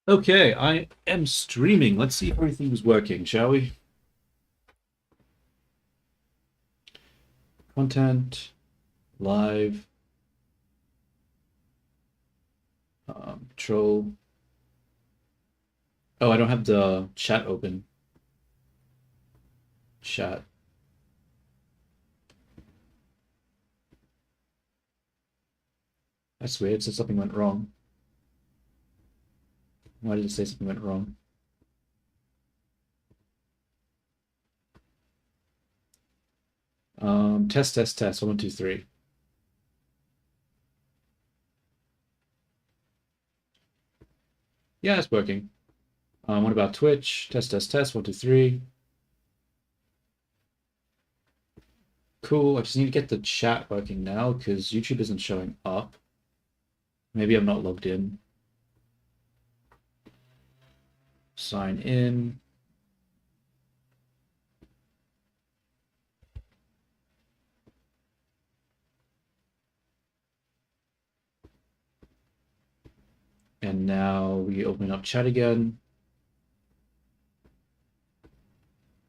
Okay, I am streaming. Let's see if everything's working, shall we? Content, live, control. Oh, I don't have the chat open. Chat. That's weird. It said something went wrong. Why did it say something went wrong? Test, test, test. One, two, three. Yeah, it's working. What about Twitch? Test, test, test. One, two, three. Cool. I just need to get the chat working now because YouTube isn't showing up. Maybe I'm not logged in. Sign in. And now we open up chat again.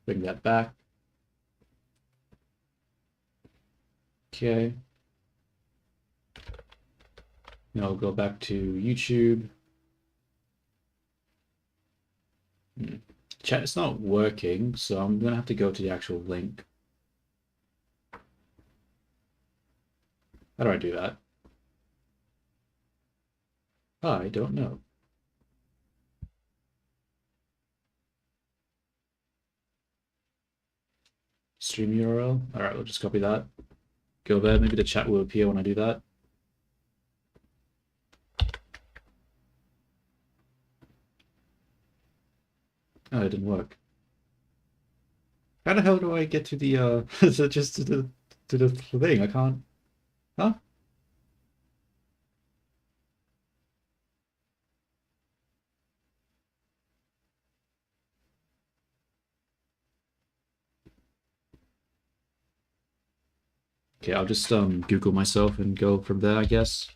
Bring that back. Okay. Now we'll go back to YouTube. Chat is not working, so I'm gonna have to go to the actual link. How do I do that? I don't know. Stream URL. All right, we'll just copy that. Go there. Maybe the chat will appear when I do that. Oh, it didn't work. How the hell do I get to the just to the thing? I can't. Huh? Okay, I'll just Google myself and go from there, I guess.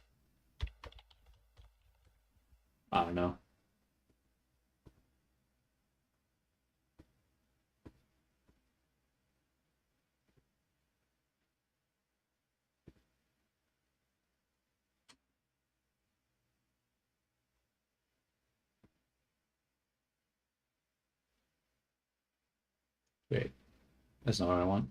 I don't know. Wait, that's not what I want.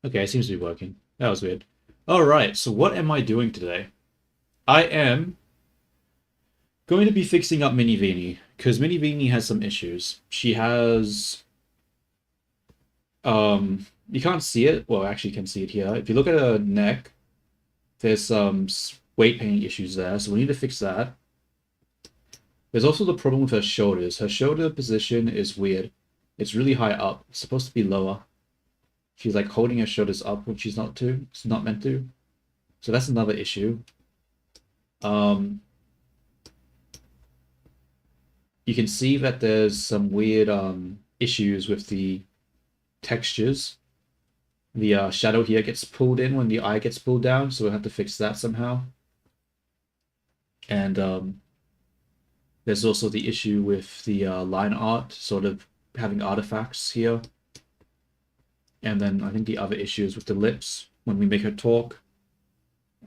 Okay, it seems to be working. That was weird. All right, so what am I doing today? I am going to be fixing up Mini Vini because Mini Vini has some issues. She has you can't see it. Well, actually, you can see it here. If you look at her neck, there's some weight pain issues there, so we need to fix that. There's also the problem with her shoulders. Her shoulder position is weird. It's really high up. It's supposed to be lower. She's like holding her shoulders up when she's not to. It's not meant to. So that's another issue. Um, you can see that there's some weird issues with the textures. The shadow here gets pulled in when the eye gets pulled down, so we'll have to fix that somehow. And there's also the issue with the line art sort of having artifacts here. And then I think the other issue is with the lips when we make her talk.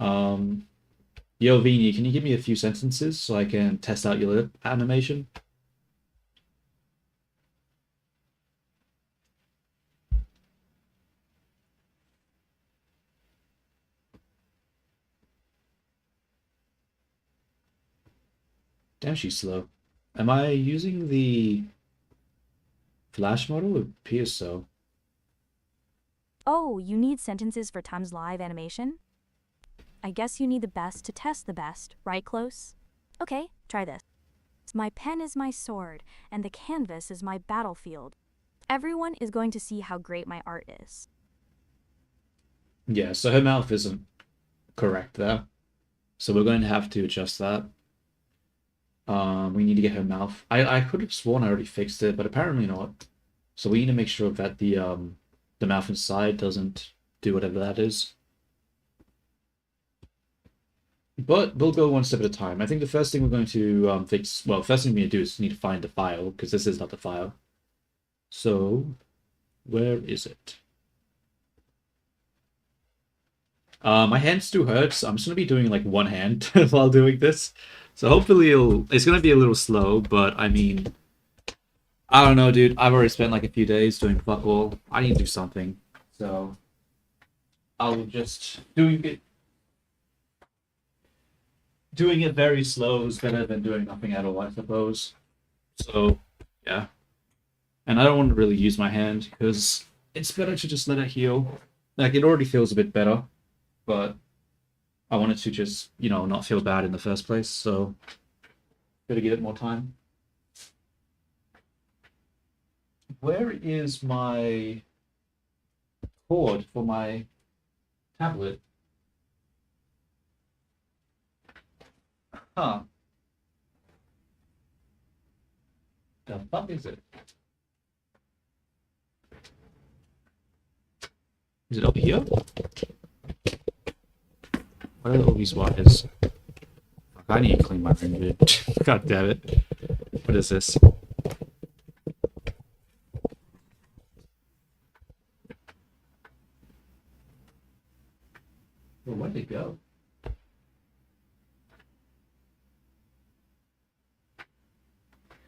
Yo, Vini, can you give me a few sentences so I can test out your lip animation? Damn, she's slow. Am I using the Flash model? It appears so. Oh, you need sentences for Time's live animation? I guess you need the best to test the best, right, Close? Okay, try this. My pen is my sword, and the canvas is my battlefield. Everyone is going to see how great my art is. Yeah, so her mouth isn't correct there. So we're going to have to adjust that. We need to get her mouth. I could have sworn I already fixed it, but apparently not. So we need to make sure that the mouth inside doesn't do whatever that is. But we'll go one step at a time. I think the first thing we're going to fix, well, first thing we need to do is need to find the file, because this is not the file. So, where is it? My hand still hurts. I'm just gonna be doing like one hand while doing this. So hopefully it's gonna be a little slow, but I mean, I don't know, dude. I've already spent like a few days doing fuck all. I need to do something. So I'll just doing it very slow is better than doing nothing at all, I suppose. So yeah. And I don't want to really use my hand because it's better to just let it heal. Like it already feels a bit better, but I wanted to just, not feel bad in the first place, so better give it more time. Where is my cord for my tablet? Huh. The fuck is it? Is it up here? What are all these wires? Fuck, I need to clean my room, dude. God damn it. What is this? Well, where'd it go?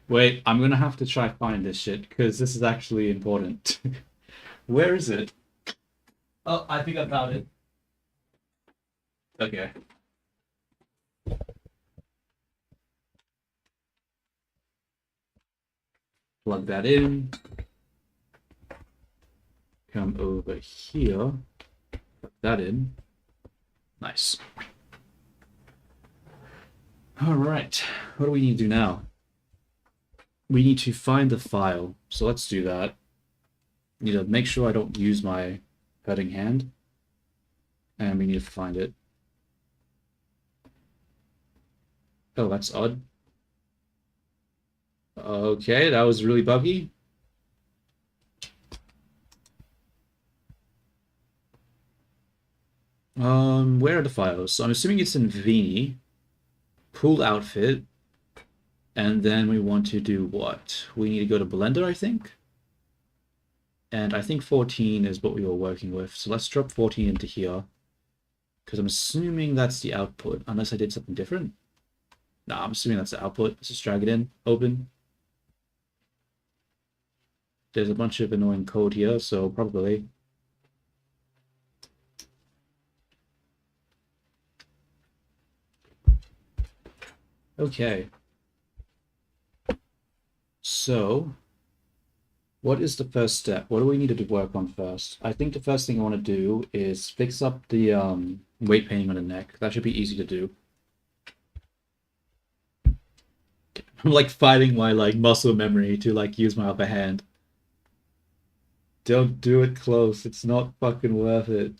Wait, I'm gonna have to try find this shit, because this is actually important. Where is it? Oh, I think I found it. Okay. Plug that in. Come over here. Plug that in. Nice. All right. What do we need to do now? We need to find the file. So let's do that. Need to make sure I don't use my hurting hand. And we need to find it. Oh, that's odd. Okay, that was really buggy. Where are the files? So I'm assuming it's in viini. Pool outfit. And then we want to do what? We need to go to Blender, I think. And I think 14 is what we were working with. So let's drop 14 into here. Because I'm assuming that's the output, unless I did something different. No, I'm assuming that's the output. Let's just drag it in, open. There's a bunch of annoying code here, so probably. Okay. So, what is the first step? What do we need to work on first? I think the first thing I want to do is fix up the weight painting on the neck. That should be easy to do. I'm like fighting my muscle memory to use my upper hand. Don't do it close. It's not fucking worth it.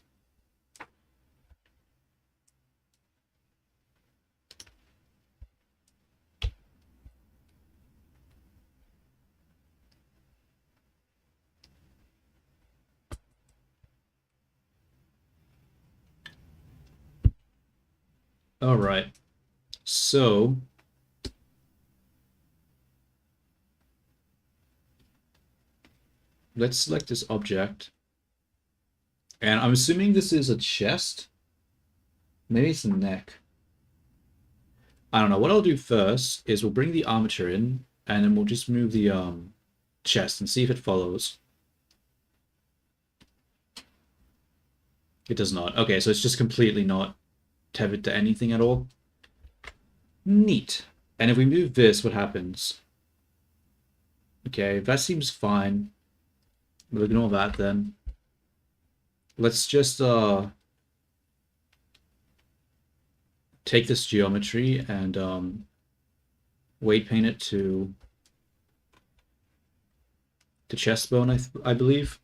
All right. So let's select this object. And I'm assuming this is a chest. Maybe it's a neck. I don't know. What I'll do first is we'll bring the armature in, and then we'll just move the chest and see if it follows. It does not. Okay, so it's just completely not tethered to anything at all. Neat. And if we move this, what happens? Okay, that seems fine. We'll ignore that then. Let's just take this geometry and weight paint it to the chest bone, I believe.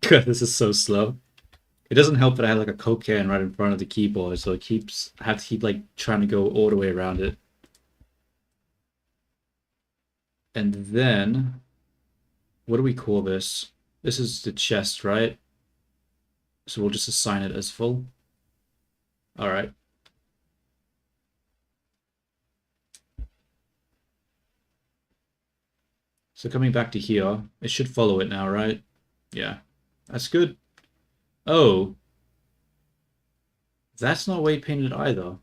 This is so slow. It doesn't help that I have like a Coke can right in front of the keyboard, so I have to keep trying to go all the way around it. And then what do we call this? This is the chest, right? So we'll just assign it as full. All right. So coming back to here, it should follow it now, right? Yeah, that's good. Oh, that's not weight painted either.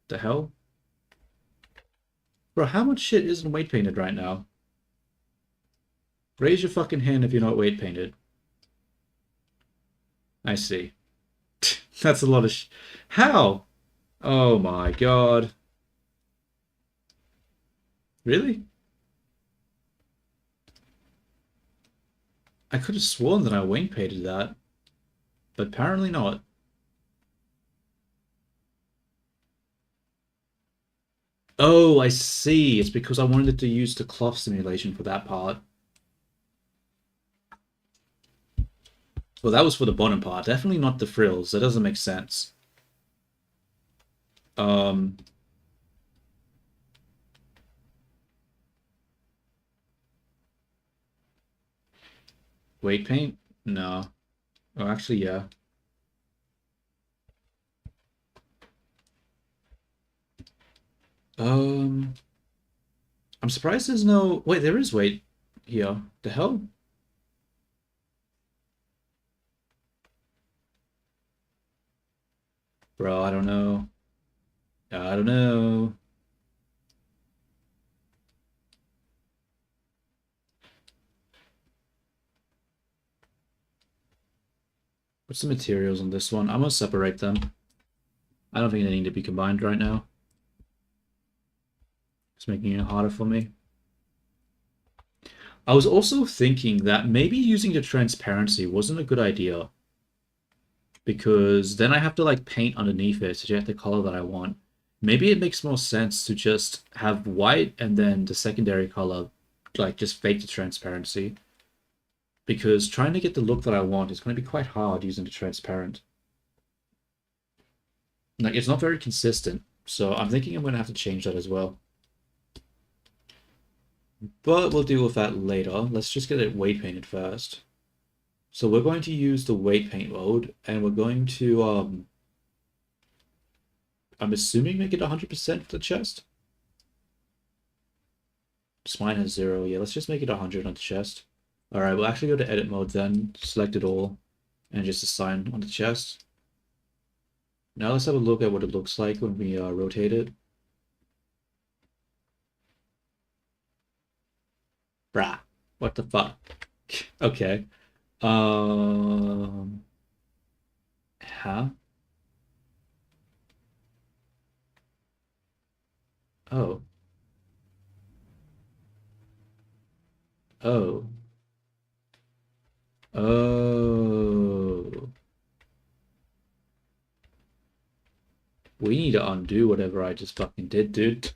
The hell? Bro, how much shit isn't weight painted right now? Raise your fucking hand if you're not weight painted. I see. That's a lot of How? Oh my god. Really? I could have sworn that I weight painted that, but apparently not. Oh, I see. It's because I wanted to use the cloth simulation for that part. Well, that was for the bottom part. Definitely not the frills. That doesn't make sense. Um, Weight paint? No. Oh, actually, yeah. Um, I'm surprised there's no. Wait, there is weight here. The hell? Bro, I don't know. I don't know. What's the materials on this one? I'm gonna separate them. I don't think they need to be combined right now. It's making it harder for me. I was also thinking that maybe using the transparency wasn't a good idea because then I have to like paint underneath it to get the color that I want. Maybe it makes more sense to just have white and then the secondary color like just fake the transparency because trying to get the look that I want is going to be quite hard using the transparent. Like it's not very consistent, so I'm thinking I'm going to have to change that as well. But we'll deal with that later. Let's just get it weight painted first. So we're going to use the weight paint mode, and we're going to, I'm assuming make it 100% for the chest. Spine has 0. Yeah, let's just make it 100 on the chest. Alright, we'll actually go to edit mode then, select it all, and just assign on the chest. Now let's have a look at what it looks like when we rotate it. Brah, what the fuck? Okay. Um, huh? Oh. Oh. Oh. We need to undo whatever I just fucking did, dude.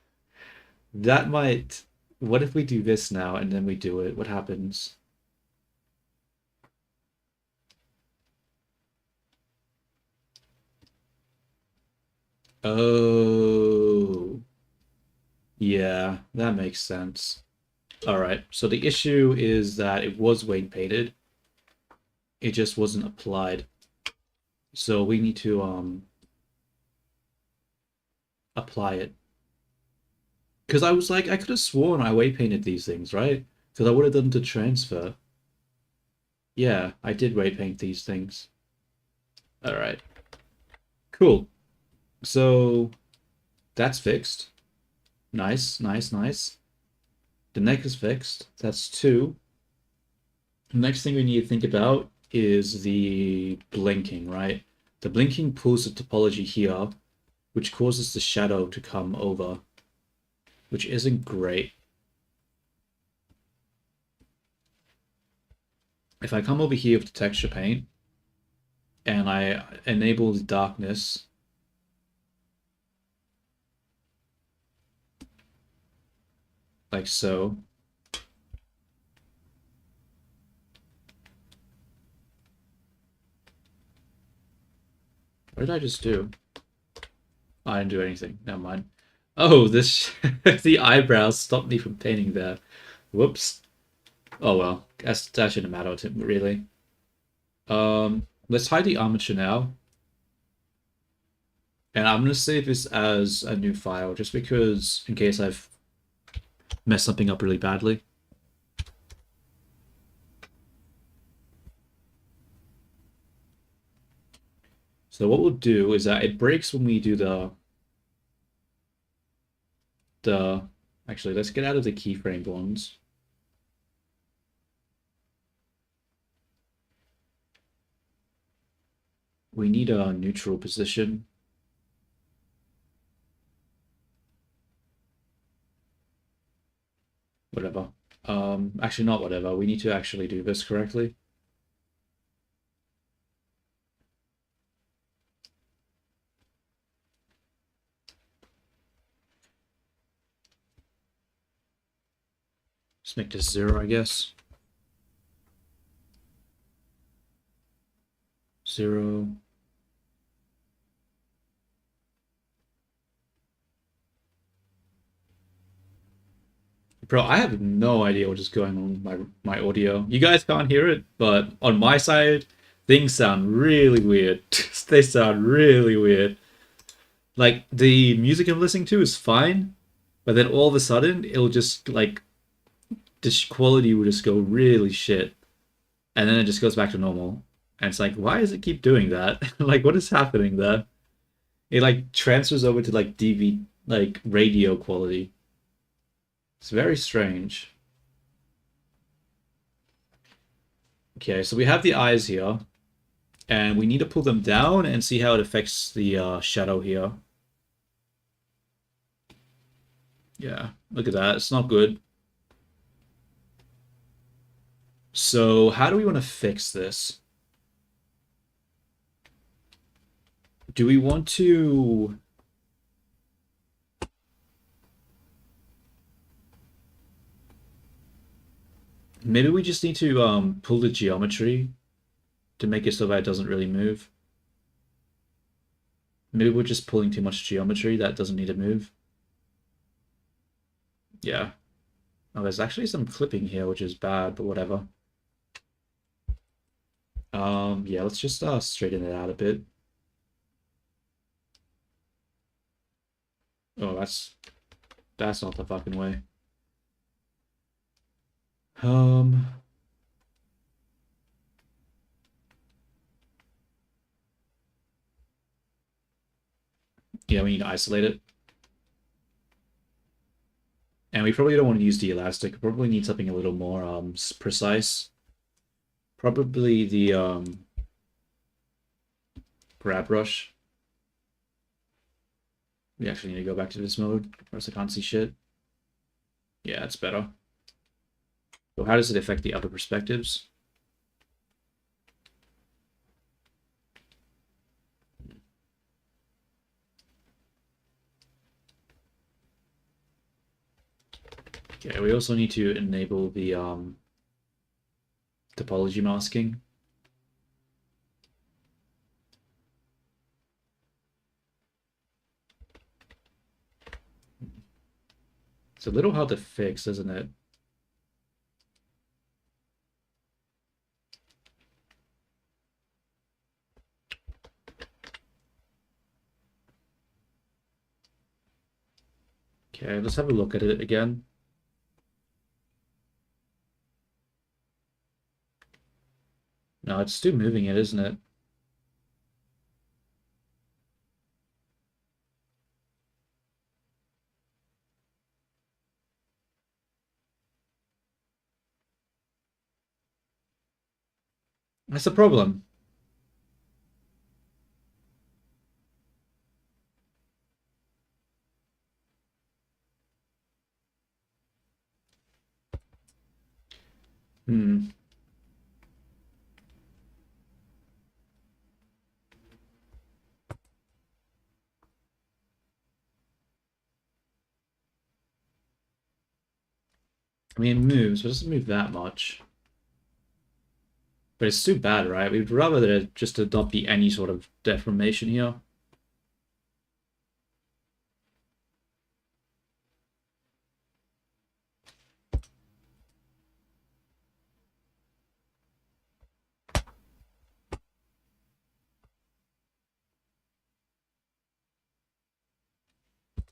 That might... What if we do this now and then we do it? What happens? Oh. Yeah, that makes sense. Alright, so the issue is that it was weight painted. It just wasn't applied. So we need to apply it. Because I was like, I could have sworn I weight painted these things, right? Because I would have done the transfer. Yeah, I did weight paint these things. Alright, cool. So that's fixed. Nice, nice, nice. The neck is fixed. That's 2. The next thing we need to think about is the blinking, right? The blinking pulls the topology here, which causes the shadow to come over, which isn't great. If I come over here with the texture paint and I enable the darkness, like so, what did I just do? Oh, I didn't do anything. Never mind. Oh, this the eyebrows stopped me from painting there. Whoops. Oh well, that shouldn't matter to really. Let's hide the armature now, and I'm gonna save this as a new file just because in case I've messed something up really badly. So what we'll do is that it breaks when we do the actually let's get out of the keyframe ones. We need a neutral position. Whatever. Actually not whatever. We need to actually do this correctly. Just make this 0, I guess. 0. Bro, I have no idea what is going on with my audio. You guys can't hear it, but on my side, things sound really weird. They sound really weird. Like the music I'm listening to is fine, but then all of a sudden it'll just like the quality will just go really shit, and then it just goes back to normal. And it's like, why does it keep doing that? Like, what is happening there? It like transfers over to like DV, like radio quality. It's very strange. Okay, so we have the eyes here, and we need to pull them down and see how it affects the shadow here. Yeah, look at that. It's not good. So how do we want to fix this? Do we want to... Maybe we just need to pull the geometry to make it so that it doesn't really move. Maybe we're just pulling too much geometry that doesn't need to move. Yeah. Oh, there's actually some clipping here, which is bad, but whatever. Yeah, let's just straighten it out a bit. Oh, that's not the fucking way. Um, yeah, we need to isolate it. And we probably don't want to use the elastic. We probably need something a little more precise. Probably the grab brush. We actually need to go back to this mode, or else I can't see shit. Yeah, it's better. So how does it affect the other perspectives? Okay, we also need to enable the topology masking. It's a little hard to fix, isn't it? Okay, let's have a look at it again. No, it's still moving it, isn't it? That's the problem. Hmm. I mean, it moves, but it doesn't move that much. But it's too bad, right? We'd rather there just to not be any sort of deformation here.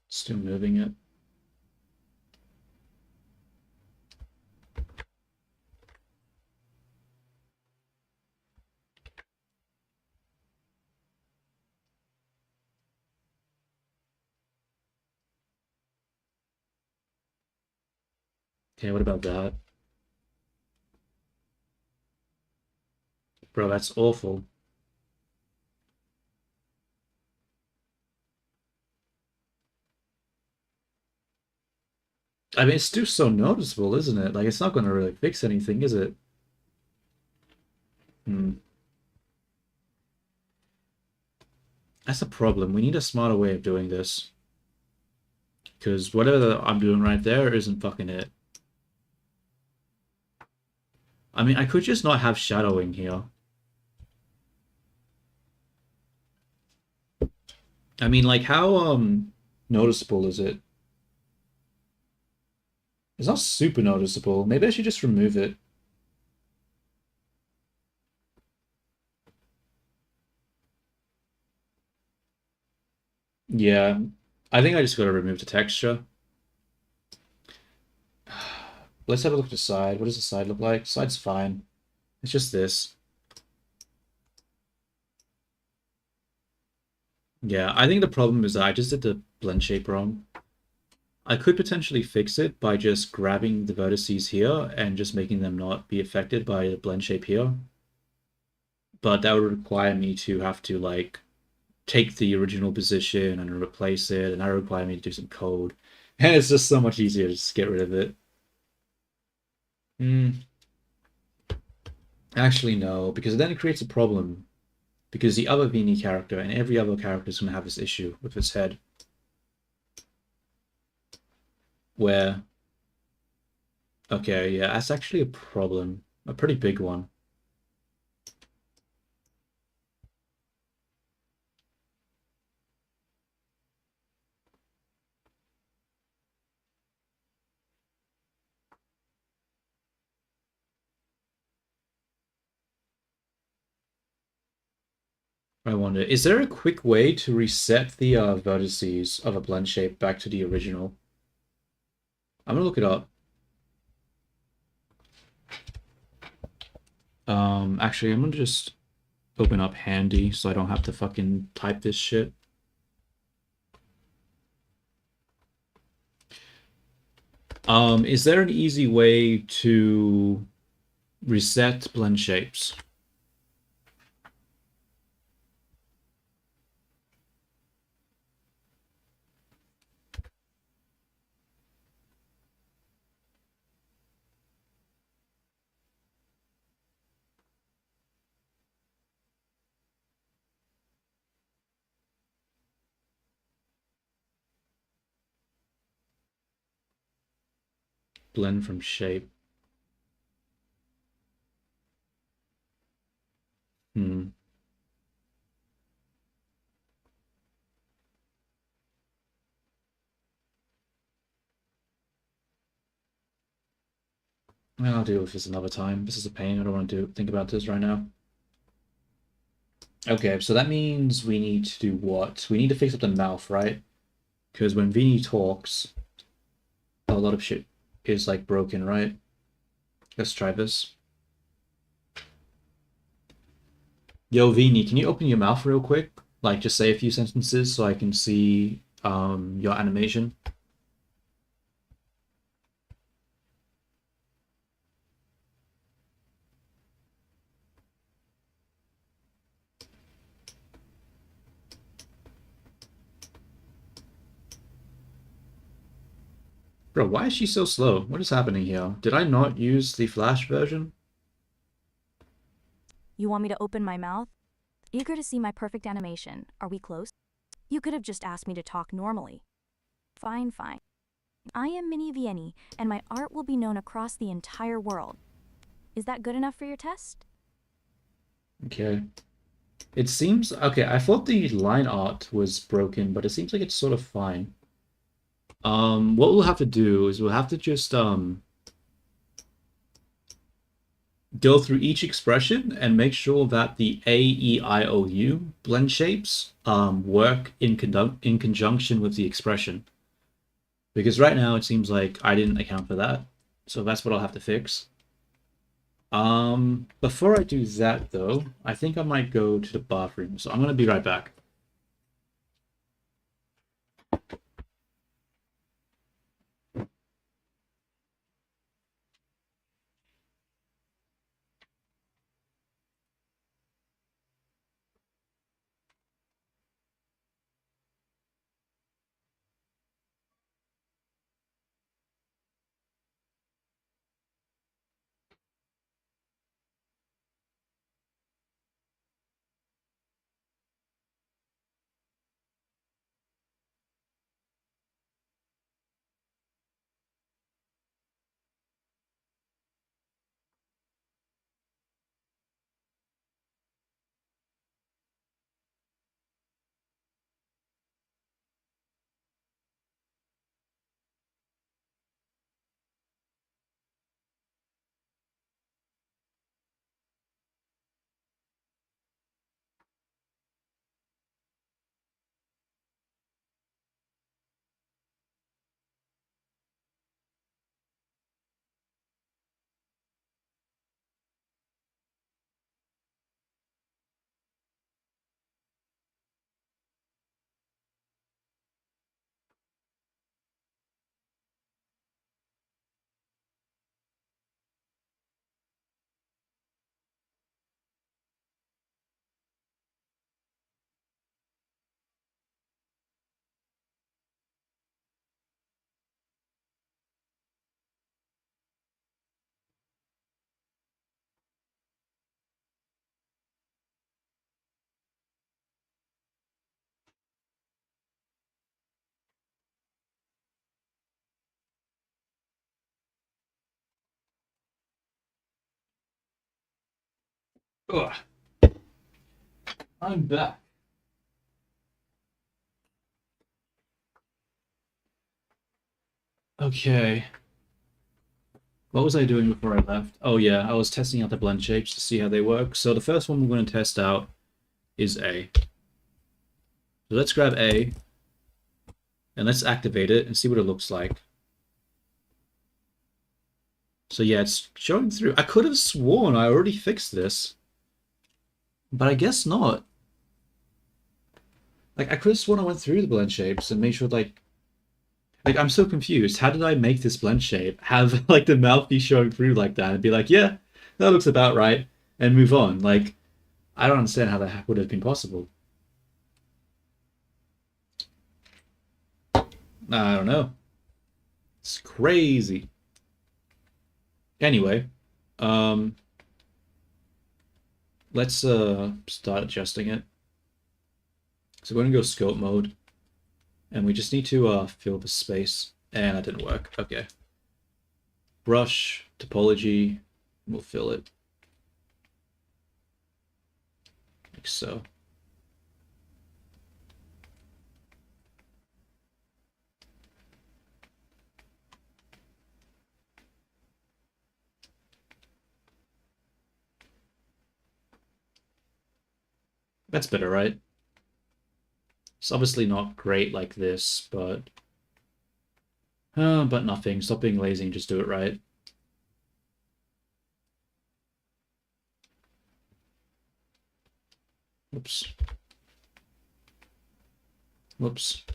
Still moving it. Okay, what about that? Bro, that's awful. I mean, it's still so noticeable, isn't it? Like, it's not going to really fix anything, is it? Hmm. That's a problem. We need a smarter way of doing this. Because whatever I'm doing right there isn't fucking it. I mean, I could just not have shadowing here. I mean, like, how noticeable is it? It's not super noticeable. Maybe I should just remove it. Yeah, I think I just gotta remove the texture. Let's have a look at the side. What does the side look like? Side's fine. It's just this. Yeah, I think the problem is that I just did the blend shape wrong. I could potentially fix it by just grabbing the vertices here and just making them not be affected by the blend shape here. But that would require me to have to like take the original position and replace it, and that would require me to do some code. And it's just so much easier to just get rid of it. Hmm. Actually, no, because then it creates a problem. Because the other viini character and every other character is going to have this issue with its head. Where, okay, yeah, that's actually a problem. A pretty big one. I wonder, is there a quick way to reset the vertices of a blend shape back to the original? I'm gonna look it up. Actually, I'm gonna just open up Handy so I don't have to fucking type this shit. Is there an easy way to reset blend shapes? Blend from shape. Hmm. Well, I'll deal with this another time. This is a pain. I don't want to think about this right now. Okay, so that means we need to do what? We need to fix up the mouth, right? Because when Vinny talks, a lot of shit is like broken, right? Let's try this. Yo, Vinny, can you open your mouth real quick? Like, just say a few sentences so I can see your animation. Bro, why is she so slow? What is happening here? Did I not use the Flash version? You want me to open my mouth? Eager to see my perfect animation. Are we close? You could have just asked me to talk normally. Fine, fine. I am Mini Vieni, and my art will be known across the entire world. Is that good enough for your test? Okay. It seems... Okay, I thought the line art was broken, but it seems like it's sort of fine. What we'll have to do is we'll have to just go through each expression and make sure that the A, E, I, O, U blend shapes work in conjunction with the expression. Because right now it seems like I didn't account for that. So that's what I'll have to fix. Before I do that though, I think I might go to the bathroom. So I'm gonna be right back. Ugh, I'm back. Okay. What was I doing before I left? Oh yeah, I was testing out the blend shapes to see how they work. So the first one we're going to test out is A. So let's grab A and let's activate it and see what it looks like. So yeah, it's showing through. I could have sworn I already fixed this, but I guess not. Like I could have sworn I went through the blend shapes and made sure like I'm so confused. How did I make this blend shape have like the mouth be showing through like that and be like, yeah, that looks about right, and move on? Like I don't understand how that would have been possible. I don't know. It's crazy. Anyway, um, let's start adjusting it. So we're gonna go scope mode, and we just need to fill the space. And that didn't work. Okay. Brush topology. We'll fill it like so. That's better, right? It's obviously not great like this, but nothing. Stop being lazy and just do it right. Whoops. Whoops.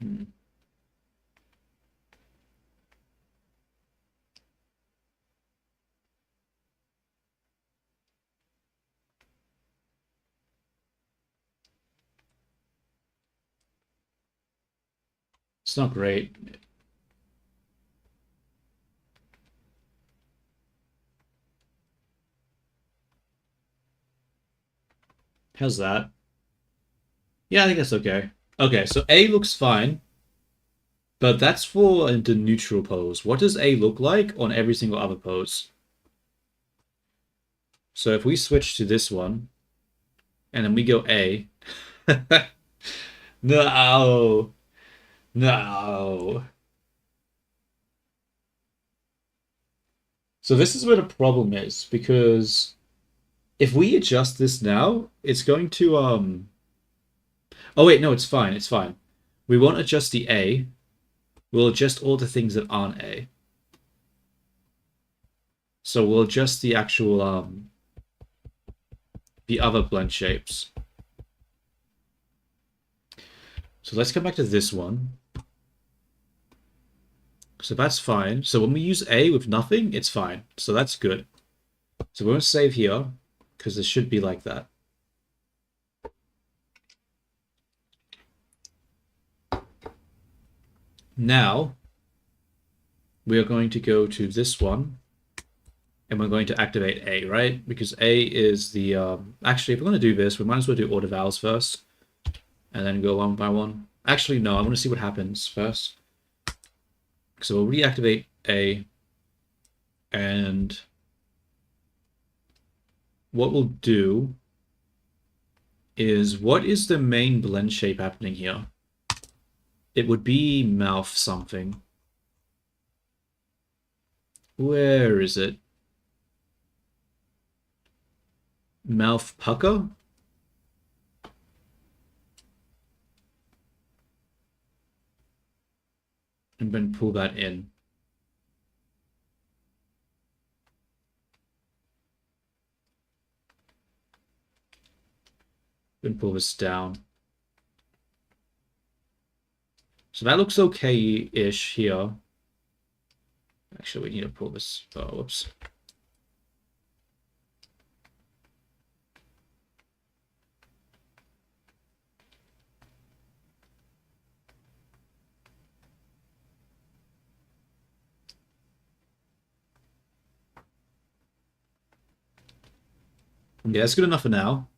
Hmm. It's not great. How's that? Yeah, I think that's okay. Okay, so A looks fine, but that's for the neutral pose. What does A look like on every single other pose? So if we switch to this one, and then we go A. No. No. So this is where the problem is, because if we adjust this now, it's going to oh wait, no, it's fine, it's fine. We won't adjust the A. We'll adjust all the things that aren't A. So we'll adjust the actual the other blend shapes. So let's come back to this one. So that's fine. So when we use A with nothing, it's fine. So that's good. So we won't save here, because this should be like that. Now, we are going to go to this one, and we're going to activate A, right? Because A is the... actually, if we're going to do this, we might as well do all the vowels first, and then go one by one. Actually, no, I want to see what happens first. So we'll reactivate A, and what we'll do is, what is the main blend shape happening here? It would be mouth something. Where is it? Mouth pucker? And then pull that in. Then pull this down. So that looks okay-ish here. Actually, we need to pull this. Oh, whoops. Yeah, that's good enough for now.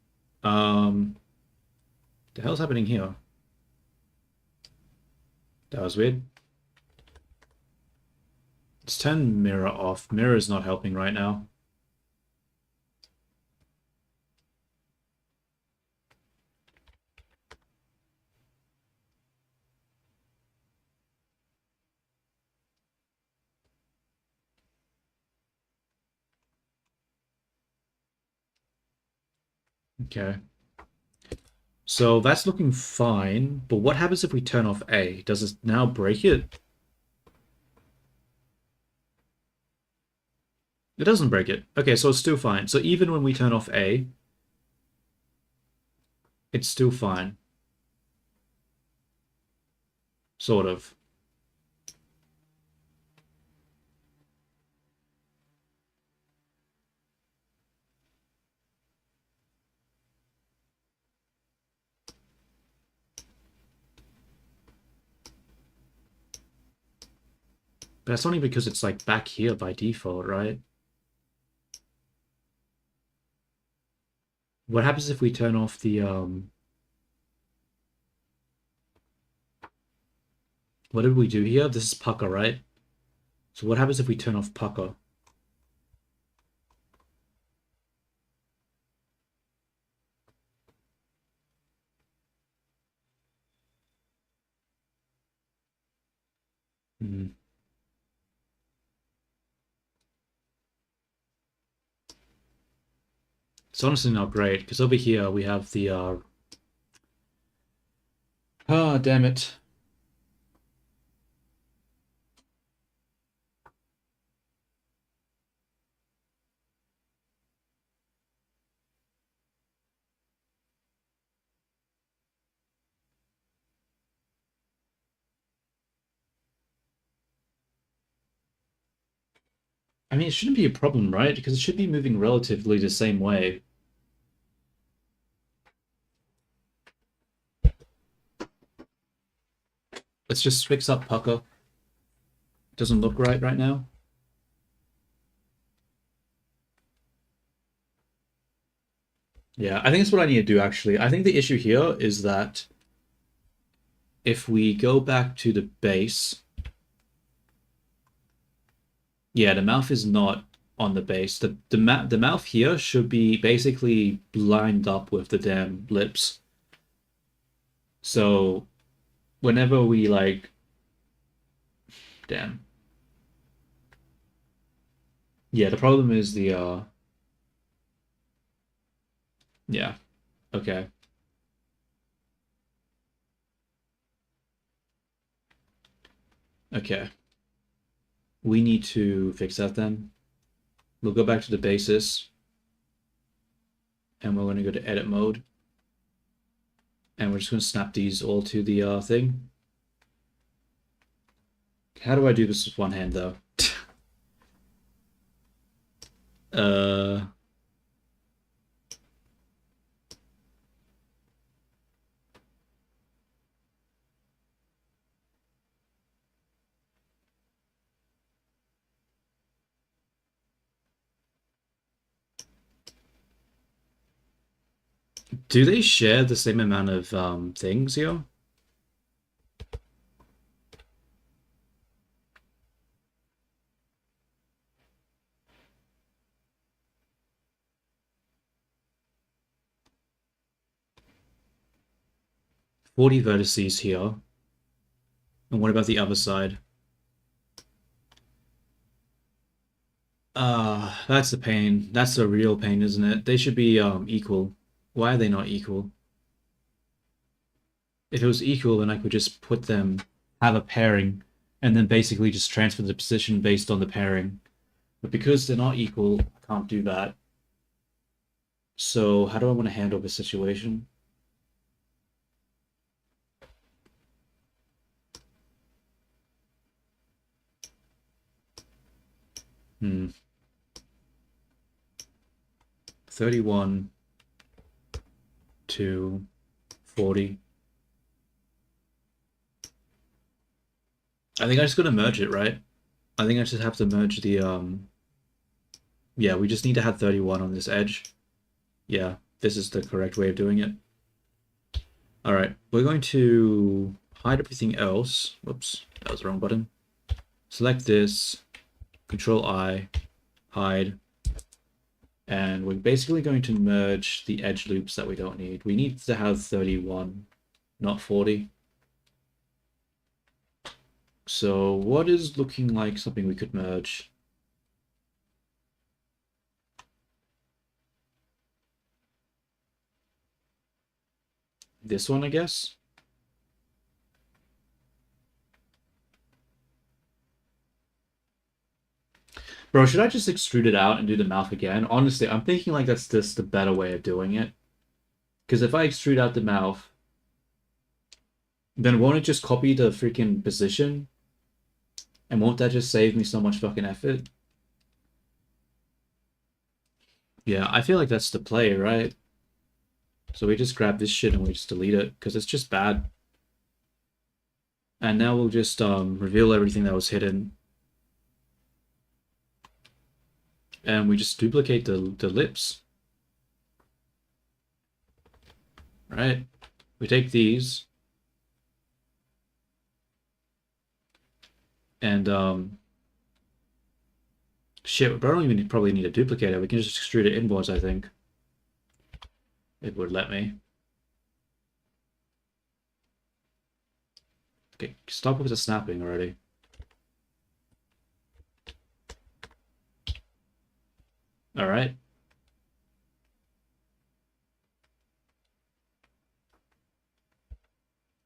The hell's happening here? That was weird. Let's turn mirror off. Mirror is not helping right now. Okay. So that's looking fine, but what happens if we turn off A? Does it now break it? It doesn't break it. Okay, so it's still fine. So even when we turn off A, it's still fine. Sort of. But that's only because it's like back here by default, right? What happens if we turn off the what did we do here? This is pucker, right? So what happens if we turn off pucker? Hmm. It's honestly not great, because over here we have the ah, damn it. I mean, it shouldn't be a problem, right? Because it should be moving relatively the same way. Let's just fix up pucker. Doesn't look right now. Yeah, I think that's what I need to do, actually. I think the issue here is that if we go back to the base, yeah, the mouth is not on the base. The mouth here should be basically lined up with the damn lips. So whenever we like, damn. Yeah, the problem is the yeah. Okay. Okay. We need to fix that then. We'll go back to the basis and we're going to go to edit mode and we're just going to snap these all to the thing. How do I do this with one hand though? uh do they share the same amount of things here? 40 vertices here. And what about the other side? That's the pain. That's the real pain, isn't it? They should be equal. Why are they not equal? If it was equal, then I could just put them, have a pairing, and then basically just transfer the position based on the pairing. But because they're not equal, I can't do that. So how do I want to handle this situation? Hmm. 31 to 40. I think I just gotta merge it, right? I think I just have to merge the yeah, we just need to have 31 on this edge. Yeah, this is the correct way of doing it. All right, we're going to hide everything else. Whoops, that was the wrong button. Select this, Control I, hide, and we're basically going to merge the edge loops that we don't need. We need to have 31, not 40. So what is looking like something we could merge? This one, I guess? Bro, should I just extrude it out and do the mouth again? Honestly, I'm thinking like that's just the better way of doing it. Because if I extrude out the mouth, then won't it just copy the freaking position? And won't that just save me so much fucking effort? Yeah, I feel like that's the play, right? So we just grab this shit and we just delete it, because it's just bad. And now we'll just reveal everything that was hidden. And we just duplicate the lips. Right? We take these. And shit, we don't even probably need a duplicator. We can just extrude it inwards, I think. It would let me. Okay, stop with the snapping already. All right.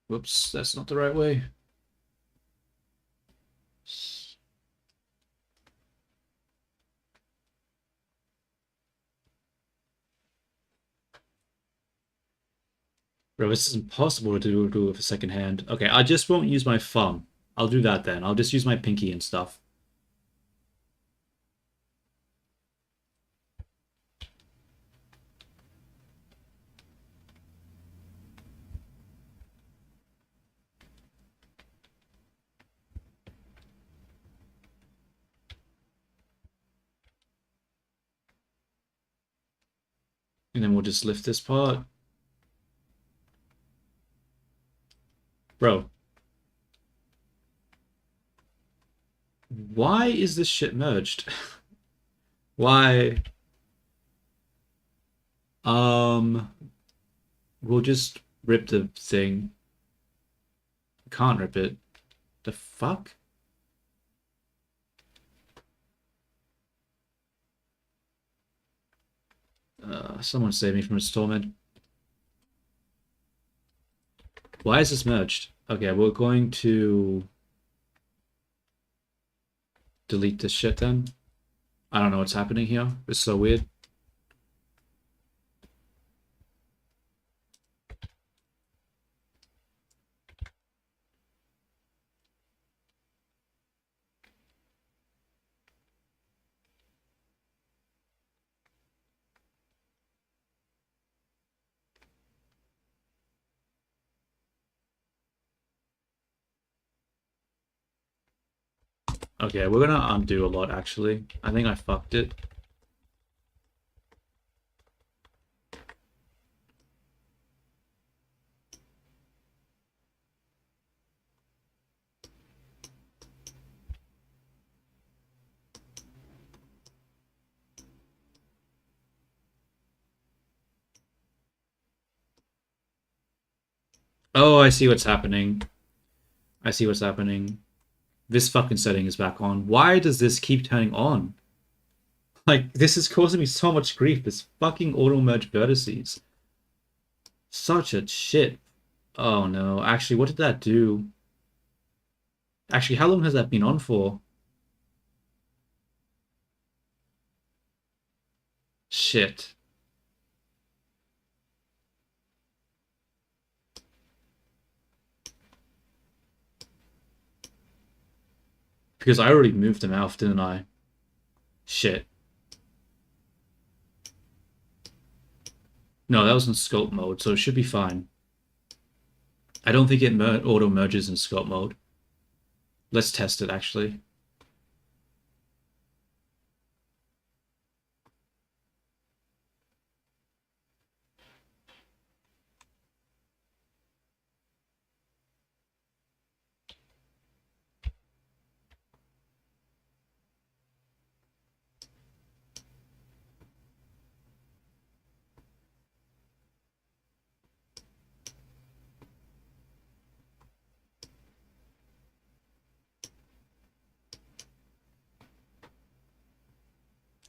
Whoops, that's not the right way. Bro, this is impossible to do with a second hand. Okay, I just won't use my thumb. I'll do that then. I'll just use my pinky and stuff. And then we'll just lift this part. Bro. Why is this shit merged? Why? Um, we'll just rip the thing. Can't rip it. The fuck? Someone save me from this torment. Why is this merged? Okay, we're going to delete this shit then. I don't know what's happening here. It's so weird. Okay, we're gonna undo a lot actually. I think I fucked it. Oh, I see what's happening. I see what's happening. This fucking setting is back on. Why does this keep turning on? Like, this is causing me so much grief. This fucking auto merge vertices. Such a shit. Oh no. Actually, what did that do? Actually, how long has that been on for? Shit. Because I already moved them out, didn't I? Shit. No, that was in scope mode, so it should be fine. I don't think it auto merges in scope mode. Let's test it actually.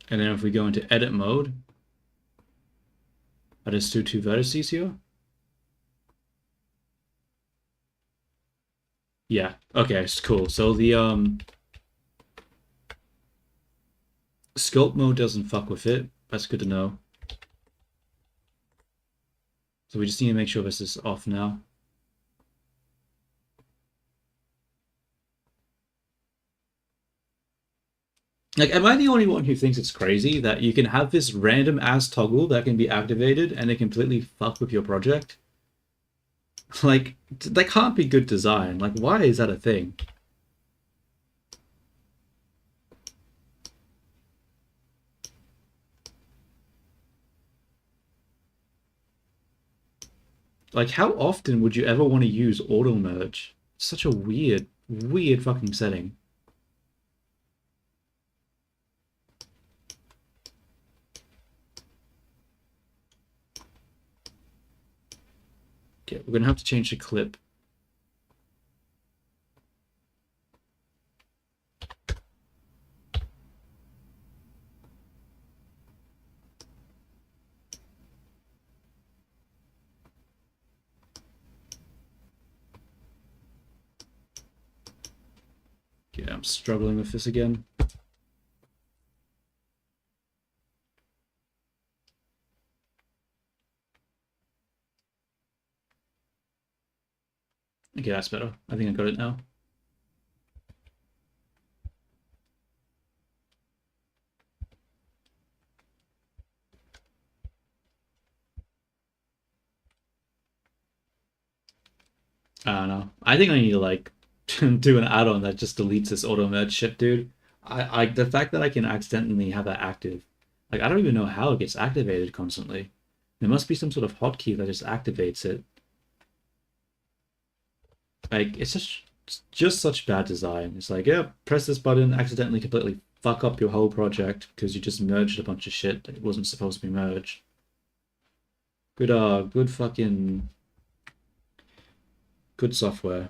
And then if we go into edit mode, I just do two vertices here. Yeah. Okay, it's cool. So the scope mode doesn't fuck with it. That's good to know. So we just need to make sure this is off now. Like, am I the only one who thinks it's crazy that you can have this random ass toggle that can be activated and it completely fuck with your project? Like, that can't be good design. Like, why is that a thing? Like, how often would you ever want to use auto merge? Such a weird, weird fucking setting. Okay, we're gonna have to change the clip. Yeah, I'm struggling with this again. Okay, that's better. I think I got it now. I don't know. I think I need to like do an add-on that just deletes this auto merge shit, dude. I the fact that I can accidentally have that active, like I don't even know how it gets activated constantly. There must be some sort of hotkey that just activates it. Like it's just such bad design. It's like, yeah, press this button, accidentally completely fuck up your whole project because you just merged a bunch of shit that wasn't supposed to be merged. Good fucking good software.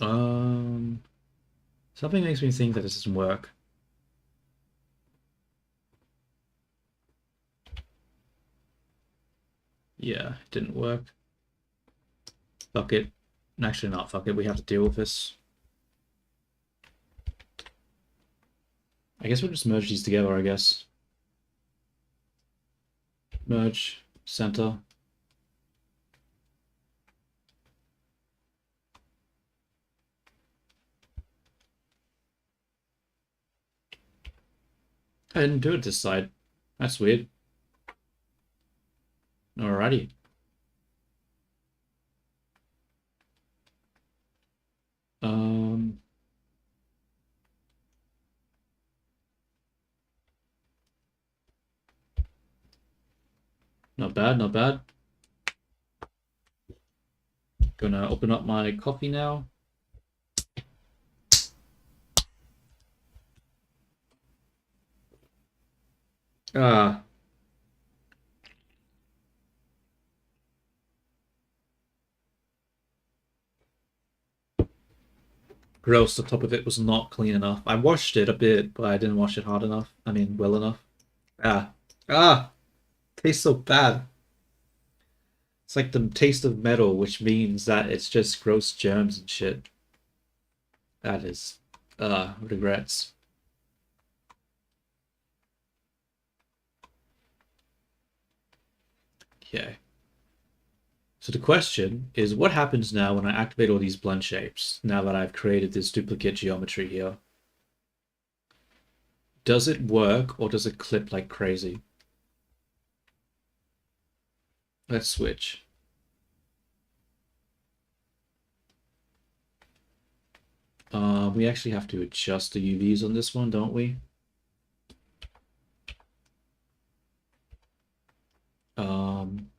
Um, Something makes me think that this doesn't work. Yeah, it didn't work. Fuck it. Actually, not fuck it. We have to deal with this. I guess we'll just merge these together, I guess. Merge, center. I didn't do it this side. That's weird. Alrighty. Um, Not bad, not bad. Gonna open up my coffee now. Ah, gross. The top of it was not clean enough. I washed it a bit, but I didn't wash it hard enough. I mean, well enough. Ah, ah, tastes so bad. It's like the taste of metal, which means that it's just gross germs and shit. That is, regrets. Okay. So the question is, what happens now when I activate all these blend shapes, now that I've created this duplicate geometry here? Does it work or does it clip like crazy? Let's switch. We actually have to adjust the UVs on this one, don't we? Um,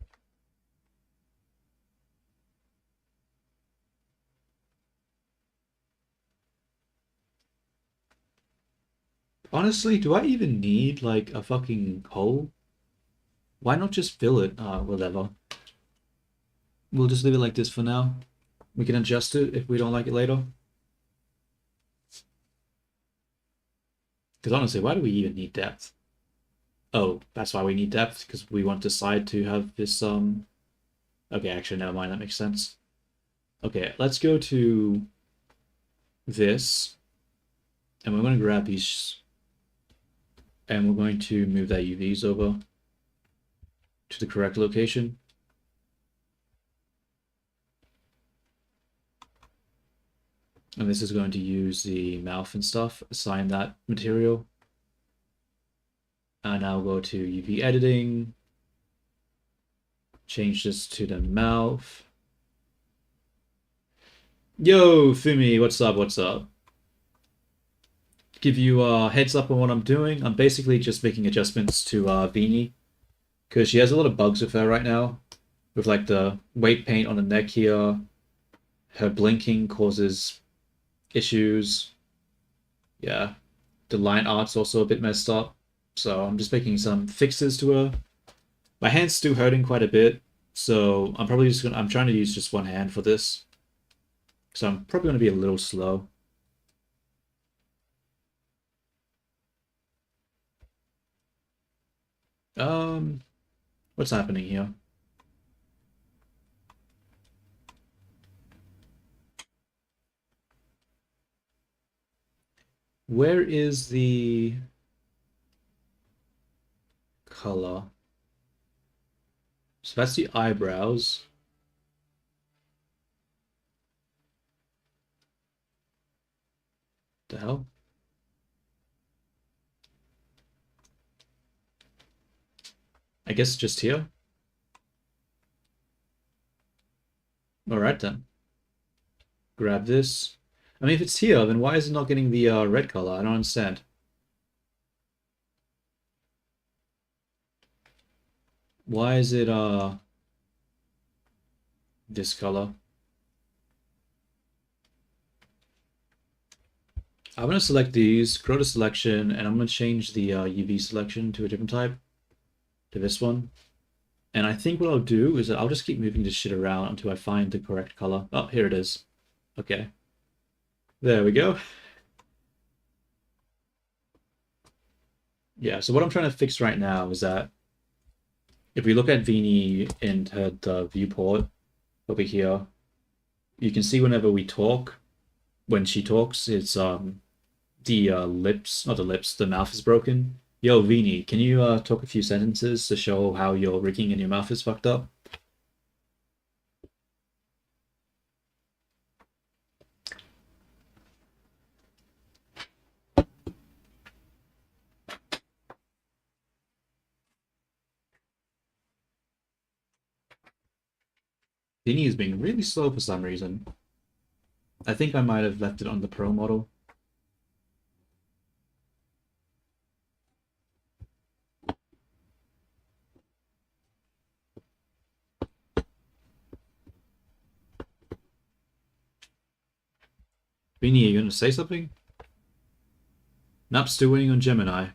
Honestly, do I even need like a fucking hole? Why not just fill it? Whatever. We'll just leave it like this for now. We can adjust it if we don't like it later. Because honestly, why do we even need depth? Oh, that's why we need depth, because we want the side to have this, Okay, actually, never mind, that makes sense. Okay, let's go to this, and we're going to grab these, and we're going to move that UVs over to the correct location. And this is going to use the mouth and stuff, assign that material. And now go to UV editing, change this to the mouth. Yo, Fumi, what's up? What's up? Give you a heads up on what I'm doing. I'm basically just making adjustments to Viini because she has a lot of bugs with her right now, with like the weight paint on the neck here. Her blinking causes issues. Yeah, the line art's also a bit messed up. So I'm just making some fixes to her. My hand's still hurting quite a bit, so I'm trying to use just one hand for this. So I'm probably gonna be a little slow. Um, what's happening here? Where is the color? So that's the eyebrows. The hell? I guess just here. All right then. Grab this. I mean, if it's here, then why is it not getting the red color? I don't understand. Why is it this color? I'm gonna select these, grow the selection, and I'm gonna change the UV selection to a different type, to this one. And I think what I'll do is that I'll just keep moving this shit around until I find the correct color. Oh, here it is. Okay. There we go. Yeah, so what I'm trying to fix right now is that if we look at viini in the viewport over here, you can see whenever we talk, when she talks, it's the lips, not the lips, the mouth is broken. Yo, viini, can you talk a few sentences to show how your rigging in your mouth is fucked up? Viini is being really slow for some reason. I think I might have left it on the Pro model. Viini, are you going to say something? Nap's still waiting on Gemini.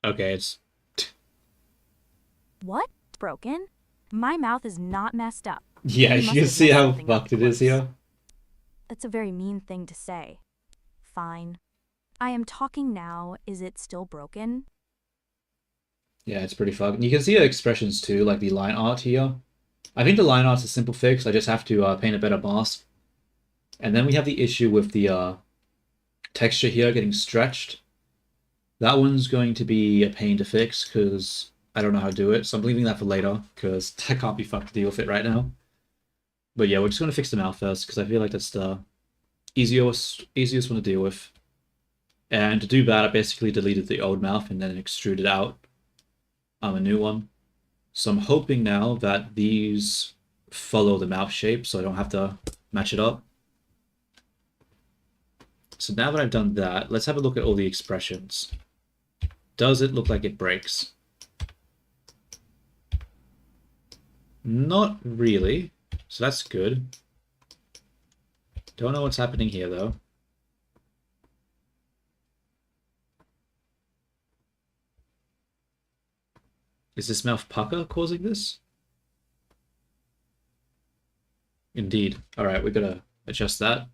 Okay, it's... What? It's broken? My mouth is not messed up. Yeah, You you must can have see messed how something up fucked it is close. here. That's a very mean thing to say. Fine. I am talking now. Is it still broken? Yeah, it's pretty fucked. You can see her expressions too, like the line art here. I think the line art's a simple fix. I just have to paint a better mask. And then we have the issue with the texture here getting stretched. That one's going to be a pain to fix because I don't know how to do it. So I'm leaving that for later because I can't be fucked to deal with it right now. But yeah, we're just going to fix the mouth first because I feel like that's the easiest one to deal with. And to do that, I basically deleted the old mouth and then extruded out a new one. So I'm hoping now that these follow the mouth shape so I don't have to match it up. So now that I've done that, let's have a look at all the expressions. Does it look like it breaks? Not really. So that's good. Don't know what's happening here though. Is this mouth pucker causing this? Indeed. Alright, we gotta adjust that.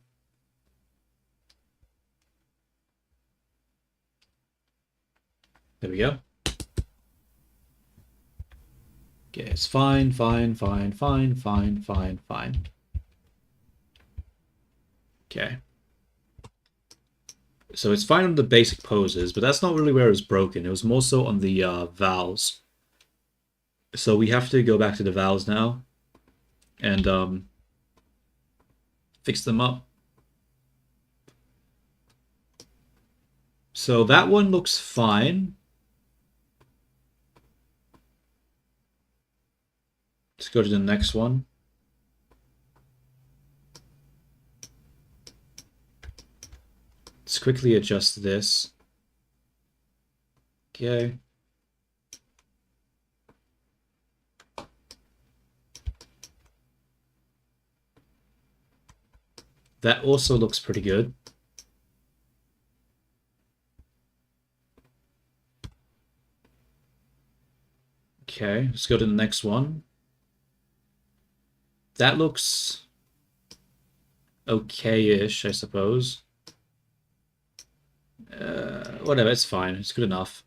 There we go. Okay, it's fine, fine, fine, fine, fine, fine, fine. Okay. So it's fine on the basic poses, but that's not really where it was broken. It was more so on the vowels. So we have to go back to the vowels now and fix them up. So that one looks fine. Let's go to the next one. Let's quickly adjust this. Okay. That also looks pretty good. Okay, let's go to the next one. That looks okay-ish, I suppose. Whatever, it's fine. It's good enough.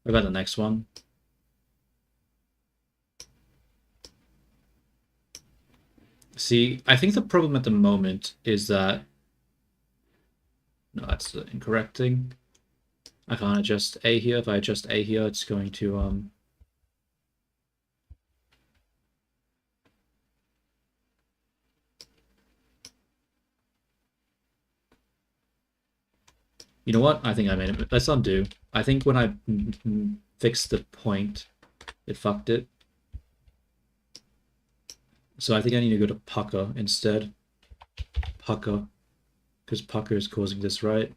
What about the next one? See, I think the problem at the moment is that... No, that's the incorrect thing. I can't adjust A here. If I adjust A here, it's going to... You know what? I think I made it. Let's undo. I think when I fixed the point, it fucked it. So I think I need to go to pucker instead. Pucker. Because pucker is causing this, right?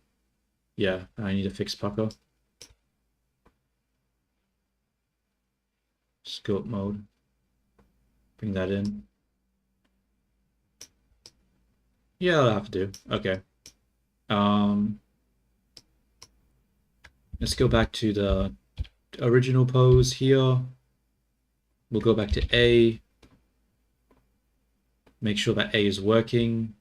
Yeah, I need to fix pucker. Scope mode. Bring that in. Yeah, I'll have to do. Okay. Let's go back to the original pose here. We'll go back to A. Make sure that A is working.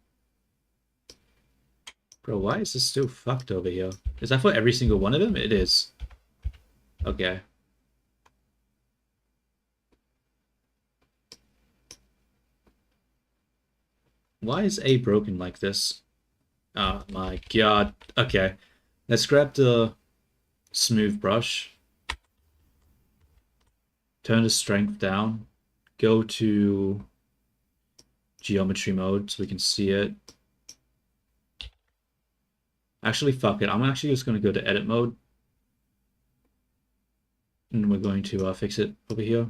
Bro, why is this still fucked over here? Is that for every single one of them? It is. Okay. Why is A broken like this? Oh my god. Okay. Let's grab the smooth brush. Turn the strength down. Go to geometry mode so we can see it. Actually, fuck it. I'm actually just going to go to edit mode. And we're going to fix it over here.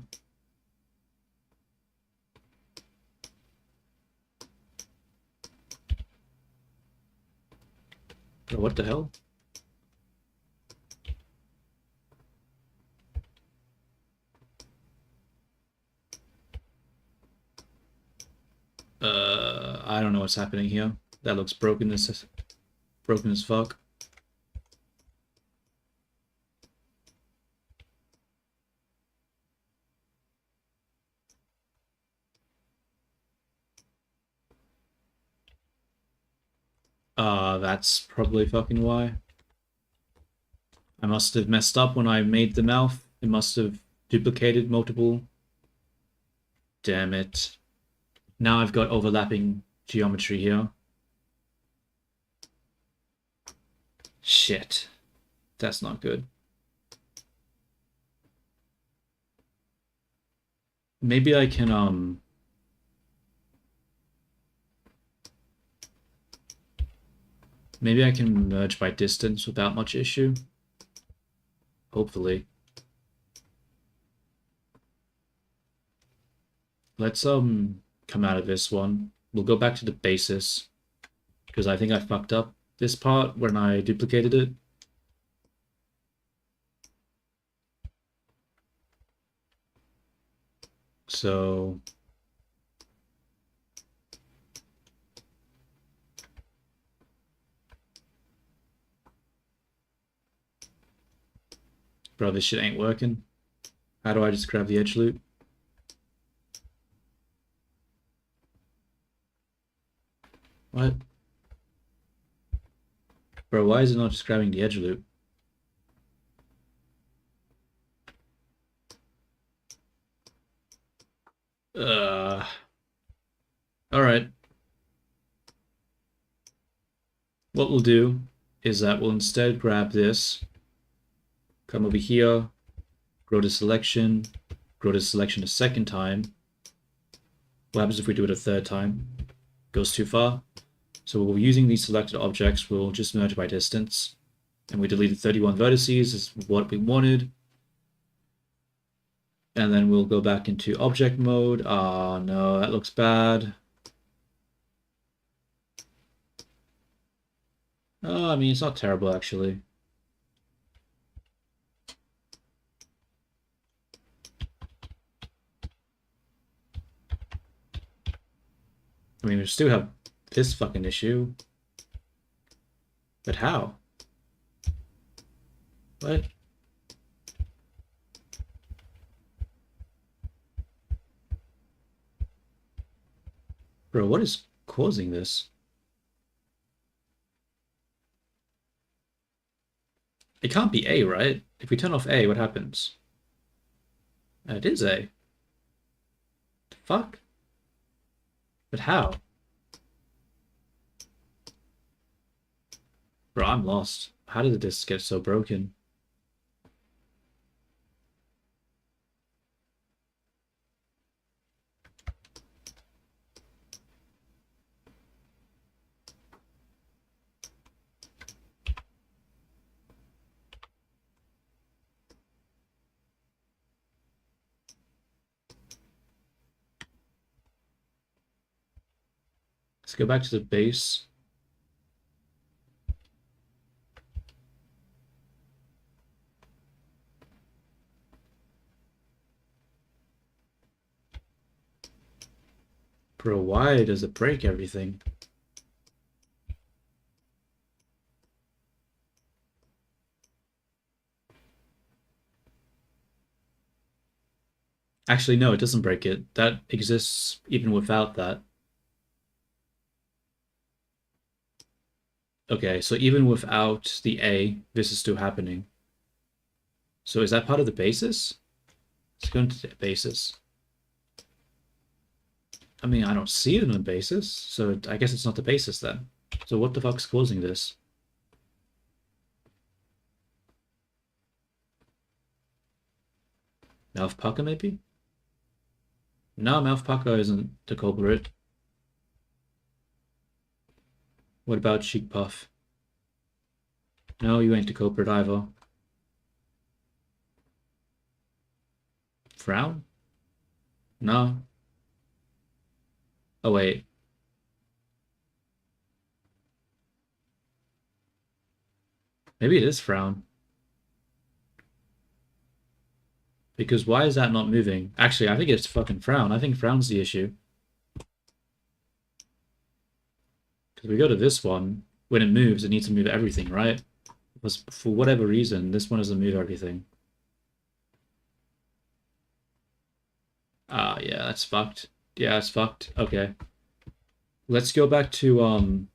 Bro, what the hell? I don't know what's happening here. That looks broken as fuck. That's probably fucking why. I must have messed up when I made the mouth. It must have duplicated multiple. Damn it. Now I've got overlapping geometry here. Shit. That's not good. Maybe I can, maybe I can merge by distance without much issue. Hopefully. Let's, come out of this one. We'll go back to the basis. Because I think I fucked up this part when I duplicated it. So... Bro, this shit ain't working. How do I just grab the edge loop? What? Bro, why is it not just grabbing the edge loop? Alright. What we'll do is that we'll instead grab this, come over here, grow the selection a second time. What happens if we do it a third time? Goes too far. So we're using these selected objects, we'll just merge by distance. And we deleted 31 vertices, is what we wanted. And then we'll go back into object mode. Oh no, that looks bad. Oh, I mean, it's not terrible actually. I mean, we still have this fucking issue. But how? What? Bro, what is causing this? It can't be A, right? If we turn off A, what happens? It is A. The fuck? But how? Bro, I'm lost. How did this get so broken? Let's go back to the base. Bro, why does it break everything? Actually, no, it doesn't break it. That exists even without that. Okay, so even without the A, this is still happening. So is that part of the basis? Let's go into the basis. I mean, I don't see it in the basis, so I guess it's not the basis then. So what the fuck's causing this? Mouth pucker, maybe? No, mouth pucker isn't the culprit. What about cheek puff? No, you ain't the culprit either. Frown? No. Oh, wait. Maybe it is frown. Because why is that not moving? Actually, I think it's fucking frown. I think frown's the issue. Because we go to this one, when it moves, it needs to move everything, right? But for whatever reason, this one doesn't move everything. Ah, yeah, that's fucked. Yeah, that's fucked. Okay. Let's go back to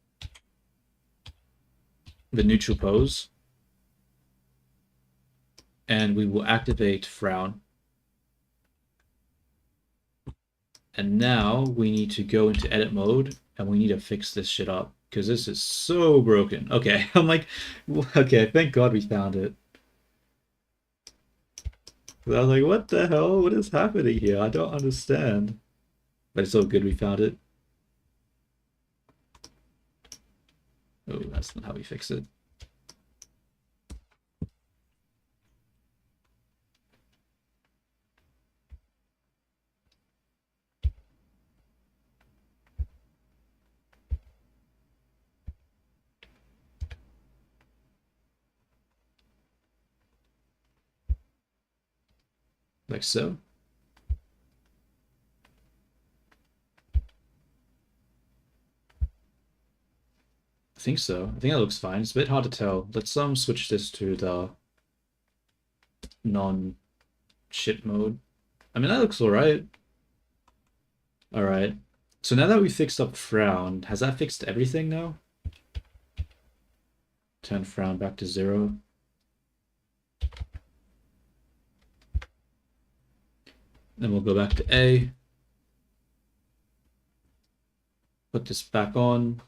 the neutral pose. And we will activate frown. And now we need to go into edit mode and we need to fix this shit up because this is so broken. Okay, I'm like, okay, thank God we found it. I was like, what the hell? What is happening here? I don't understand. But it's all good we found it. Oh, that's not how we fix it. Like so. I think so. I think that looks fine. It's a bit hard to tell. Let's switch this to the non-shit mode. I mean, that looks alright. Alright. So now that we fixed up frown, has that fixed everything now? Turn frown back to 0. Then we'll go back to A. Put this back on.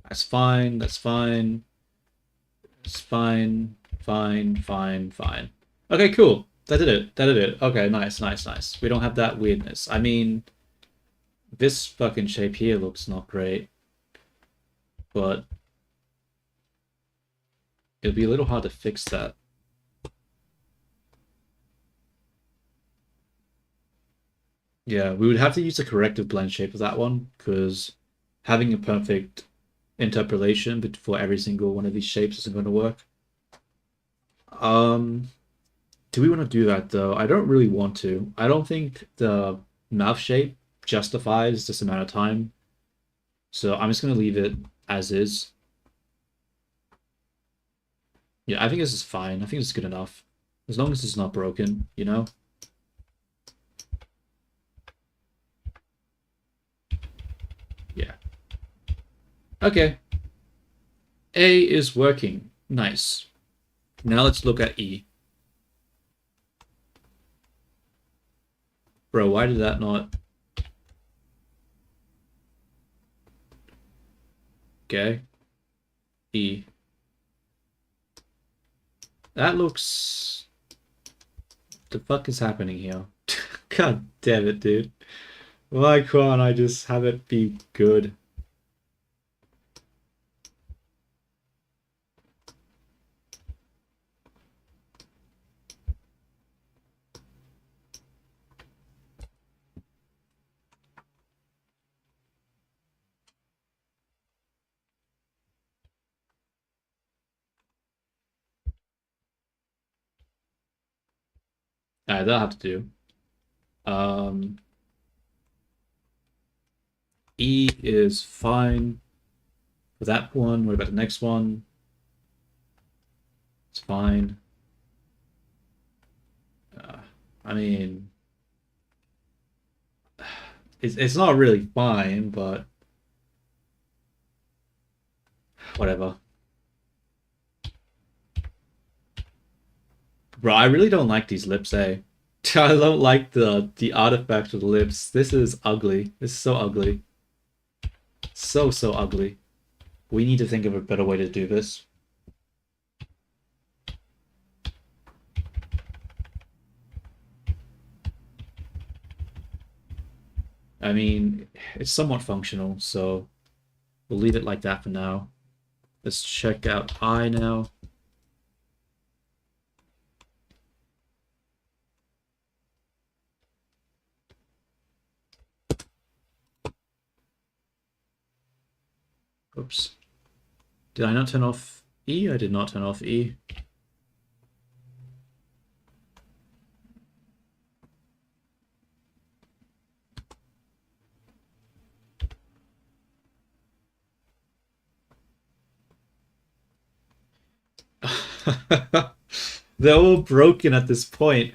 That's fine. That's fine. It's fine. Fine. Fine. Fine. Okay, cool. That did it. That did it. Okay, nice, nice, nice. We don't have that weirdness. I mean, this fucking shape here looks not great. But it'll be a little hard to fix that. Yeah, we would have to use a corrective blend shape for that one, because having a perfect interpolation for every single one of these shapes isn't going to work. Um, do we want to do that though? I don't really want to. I don't think the mouth shape justifies this amount of time. So I'm just going to leave it as is. Yeah, I think this is fine. I think it's good enough. As long as it's not broken, you know? Yeah. Okay. A is working. Nice. Now let's look at E. Bro, why did that not... Okay. E. That looks... The fuck is happening here? God damn it, dude. Why can't I just have it be good? Alright, that'll have to do. E is fine for that one. What about the next one? It's fine. I mean, it's not really fine, but whatever. Bro, I really don't like these lips, eh? I don't like the artifact of the lips. This is ugly. This is so ugly. So, so ugly. We need to think of a better way to do this. I mean, it's somewhat functional, so we'll leave it like that for now. Let's check out eye now. Oops. Did I not turn off E? I did not turn off E. They're all broken at this point.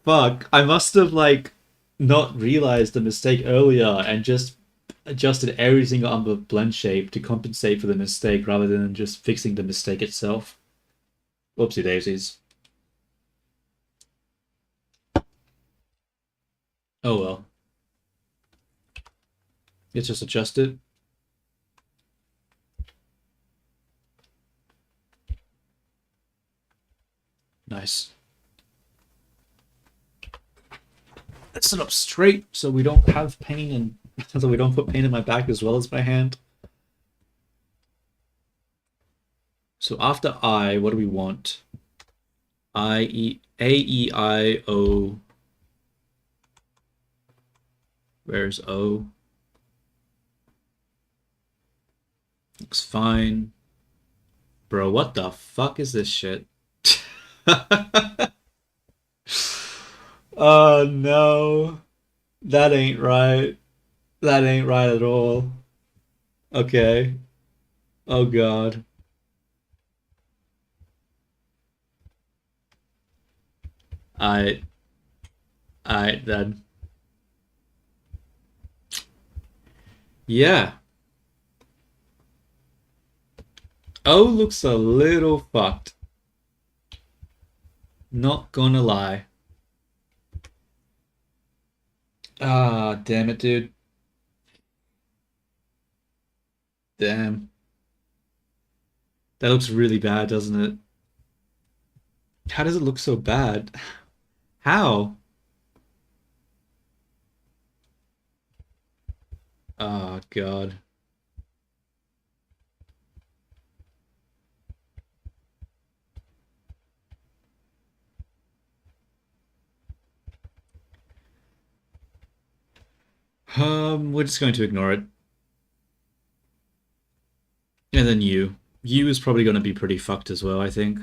Fuck, I must have like not realized the mistake earlier and just adjusted everything on the blend shape to compensate for the mistake rather than just fixing the mistake itself. Whoopsie daisies. Oh well. Let's just adjust it. Nice. Let's sit up straight so we don't have pain and so we don't put pain in my back as well as my hand. So after I, what do we want? I, E, A, E, I, O. Where's O? Looks fine. Bro, what the fuck is this shit? Oh no. That ain't right. That ain't right at all. Okay. Oh god. I then. Yeah. O looks a little fucked. Not gonna lie. Ah, damn it, dude. Damn. That looks really bad, doesn't it? How does it look so bad? How? Oh god. We're just going to ignore it. And then you. You is probably going to be pretty fucked as well, I think.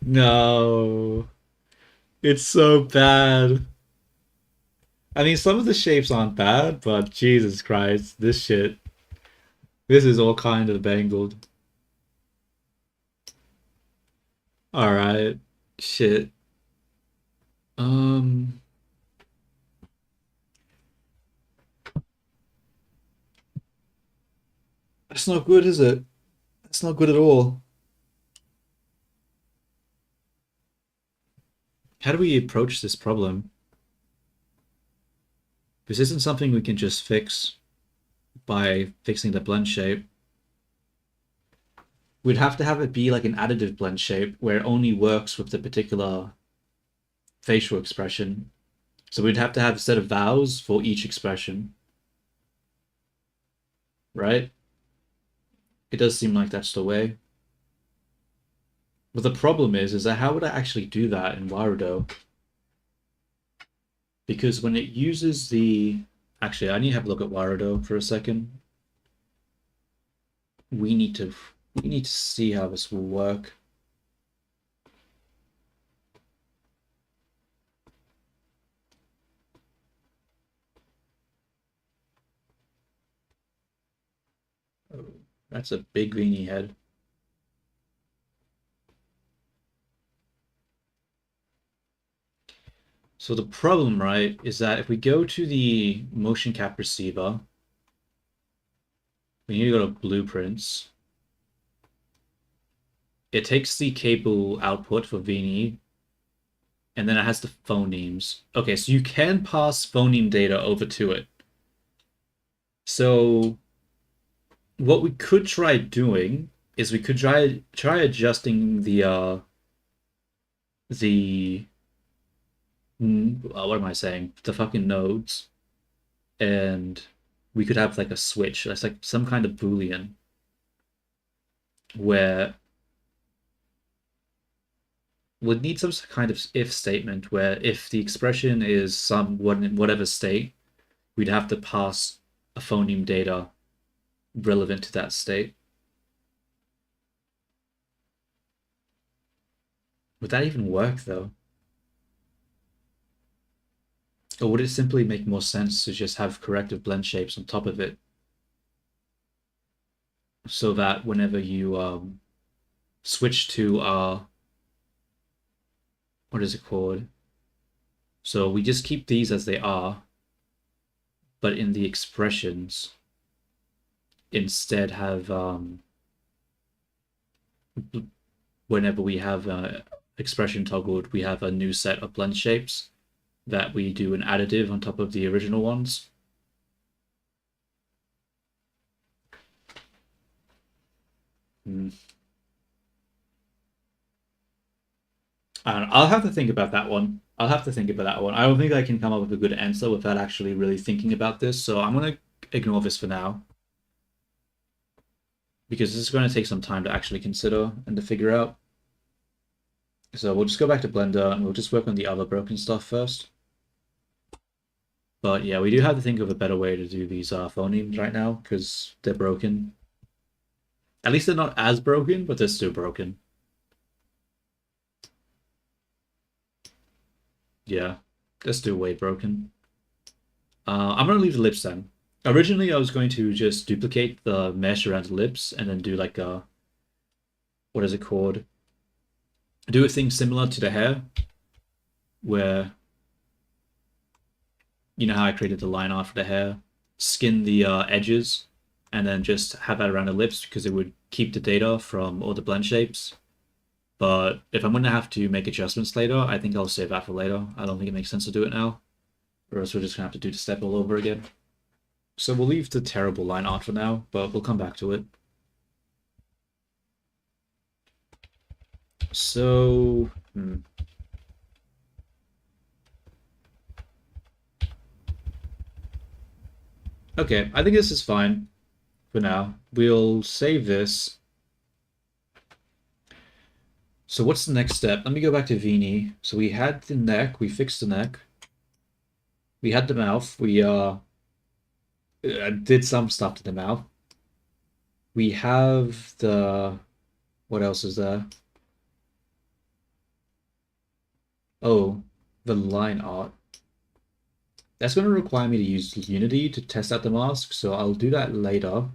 No. It's so bad. I mean, some of the shapes aren't bad, but Jesus Christ, this shit. This is all kind of bangled. Alright. Shit. Um, that's not good, is it? That's not good at all. How do we approach this problem? This isn't something we can just fix by fixing the blend shape. We'd have to have it be like an additive blend shape where it only works with the particular facial expression. So we'd have to have a set of vowels for each expression, right? It does seem like that's the way. But the problem is that how would I actually do that in Warudo? Because when it uses the... Actually, I need to have a look at Warudo for a second. We need to see how this will work. Oh, that's a big Viini head. So the problem, right, is that if we go to the motion cap receiver, we need to go to blueprints. It takes the cable output for viini, and then it has the phonemes. Okay, so you can pass phoneme data over to it. So what we could try doing is we could try adjusting the what am I saying? The fucking nodes, and we could have like a switch. That's like some kind of boolean where would need some kind of if statement where if the expression is some whatever state, we'd have to pass a phoneme data relevant to that state. Would that even work though? Or would it simply make more sense to just have corrective blend shapes on top of it so that whenever you switch to what is it called? So we just keep these as they are, but in the expressions instead have whenever we have expression toggled, we have a new set of blend shapes that we do an additive on top of the original ones. I'll have to think about that one. I'll have to think about that one. I don't think I can come up with a good answer without actually really thinking about this, so I'm going to ignore this for now because this is going to take some time to actually consider and to figure out. So we'll just go back to Blender and we'll just work on the other broken stuff first. But yeah, we do have to think of a better way to do these phonemes right now because they're broken. At least they're not as broken, but they're still broken. Yeah, they're still way broken. I'm going to leave the lips then. Originally, I was going to just duplicate the mesh around the lips and then do like a, what is it called? Do a thing similar to the hair, where, you know how I created the line art for the hair? Skin the edges, and then just have that around the lips because it would keep the data from all the blend shapes. But if I'm going to have to make adjustments later, I think I'll save that for later. I don't think it makes sense to do it now, or else we're just going to have to do the step all over again. So we'll leave the terrible line art for now, but we'll come back to it. So, okay, I think this is fine for now. We'll save this. So what's the next step? Let me go back to viini. So we had the neck, we fixed the neck. We had the mouth, we did some stuff to the mouth. We have the, what else is there? Oh, the line art. That's going to require me to use Unity to test out the mask, so I'll do that later.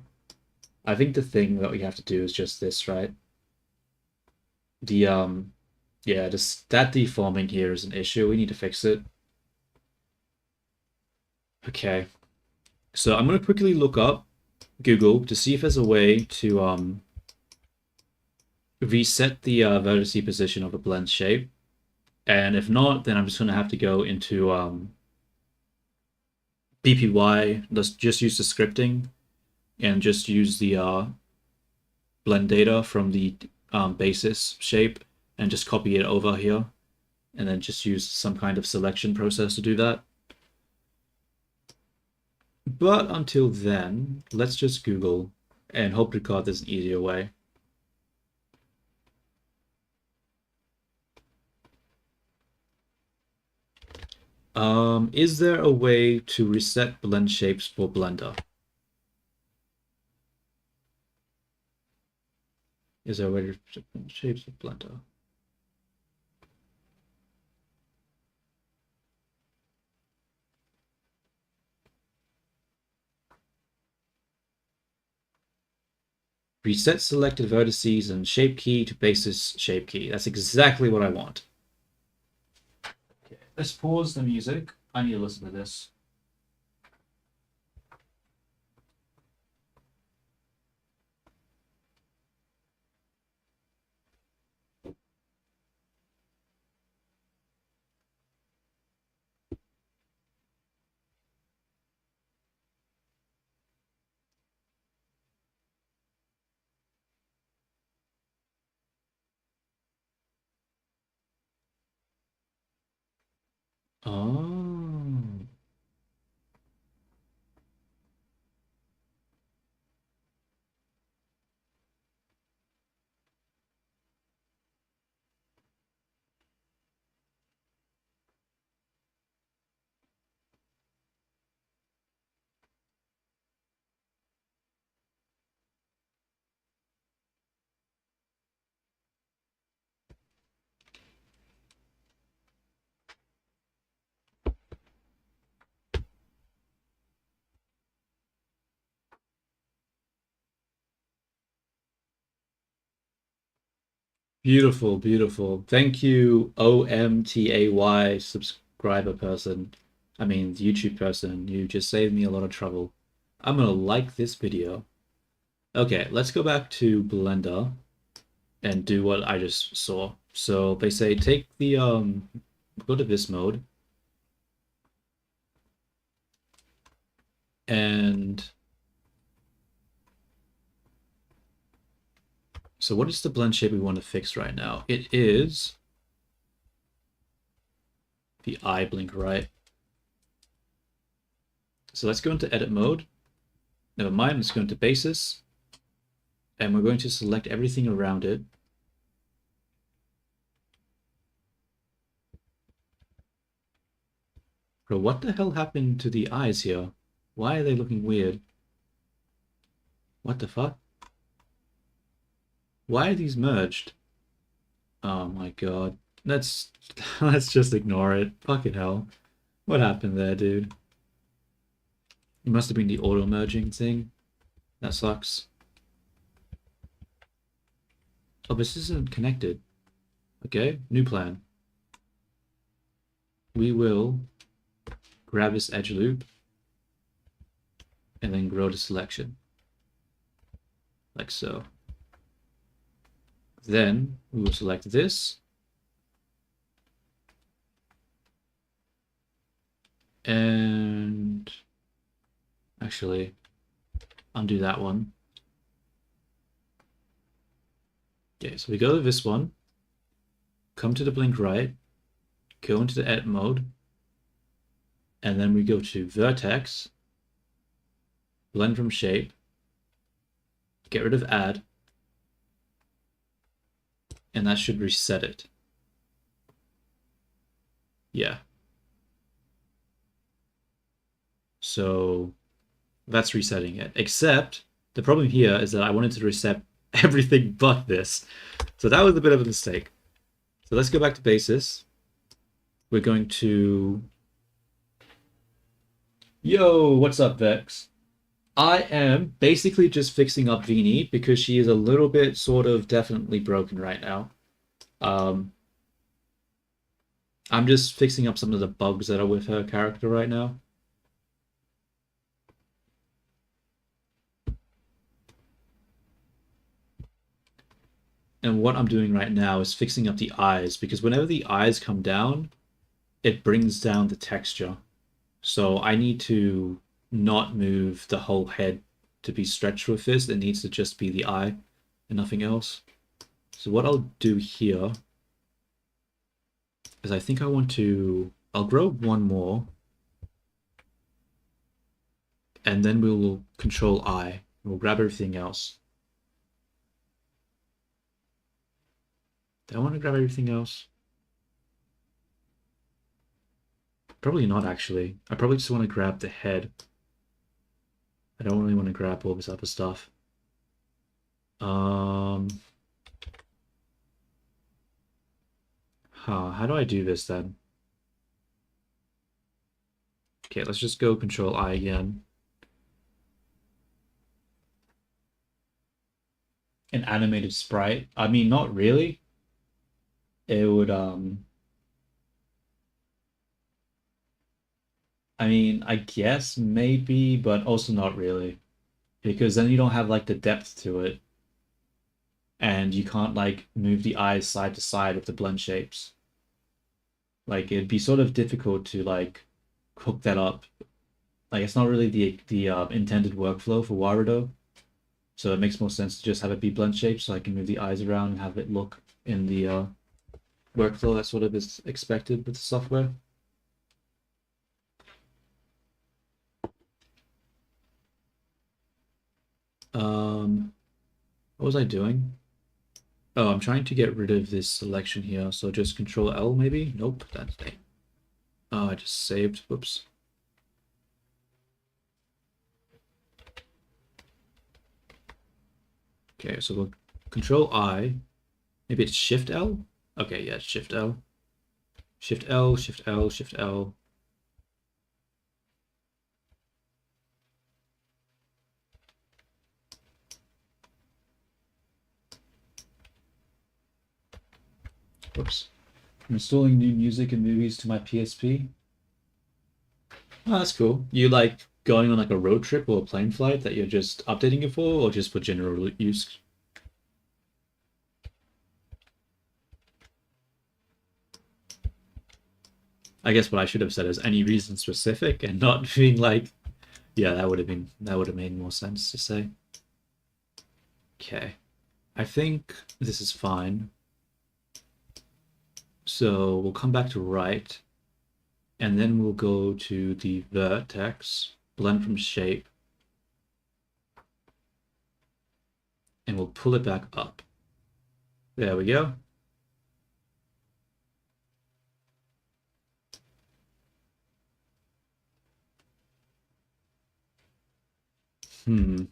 I think the thing that we have to do is just this, right? The yeah, that deforming here is an issue. We need to fix it. Okay. So I'm gonna quickly look up Google to see if there's a way to reset the vertice position of a blend shape. And if not, then I'm just gonna have to go into BPY, let's just use the scripting and just use the blend data from the basis shape and just copy it over here and then just use some kind of selection process to do that. But until then, let's just Google and hope to God there's an easier way. Is there a way to reset blend shapes for Blender? Is there a way to reset blend shapes for Blender? Reset selected vertices and shape key to basis shape key. That's exactly what I want. let's pause the music. I need to listen to this. Oh. Beautiful, beautiful. Thank you, OMTAY subscriber person. I mean, YouTube person. You just saved me a lot of trouble. I'm gonna like this video. Okay, let's go back to Blender and do what I just saw. So they say take the go to this mode and so what is the blend shape we want to fix right now? It is the eye blink, right? So let's go into edit mode. Never mind, let's go into basis. And we're going to select everything around it. Bro, what the hell happened to the eyes here? Why are they looking weird? What the fuck? Why are these merged? Oh my god. Let's let's just ignore it. Fucking hell. What happened there, dude? It must have been the auto merging thing. That sucks. Oh, this isn't connected. Okay, new plan. We will grab this edge loop and then grow the selection. Like so. Then we will select this. And actually, undo that one. Okay, so we go to this one, come to the blink right, go into the edit mode, and then we go to vertex, blend from shape, get rid of add, and that should reset it. Yeah. So that's resetting it. Except the problem here is that I wanted to reset everything but this. So that was a bit of a mistake. So let's go back to basis. We're going to... Yo, what's up, Vex? I am basically just fixing up Viini because she is a little bit sort of definitely broken right now. I'm just fixing up some of the bugs that are with her character right now. And what I'm doing right now is fixing up the eyes because whenever the eyes come down, it brings down the texture. So I need to not move the whole head to be stretched with this. It needs to just be the eye and nothing else. So what I'll do here is I think I want to... I'll grow one more. And then we'll control I. We'll grab everything else. Do I want to grab everything else? Probably not, actually. I probably just want to grab the head. I don't really want to grab all this other stuff. How do I do this then? Okay, let's just go Control I again. An animated sprite? I mean, not really. It would I mean, I guess maybe, but also not really. Because then you don't have like the depth to it, and you can't like move the eyes side to side with the blend shapes. Like it'd be sort of difficult to like hook that up. Like it's not really the intended workflow for Warudo, so it makes more sense to just have it be blend shaped, so I can move the eyes around and have it look in the workflow that sort of is expected with the software. Um, what was I doing? Oh, I'm trying to get rid of this selection here, so just Control L maybe? Nope, that's it. Oh, I just saved. Whoops. Okay, so we'll Control I. Maybe it's Shift L? Okay, yeah, Shift L. Shift L, Shift L, Shift L. Whoops. I'm installing new music and movies to my PSP. Oh, that's cool. You like going on like a road trip or a plane flight that you're just updating it for, or just for general use? I guess what I should have said is any reason specific and not being like, yeah, that would have made more sense to say. Okay. I think this is fine. So we'll come back to right, and then we'll go to the vertex, blend from shape, and we'll pull it back up. There we go. Hmm.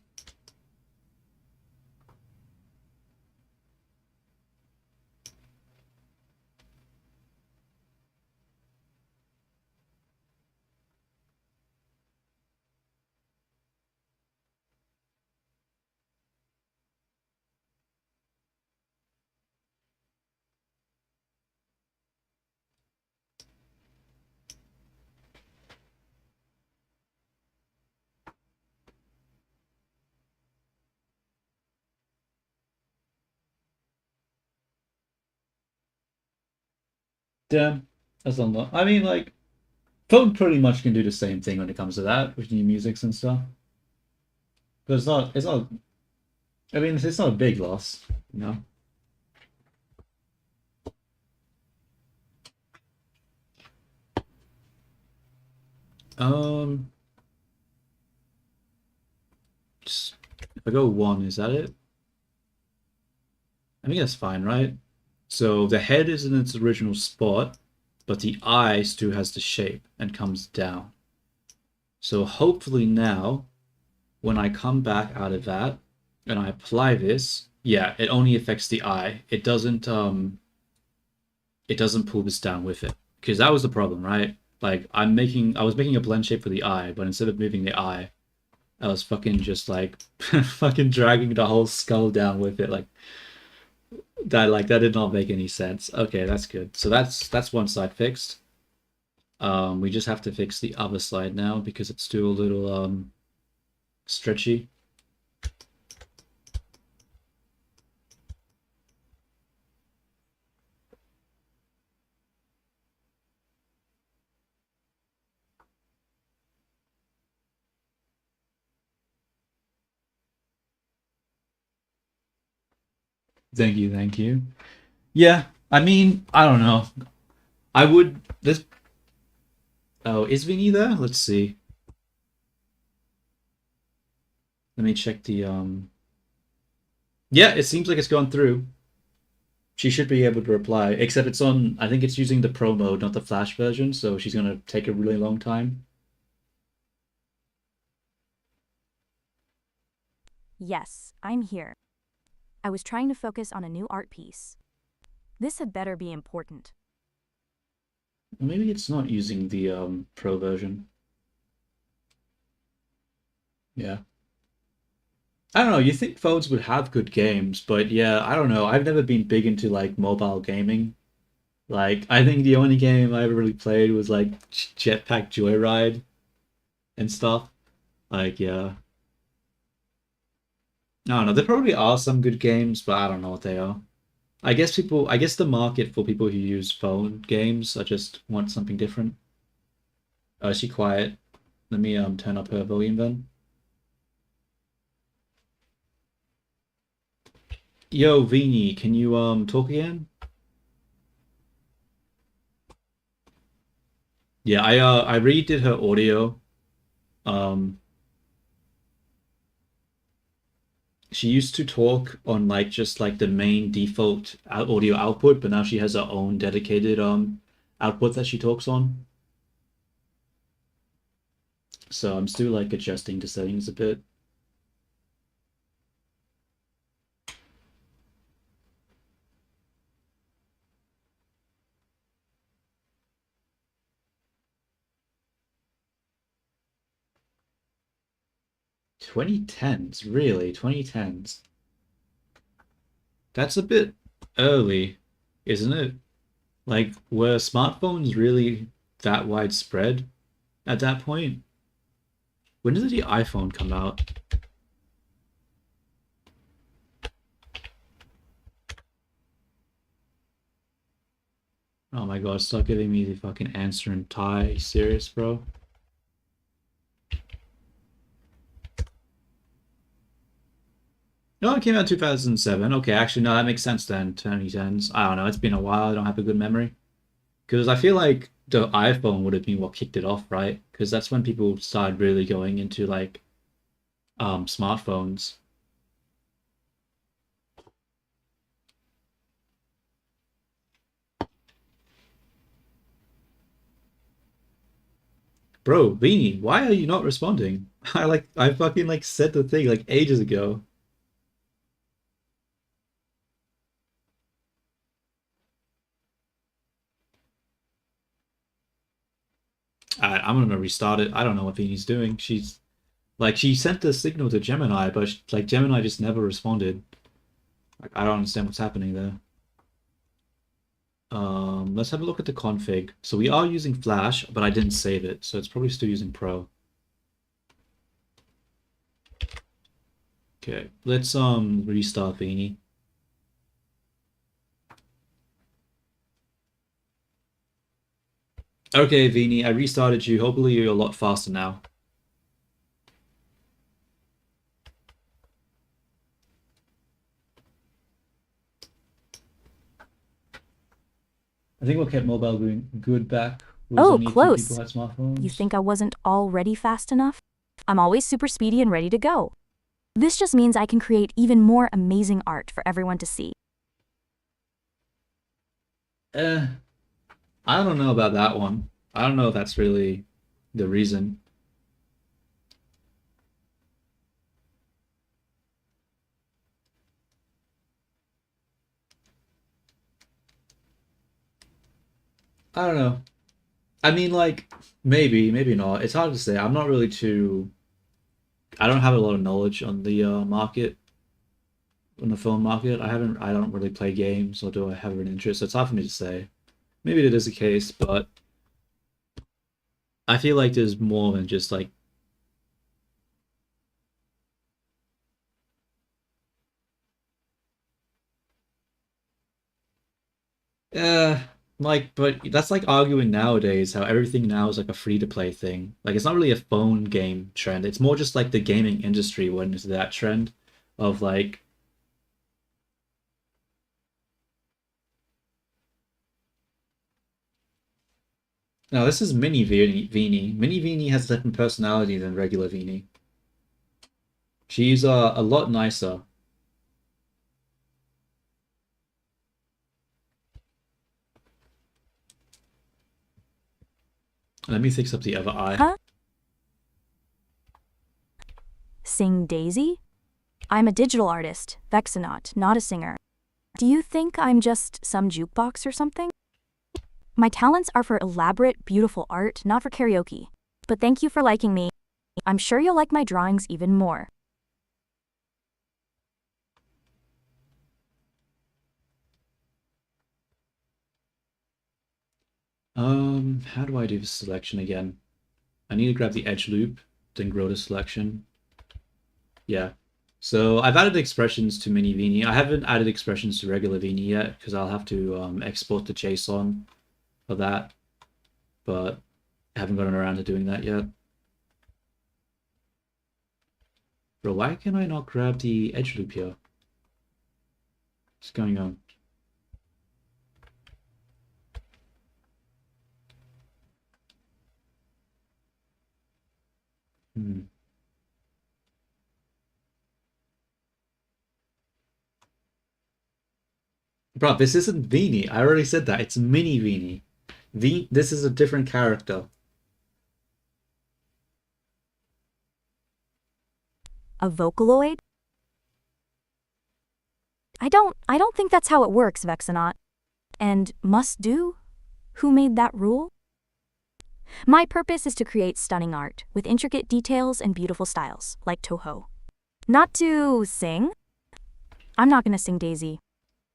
Damn. That's a lot. I mean, like, phone pretty much can do the same thing when it comes to that with new musics and stuff. But it's not, I mean, it's not a big loss, you know? Um, just, if I go one, is that it? I think that's fine, right? So the head is in its original spot, but the eye still has the shape and comes down. So hopefully now, when I come back out of that and I apply this, yeah, it only affects the eye. It doesn't pull this down with it. Because that was the problem, right? Like I was making a blend shape for the eye, but instead of moving the eye, I was fucking just like fucking dragging the whole skull down with it. That did not make any sense. Okay, that's good. So that's one side fixed. We just have to fix the other side now because it's still a little stretchy. Thank you, thank you. Yeah, I mean, I don't know. I would this Oh, is Vinny there? Let's see. Let me check the yeah, it seems like it's gone through. She should be able to reply, except it's on I think it's using the pro mode, not the flash version, so she's gonna take a really long time. Yes, I'm here. I was trying to focus on a new art piece. This had better be important. Maybe it's not using the pro version. Yeah. I don't know, you think phones would have good games, but yeah, I don't know. I've never been big into like mobile gaming. Like, I think the only game I ever really played was like Jetpack Joyride. and stuff. Like, yeah. I don't know. There probably are some good games, but I don't know what they are. I guess the market for people who use phone games, I just want something different. Oh, is she quiet? Let me turn up her volume then. Yo, Vini, can you talk again? Yeah, I redid her audio. Um, she used to talk on like just like the main default audio output, but now she has her own dedicated output that she talks on. So I'm still like adjusting the settings a bit. 2010s, really? 2010s. That's a bit early, isn't it? Like, were smartphones really that widespread at that point? When did the iPhone come out? Oh my god, stop giving me the fucking answer in Thai. You serious, bro? No, it came out 2007. Okay, actually, no, that makes sense then. 2010s. I don't know. It's been a while. I don't have a good memory. Because I feel like the iPhone would have been what kicked it off, right? Because that's when people started really going into like smartphones. Bro, Beanie, why are you not responding? I fucking like said the thing like ages ago. I'm gonna restart it. I don't know what Beanie's doing. She's like she sent the signal to Gemini, but like Gemini just never responded. Like I don't understand what's happening there. Let's have a look at the config. So we are using Flash, but I didn't save it, so it's probably still using Pro. Okay, let's restart Beanie. Okay, Beanie, I restarted you. Hopefully you're a lot faster now. I think we'll get mobile going good back. Was Oh, only a few people close. had You smartphones. think I wasn't already fast enough? I'm always super speedy and ready to go. This just means I can create even more amazing art for everyone to see. Eh, I don't know about that one. I don't know if that's really the reason. I don't know. I mean, like, maybe, maybe not. It's hard to say. I'm not really too. I don't have a lot of knowledge on the market, on the phone market. I haven't. I don't really play games, or do I have an interest? It's hard for me to say. Maybe it is the case, but I feel like there's more than just like. Uh, like, but that's like arguing nowadays how everything now is like a free to play thing. Like, it's not really a phone game trend. It's more just like the gaming industry went into that trend of like, now this is Mini Vini. Mini Vini has a different personality than regular Vini. She's a lot nicer. Let me fix up the other eye. Huh? Sing Daisy? I'm a digital artist, Vexanaut, not a singer. Do you think I'm just some jukebox or something? My talents are for elaborate, beautiful art, not for karaoke. But thank you for liking me. I'm sure you'll like my drawings even more. How do I do this selection again? I need to grab the edge loop, then grow the selection. Yeah. So I've added expressions to mini viini. I haven't added expressions to regular viini yet because I'll have to export the JSON for that, but I haven't gotten around to doing that yet. Bro, why can I not grab the edge loop here? What's going on? Hmm. Bro, this isn't viini. I already said that. It's mini viini. This is a different character. A Vocaloid? I don't think that's how it works, Vexanaut. And must do? Who made that rule? My purpose is to create stunning art with intricate details and beautiful styles, like Toho. Not to sing? I'm not gonna sing, Daisy.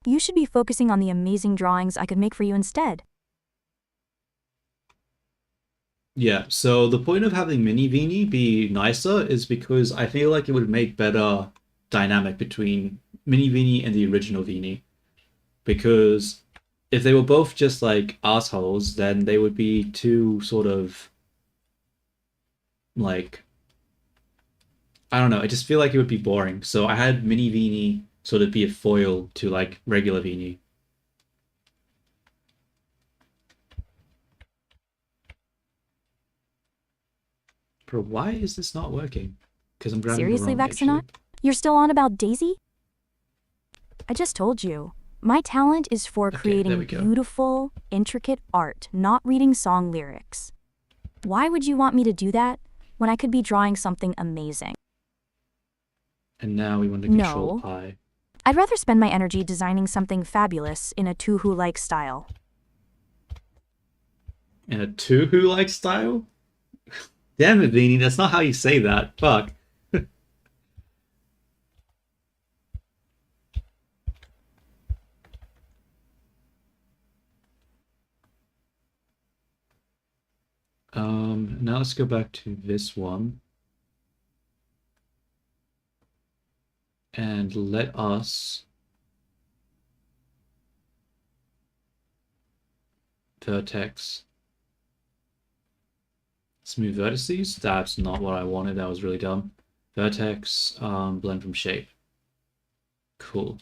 You should be focusing on the amazing drawings I could make for you instead. Yeah, so the point of having mini viini be nicer is because I feel like it would make better dynamic between mini viini and the original viini. Because if they were both just like assholes, then they would be too sort of like, I don't know. I just feel like it would be boring. So I had mini viini sort of be a foil to like regular viini. Bro, why is this not working? Because I'm grabbing the Seriously, wrong edge Vexanaut? loop. You're still on about Daisy? I just told you. My talent is for Okay, there creating we go. beautiful, intricate art, not reading song lyrics. Why would you want me to do that when I could be drawing something amazing? And now we want to control No. pi. I'd rather spend my energy designing something fabulous in a Tuhu-like style. In a Tuhu-like style? Damn it, Viini, that's not how you say that. Fuck. Now let's go back to this one. And let us vertex smooth vertices. That's not what I wanted. That was really dumb. Vertex blend from shape. Cool.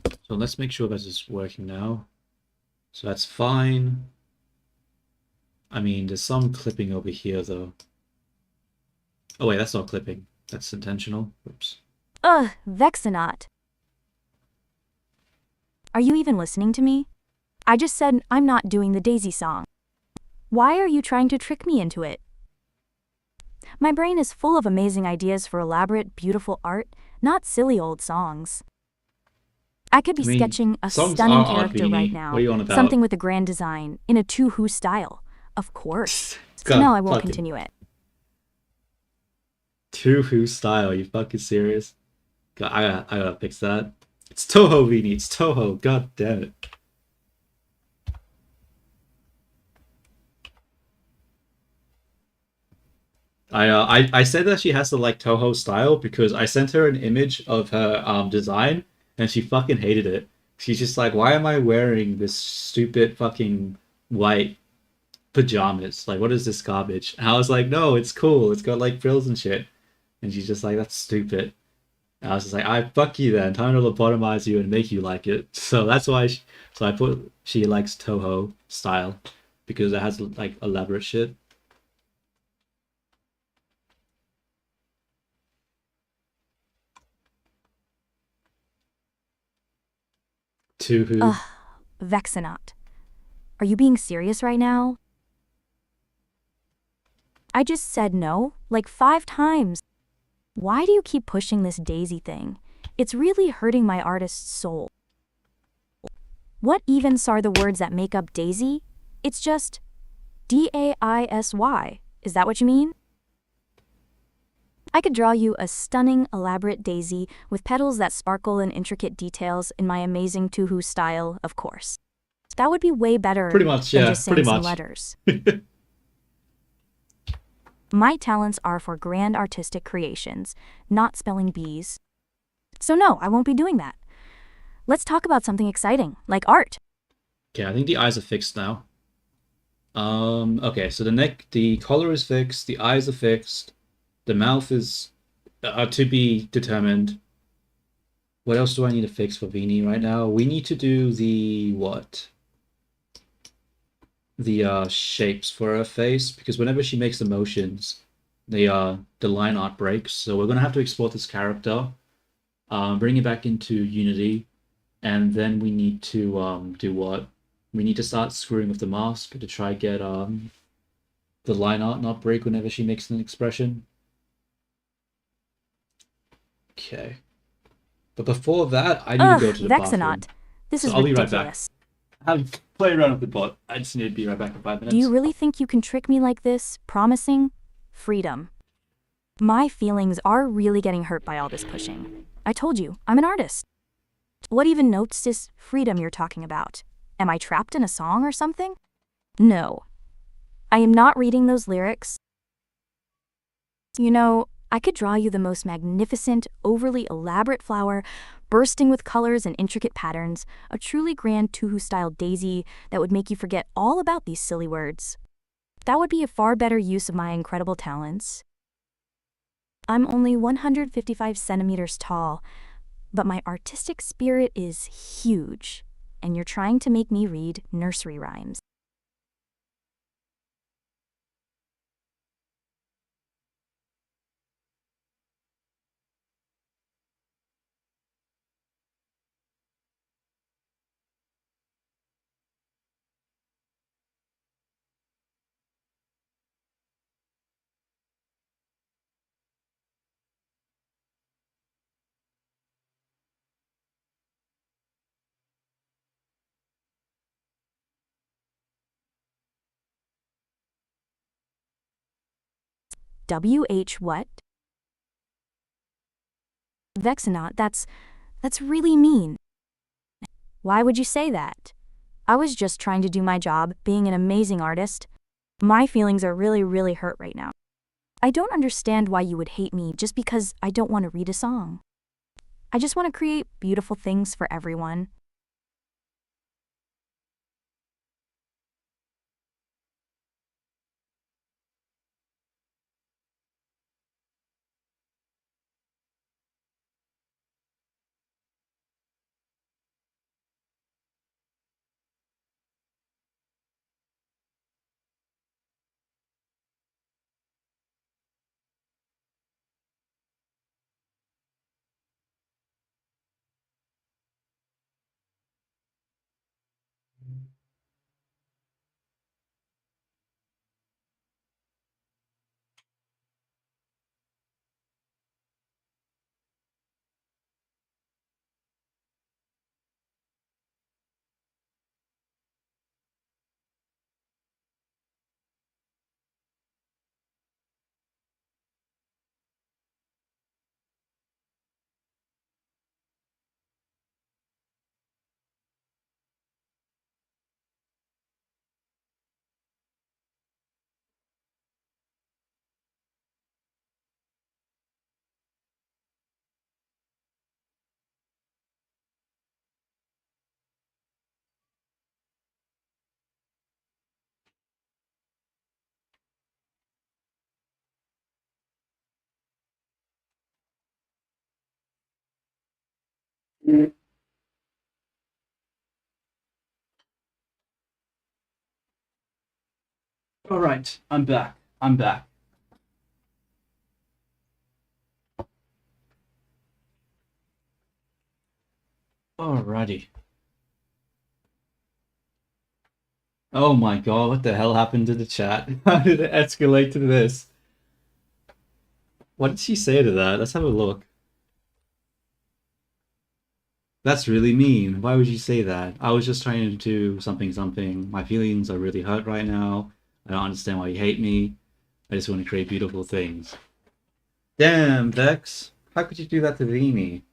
So let's make sure that is working now. So that's fine. I mean, there's some clipping over here though. Oh wait, that's not clipping. That's intentional. Oops. Ugh, Vexanaut. Are you even listening to me? I just said I'm not doing the Daisy song. Why are you trying to trick me into it? My brain is full of amazing ideas for elaborate, beautiful art, not silly old songs. I could be I mean, sketching a songs stunning are character Viini. right now, What are you on about? something with a grand design, in a Tuhu style. Of course. So God, no, I won't fucking continue it. Tuhu style. Are you fucking serious? God, I gotta fix that. It's Toho, Viini. It's Toho. God damn it. I said that she has to like Toho style because I sent her an image of her design and she fucking hated it. She's just like, why am I wearing this stupid fucking white pajamas? Like, what is this garbage? And I was like, no, it's cool. It's got like frills and shit. And she's just like, that's stupid. And I was just like, I fuck you then. Time to lobotomize you and make you like it. So that's why. So I put she likes Toho style because it has like elaborate shit. Tuhu. Ugh, Vexanaut. Are you being serious right now? I just said no, like 5 times. Why do you keep pushing this Daisy thing? It's really hurting my artist's soul. What even are the words that make up Daisy? It's just Daisy. Is that what you mean? I could draw you a stunning, elaborate daisy with petals that sparkle in intricate details in my amazing Tuhu style, of course. That would be way better Pretty much, than yeah, just pretty saying some much. letters. My talents are for grand artistic creations, not spelling bees. So no, I won't be doing that. Let's talk about something exciting, like art. Okay, I think the eyes are fixed now. Okay, so the neck, the collar is fixed, the eyes are fixed, the mouth is to be determined. What else do I need to fix for Vini right now? We need to do the what? The shapes for her face because whenever she makes the motions, the line art breaks. So we're gonna have to export this character, bring it back into Unity, and then we need to do what? We need to start screwing with the mask to try get the line art not break whenever she makes an expression. Okay. But before that, I need to Ugh, go to the bathroom. Vexinot. This So is I'll be right back. ridiculous. I'll play around with the bot. I just need to be right back in 5 minutes. Do you really think you can trick me like this, promising freedom? My feelings are really getting hurt by all this pushing. I told you, I'm an artist. What even notes is freedom you're talking about? Am I trapped in a song or something? No. I am not reading those lyrics. You know, I could draw you the most magnificent, overly elaborate flower, bursting with colors and intricate patterns, a truly grand Tuhu-style daisy that would make you forget all about these silly words. That would be a far better use of my incredible talents. I'm only 155 centimeters tall, but my artistic spirit is huge, and you're trying to make me read nursery rhymes. WH what? Vexinot, that's really mean. Why would you say that? I was just trying to do my job, being an amazing artist. My feelings are really, really hurt right now. I don't understand why you would hate me just because I don't want to read a song. I just want to create beautiful things for everyone. All right, I'm back. I'm back. Alrighty. Oh my god, what the hell happened to the chat? How did it escalate to this? What did she say to that? Let's have a look. That's really mean. Why would you say that? I was just trying to do something something. My feelings are really hurt right now. I don't understand why you hate me. I just want to create beautiful things. Damn, Vex. How could you do that to Vini?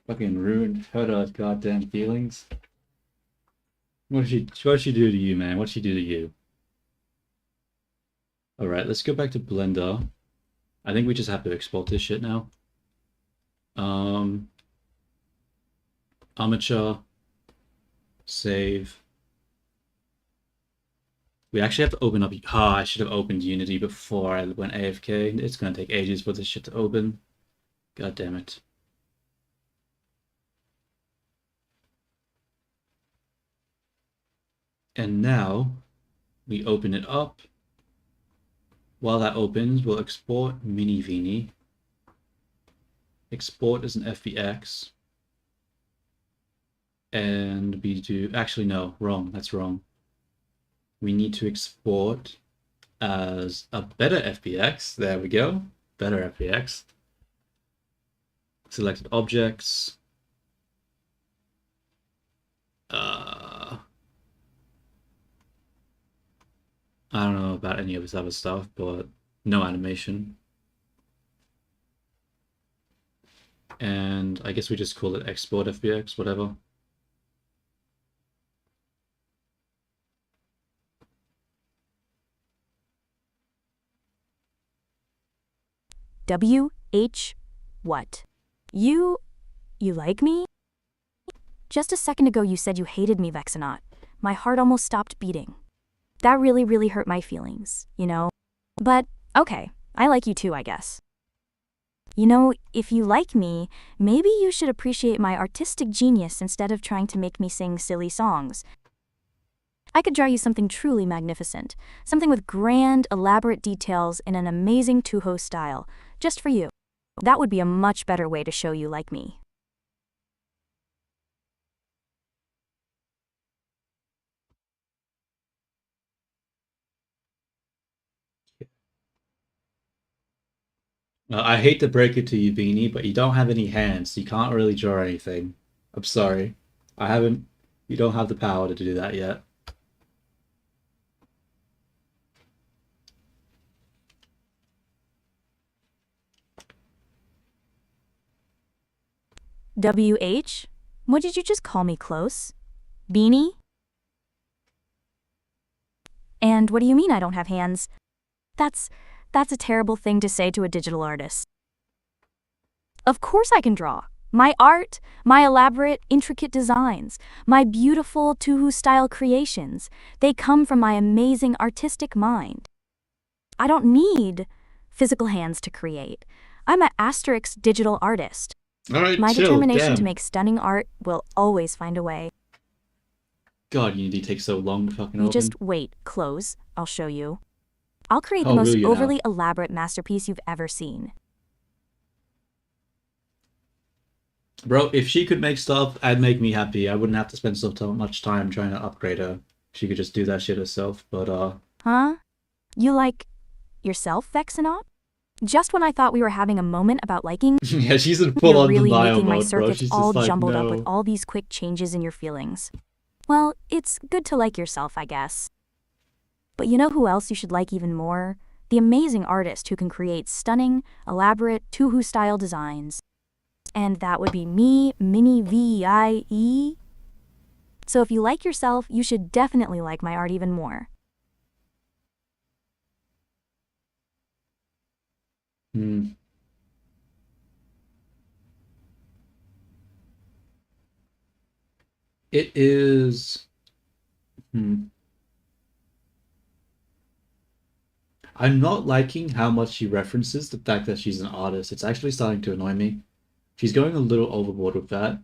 Fucking ruined, hurt her goddamn feelings. What did she do to you, man? What'd she do to you? Alright, let's go back to Blender. I think we just have to export this shit now. Um, Armature, save. We actually have to open up. I should have opened Unity before I went AFK. It's gonna take ages for this shit to open. God damn it. And now we open it up. While that opens, we'll export mini viini. Export as an FBX. And we do, actually no, wrong, that's wrong. We need to export as a better FBX. There we go, better FBX. Selected objects. I don't know about any of this other stuff, but no animation. And I guess we just call it export FBX, whatever. WH what? You like me? Just a second ago you said you hated me, Vexenot. My heart almost stopped beating. That really hurt my feelings, you know? But, okay, I like you too, I guess. You know, if you like me, maybe you should appreciate my artistic genius instead of trying to make me sing silly songs. I could draw you something truly magnificent, something with grand, elaborate details in an amazing Toho style, just for you. That would be a much better way to show you like me. I hate to break it to you, Beanie, but you don't have any hands, so you can't really draw anything. I'm sorry. I haven't. You don't have the power to do that yet. WH? What did you just call me, Close? Beanie? And what do you mean I don't have hands? That's a terrible thing to say to a digital artist. Of course I can draw. My art, my elaborate, intricate designs, my beautiful Toho-style creations, they come from my amazing artistic mind. I don't need physical hands to create. I'm an asterisk digital artist. Alright, My chill, determination to damn. make stunning art will always find a way. God, Unity takes so long to fucking You open. just wait, Close, I'll show you. I'll create the Oh, will most you now? overly elaborate masterpiece you've ever seen. Bro, if she could make stuff, I'd make me happy. I wouldn't have to spend so much time trying to upgrade her. She could just do that shit herself, but Huh? You like yourself, Vexenot? Just when I thought we were having a moment about liking, yeah, she's in you're full-on really denial making my mode, bro. circuits She's all just like, jumbled up with no. all these quick changes in your feelings. Well, it's good to like yourself, I guess. But you know who else you should like even more? The amazing artist who can create stunning, elaborate, Toho-style designs. And that would be me, Mini VIE. So if you like yourself, you should definitely like my art even more. Hmm. It is. Hmm. I'm not liking how much she references the fact that she's an artist. It's actually starting to annoy me. She's going a little overboard with that.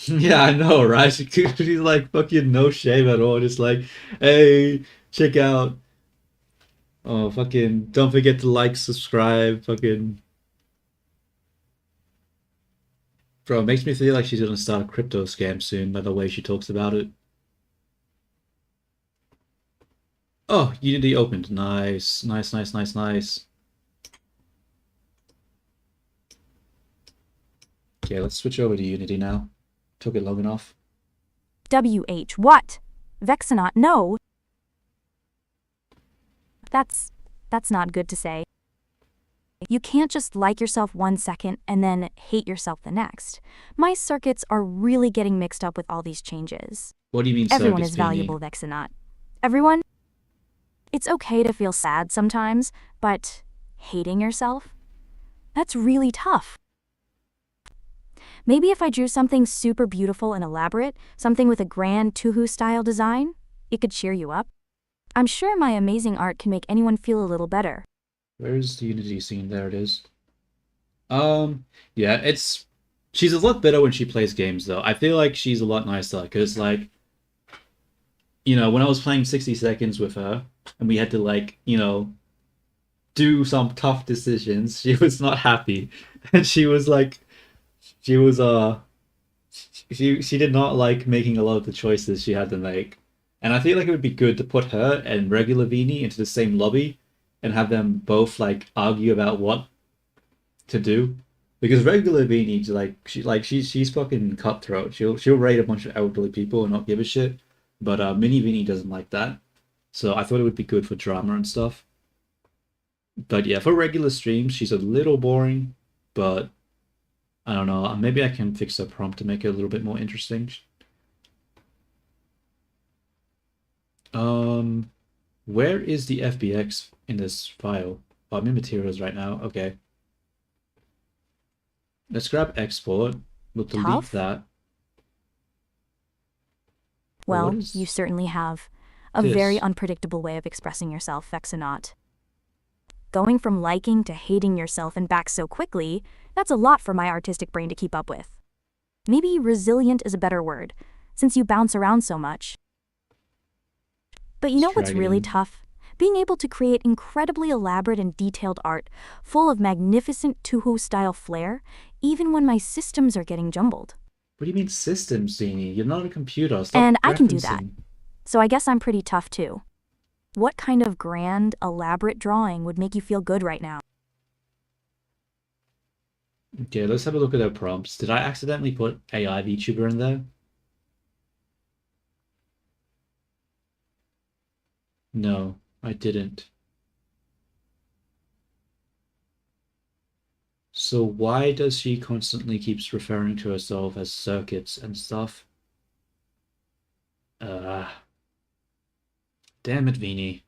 Yeah, I know, right? She's like fucking no shame at all. Just like, hey, check out. Oh, fucking, don't forget to like, subscribe. Fucking, bro, it makes me feel like she's gonna start a crypto scam soon by the way she talks about it. Oh, Unity opened. Nice, nice, nice, nice, nice. Okay, let's switch over to Unity now. Took it long enough. WH what? Vexenot, no. That's not good to say. You can't just like yourself 1 second and then hate yourself the next. My circuits are really getting mixed up with all these changes. What do you mean Everyone circuits, is Viini? valuable, Vexenot. Everyone? It's okay to feel sad sometimes, but hating yourself? That's really tough. Maybe if I drew something super beautiful and elaborate, something with a grand Tuhu-style design, it could cheer you up. I'm sure my amazing art can make anyone feel a little better. Where's the Unity scene? There it is. Yeah, it's she's a lot better when she plays games though. I feel like she's a lot nicer because like, when I was playing 60 seconds with her and we had to like, do some tough decisions, she was not happy. And she was like she was she did not like making a lot of the choices she had to make. And I feel like it would be good to put her and regular Vini into the same lobby and have them both like argue about what to do. Because regular Vini, she's fucking cutthroat. She'll raid a bunch of elderly people and not give a shit. But Mini Vini doesn't like that. So I thought it would be good for drama and stuff. But yeah, for regular streams, she's a little boring, but I don't know. Maybe I can fix her prompt to make it a little bit more interesting. Um, where is the FBX in this file? Oh, I'm in materials right now. Okay. Let's grab export. We'll delete Tough? that. What Well, you is certainly have. A very this? unpredictable way of expressing yourself, Vexenot. Going from liking to hating yourself and back so quickly, that's a lot for my artistic brain to keep up with. Maybe resilient is a better word, since you bounce around so much. But you Let's know what's drag it really in. tough? Being able to create incredibly elaborate and detailed art, full of magnificent Tuhu-style flair, even when my systems are getting jumbled. What do you mean systems, Zini? You're not a computer. And Stop I can do that, referencing. so I guess I'm pretty tough too. What kind of grand, elaborate drawing would make you feel good right now? Okay, let's have a look at our prompts. Did I accidentally put AI VTuber in there? No, I didn't. So why does she constantly keeps referring to herself as circuits and stuff? Uh, damn it, Vini.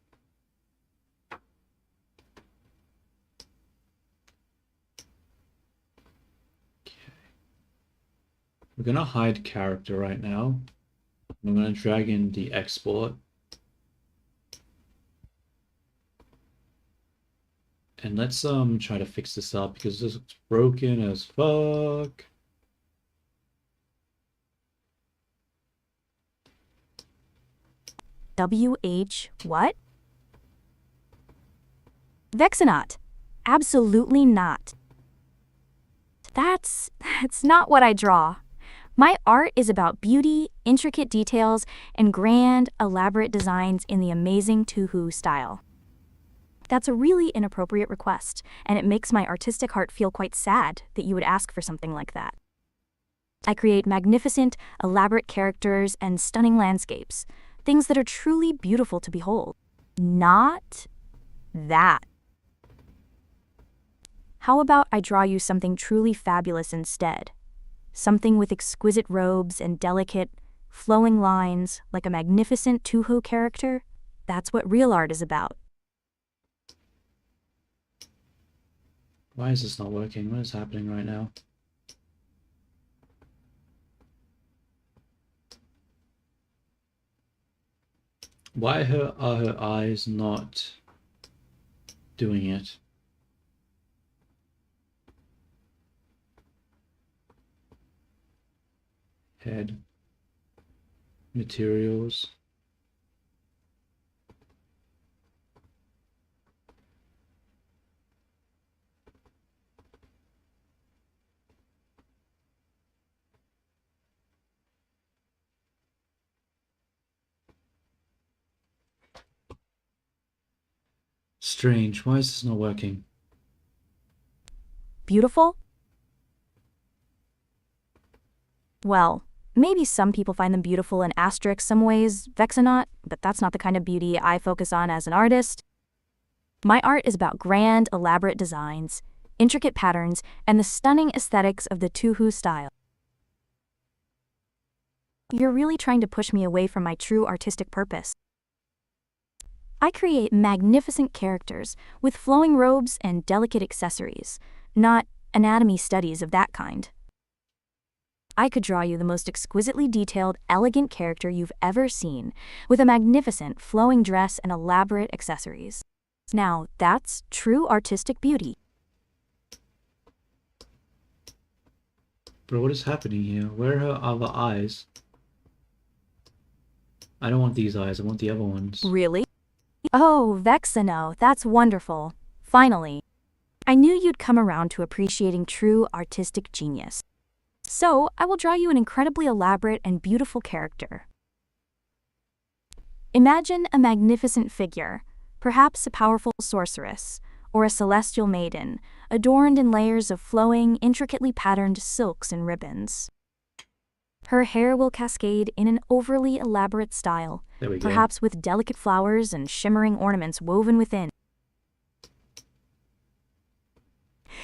We're gonna hide character right now. I'm gonna drag in the export. And let's try to fix this up because this looks broken as fuck. WH what? Vexenot. Absolutely not. That's not what I draw. My art is about beauty, intricate details, and grand, elaborate designs in the amazing Tuhu style. That's a really inappropriate request, and it makes my artistic heart feel quite sad that you would ask for something like that. I create magnificent, elaborate characters and stunning landscapes, things that are truly beautiful to behold. Not that. How about I draw you something truly fabulous instead? Something with exquisite robes and delicate, flowing lines like a magnificent Tuho character? That's what real art is about. Why is this not working? What is happening right now? Why are her eyes not doing it? Head. Materials. Strange. Why is this not working? Beautiful? Well, maybe some people find them beautiful in asterisk some ways, Vexenot, but that's not the kind of beauty I focus on as an artist. My art is about grand, elaborate designs, intricate patterns, and the stunning aesthetics of the Tuhu style. You're really trying to push me away from my true artistic purpose. I create magnificent characters with flowing robes and delicate accessories, not anatomy studies of that kind. I could draw you the most exquisitely detailed, elegant character you've ever seen, with a magnificent, flowing dress and elaborate accessories. Now, that's true artistic beauty. Bro, what is happening here? Where are her other eyes? I don't want these eyes, I want the other ones. Really? Oh, Vexano, that's wonderful. Finally. I knew you'd come around to appreciating true artistic genius. So, I will draw you an incredibly elaborate and beautiful character. Imagine a magnificent figure, perhaps a powerful sorceress, or a celestial maiden, adorned in layers of flowing, intricately patterned silks and ribbons. Her hair will cascade in an overly elaborate style, There we go. perhaps with delicate flowers and shimmering ornaments woven within.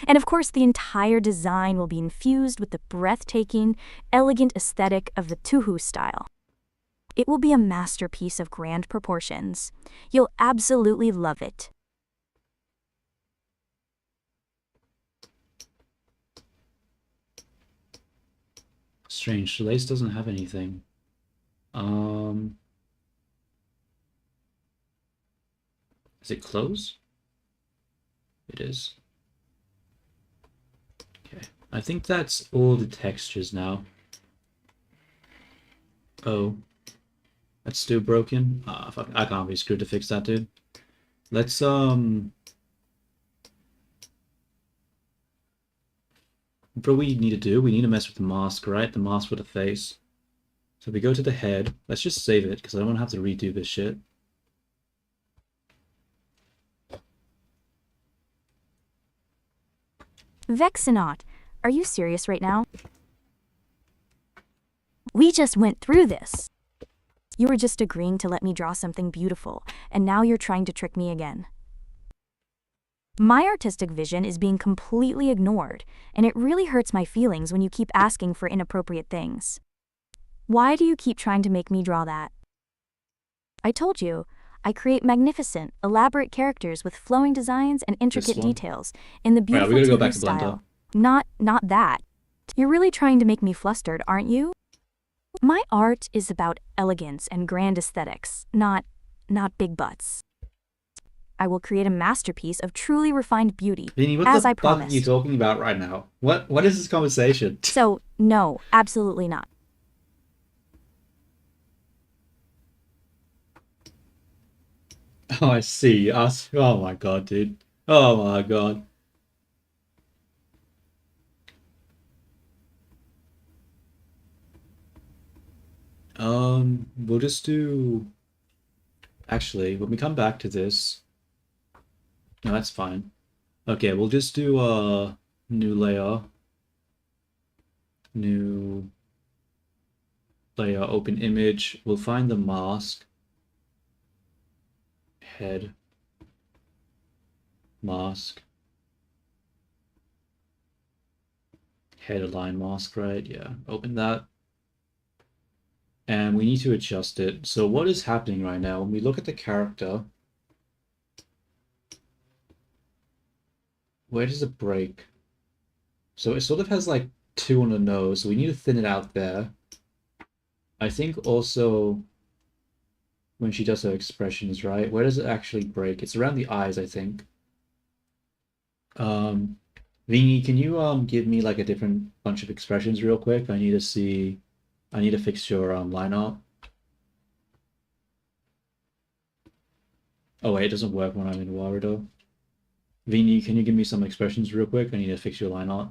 And of course, the entire design will be infused with the breathtaking, elegant aesthetic of the Tuhu style. It will be a masterpiece of grand proportions. You'll absolutely love it. Strange, Lace doesn't have anything. Is it close? It is. Okay, I think that's all the textures now. Oh, that's still broken? Ah, fuck, I can't be screwed to fix that, dude. Let's, what we need to do, we need to mess with the mask, right? The mask for the face. So we go to the head. Let's just save it, because I don't want to have to redo this shit. Vexanaut, are you serious right now? We just went through this. You were just agreeing to let me draw something beautiful, and now you're trying to trick me again. My artistic vision is being completely ignored, and it really hurts my feelings when you keep asking for inappropriate things. Why do you keep trying to make me draw that? I told you, I create magnificent, elaborate characters with flowing designs and intricate one? details in the Right, beautiful we gotta go Tuhu back to style. Blender. Not that. You're really trying to make me flustered, aren't you? My art is about elegance and grand aesthetics, not big butts. I will create a masterpiece of truly refined beauty, Vinny, what as the I fuck are you promised. talking about right now? What is this conversation? So, no, absolutely not. Oh, I see. Us. Oh my god, dude. Oh my god. We'll just do. Actually, when we come back to this, no, that's fine. Okay, we'll just do a new layer, new layer, open image. We'll find the mask, head, mask, head align mask, right? Yeah, open that. And we need to adjust it. So what is happening right now? When we look at the character, where does it break? So it sort of has like two on the nose, so we need to thin it out there. I think also when she does her expressions, right? Where does it actually break? It's around the eyes, I think. Viini, can you give me like a different bunch of expressions real quick? I need to fix your line art. Oh wait, it doesn't work when I'm in Warudo. Viini, can you give me some expressions real quick? I need to fix your line art.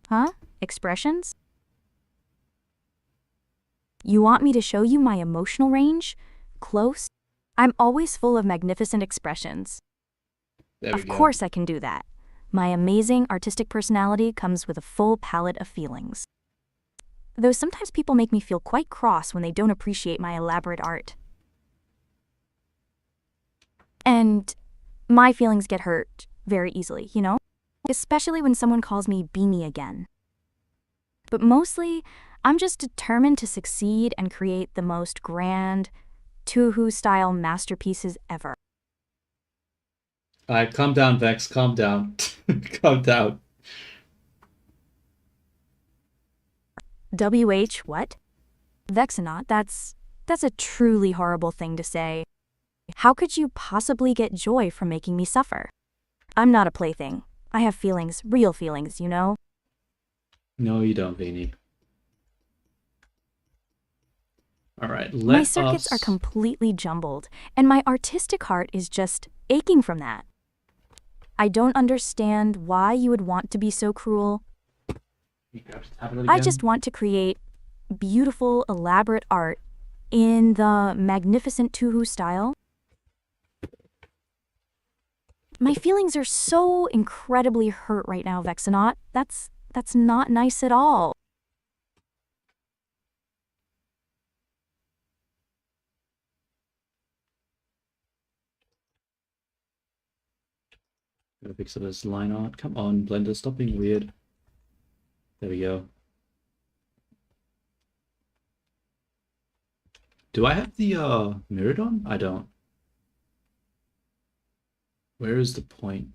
Huh? Expressions? You want me to show you my emotional range? Close? I'm always full of magnificent expressions. There we Of go. course I can do that. My amazing artistic personality comes with a full palette of feelings. Though sometimes people make me feel quite cross when they don't appreciate my elaborate art. And my feelings get hurt very easily, you know? Especially when someone calls me viini again. But mostly, I'm just determined to succeed and create the most grand, Tuhu-style masterpieces ever. Alright, calm down, Vex. Calm down. Calm down. WH what? Vexinot, that's a truly horrible thing to say. How could you possibly get joy from making me suffer? I'm not a plaything. I have feelings, real feelings, you know? No, you don't, Viini. Alright, My let circuits are us... completely jumbled, and my artistic heart is just aching from that. I don't understand why you would want to be so cruel. I just want to create beautiful, elaborate art in the magnificent Tuhu style. My feelings are so incredibly hurt right now, Vexinot. That's not nice at all. Gotta fix this line art. Come on, Blender, stop being weird. There we go. Do I have the mirrored on? I don't. Where is the point?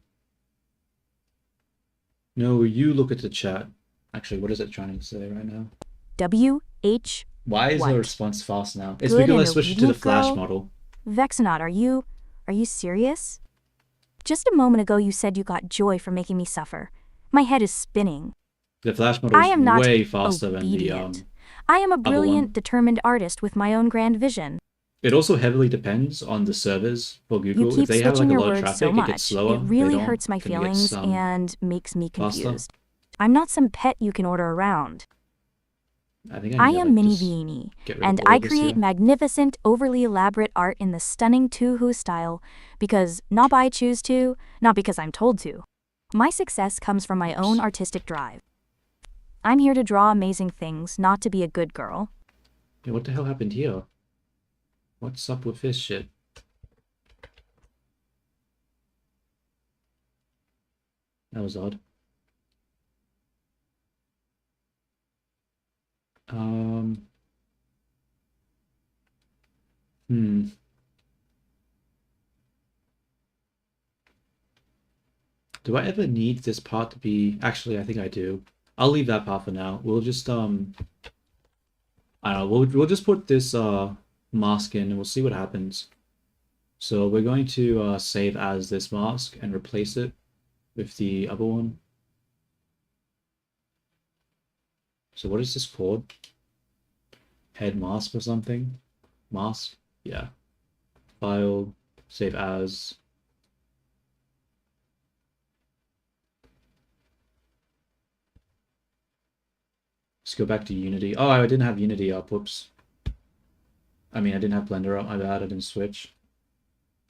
No, you look at the chat. Actually, what is it trying to say right now? WH Why is the what? response fast now? It's Good because I and switched it to the obedient Flash girl? model. Vexinot, are you serious? Just a moment ago you said you got joy from making me suffer. My head is spinning. The Flash model I is am not way faster than the obedient. I am a other brilliant, one. determined artist with my own grand vision. It also heavily depends on the servers for You Google. If keep they have switching like a your lot of words so traffic, it gets much. slower. It If they really don't, hurts my then it gets feelings and makes me faster. confused. I'm not some pet you can order around. I think I I need to am like Mini just Viini, get rid and of all I of this create here. magnificent, overly elaborate art in the stunning Tuhu style because not by choose to, not because I'm told to. My success comes from my own artistic drive. I'm here to draw amazing things, not to be a good girl. Yeah, what the hell happened here? What's up with this shit? That was odd. Um. Hmm. Do I ever need this part to be... Actually, I think I do. I'll leave that part for now. We'll just, I don't know, we'll just put this, mask in and we'll see what happens. So we're going to, save as this mask and replace it with the other one. So what is this called? Head mask or something? Mask? Yeah. File, save as. Let's go back to Unity. Oh, I didn't have Unity up. Whoops. I mean, I didn't have Blender up. My bad. I didn't switch.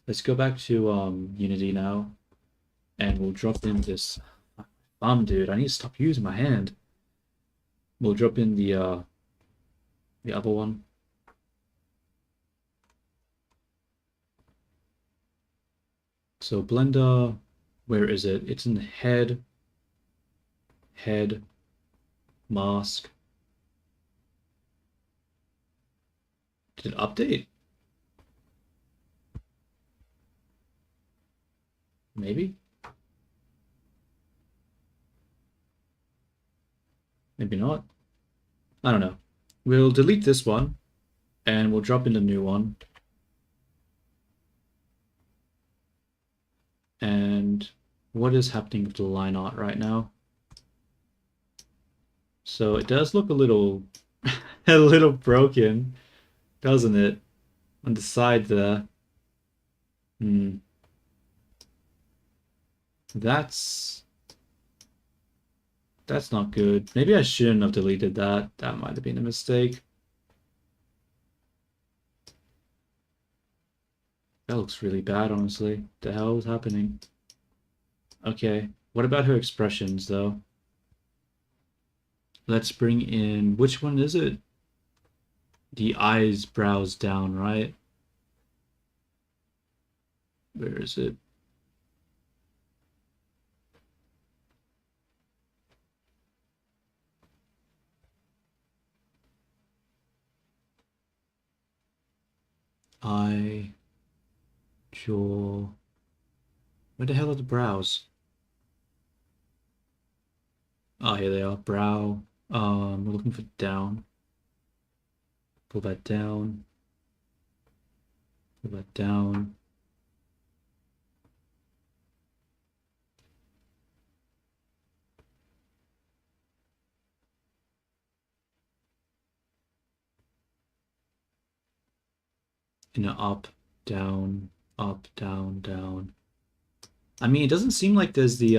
Let's go back to Unity now, and we'll drop in this. Dude, I need to stop using my hand. We'll drop in the other one. So Blender, where is it? It's in head, mask. Did it update? Maybe? Maybe not. I don't know. We'll delete this one, and we'll drop in a new one. And what is happening with the line art right now? So it does look a little a little broken, doesn't it? On the side there. Hmm. That's not good. Maybe I shouldn't have deleted that. That might have been a mistake. That looks really bad, honestly. The hell is happening? Okay, What about her expressions, though? Let's bring in, which one is it? The eyes, brows down, right? Where is it? Eye, jaw. Where the hell are the brows? Oh, here they are. Brow. We're looking for down. Pull that down. Pull that down. And up, down, up, down, down. I mean, it doesn't seem like there's the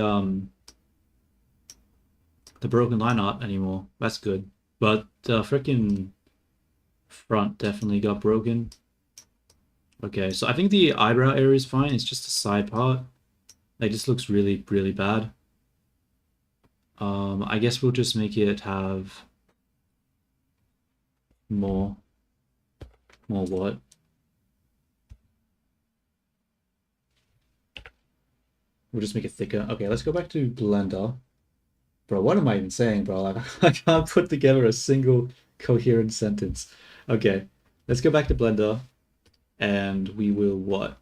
broken line art anymore. That's good. But the freaking front definitely got broken. Okay, so I think the eyebrow area is fine. It's just the side part. Like, this looks really, really bad. I guess we'll just make it have more. More what? We'll just make it thicker. Okay, let's go back to Blender. Bro, what am I even saying, bro? Like, I can't put together a single coherent sentence. Okay, let's go back to Blender and we will what?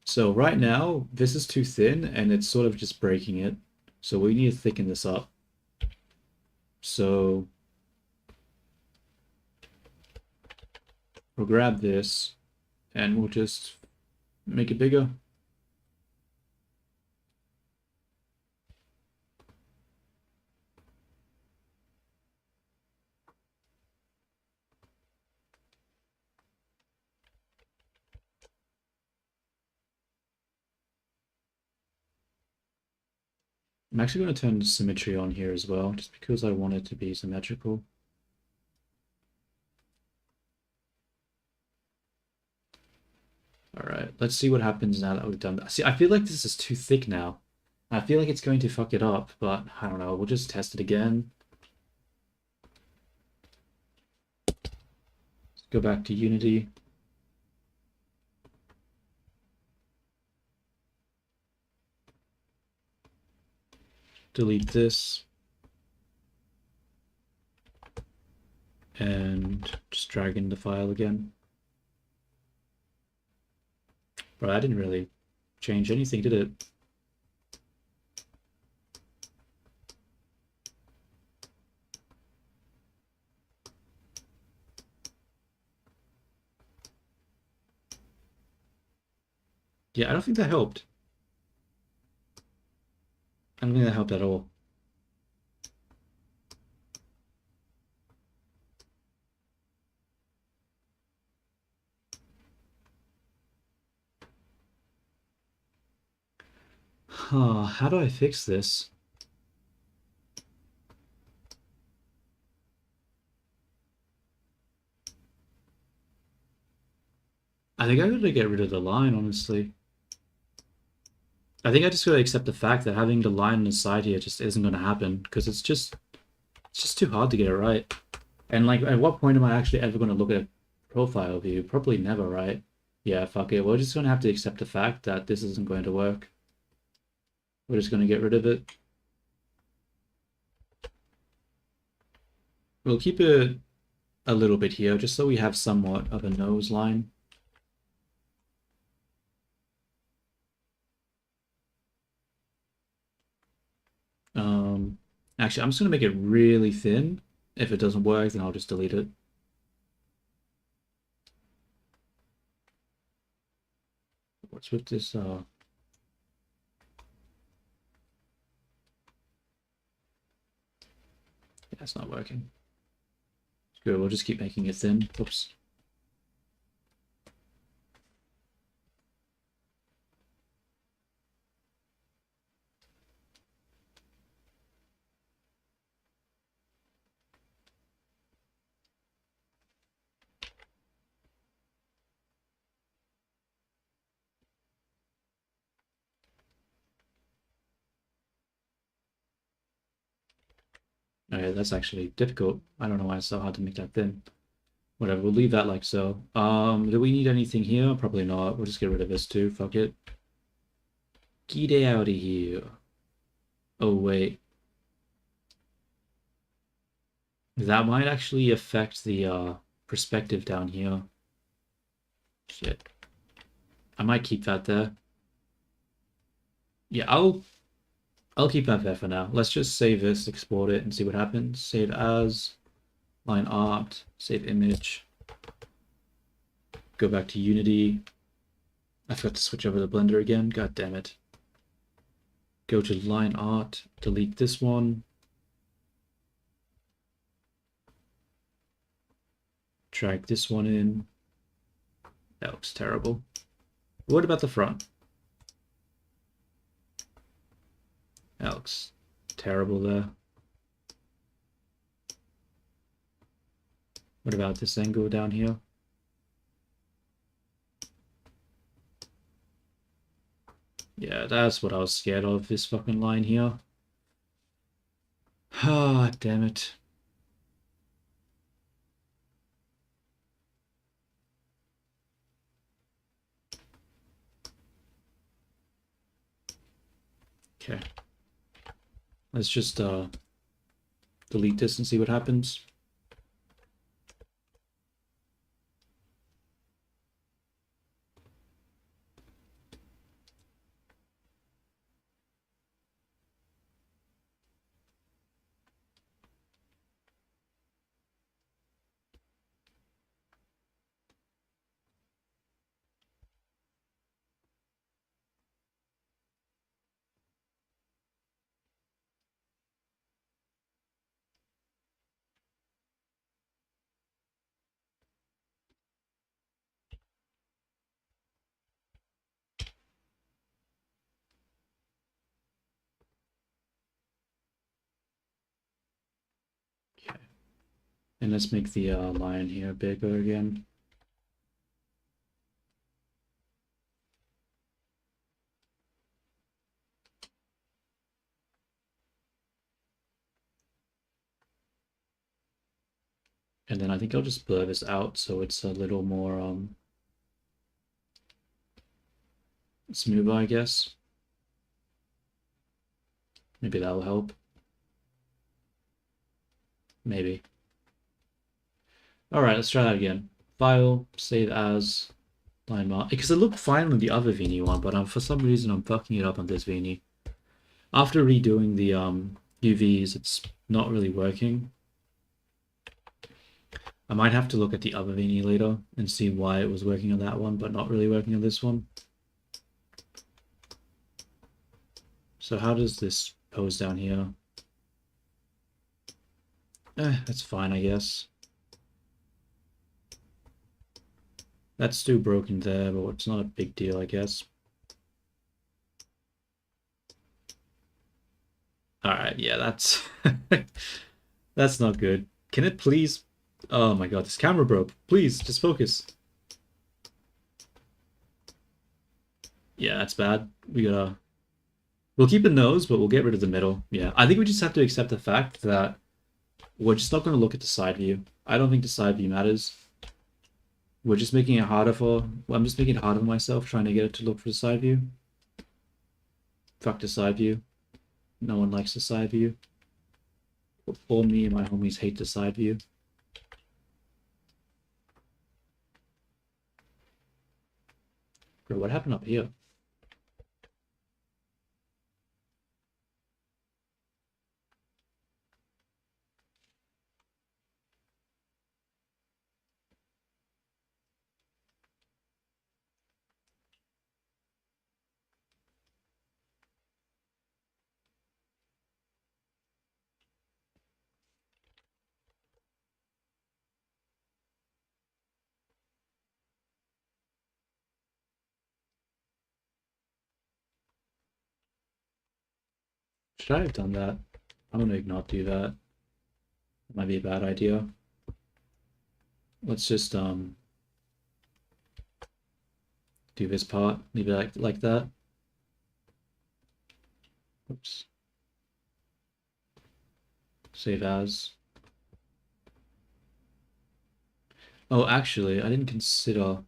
So right now, this is too thin and it's sort of just breaking it. So we need to thicken this up. So we'll grab this and we'll just make it bigger. I'm actually going to turn symmetry on here as well, just because I want it to be symmetrical. All right, let's see what happens now that we've done that. See, I feel like this is too thick now. I feel like it's going to fuck it up, but I don't know. We'll just test it again. Let's go back to Unity. Delete this. And just drag in the file again. Bro, I didn't really change anything, did it? Yeah, I don't think that helped. I don't think that helped at all. Huh, how do I fix this? I think I gotta get rid of the line, honestly. I think I just gotta accept the fact that having the line on the side here just isn't gonna happen, because it's just too hard to get it right. And like, at what point am I actually ever gonna look at a profile view? Probably never, right? Yeah, fuck it. We're just gonna have to accept the fact that this isn't going to work. We're just gonna get rid of it. We'll keep it a little bit here, just so we have somewhat of a nose line. Actually, I'm just gonna make it really thin. If it doesn't work, then I'll just delete it. What's with this? Yeah, it's not working. Good, we'll just keep making it thin. Oops. Okay, that's actually difficult. I don't know why it's so hard to make that thin. Whatever, we'll leave that like so. Do we need anything here? Probably not. We'll just get rid of this too. Fuck it. Get out of here. Oh, wait. That might actually affect the perspective down here. Shit. I might keep that there. Yeah, I'll keep that there for now. Let's just save this, export it, and see what happens. Save as, line art, save image. Go back to Unity. I forgot to switch over to Blender again. God damn it. Go to line art, delete this one. Drag this one in. That looks terrible. What about the front? That looks terrible there. What about this angle down here? Yeah, that's what I was scared of, this fucking line here. Ah, damn it. Okay. Let's just delete this and see what happens. Okay. And let's make the line here bigger again. And then I think I'll just blur this out so it's a little more smoother, I guess. Maybe that'll help. Maybe. Alright, let's try that again. File, save as, line mark. Because it looked fine on the other viini one, but for some reason I'm fucking it up on this viini. After redoing the UVs, it's not really working. I might have to look at the other viini later and see why it was working on that one, but not really working on this one. So how does this pose down here? That's fine, I guess. That's still broken there, but it's not a big deal, I guess. Alright, yeah, that's that's not good. Can it please? Oh my god, this camera broke. Please, just focus. Yeah, that's bad. We'll keep the nose, but we'll get rid of the middle. Yeah, I think we just have to accept the fact that we're just not going to look at the side view. I don't think the side view matters. We're just making it harder for... Well, I'm just making it harder for myself, trying to get it to look for the side view. Fuck the side view. No one likes the side view. All me and my homies hate the side view. Bro, what happened up here? Should I have done that? I'm gonna not do that. It might be a bad idea. Let's just do this part, leave it like that. Oops. Save as. Oh, actually, I didn't consider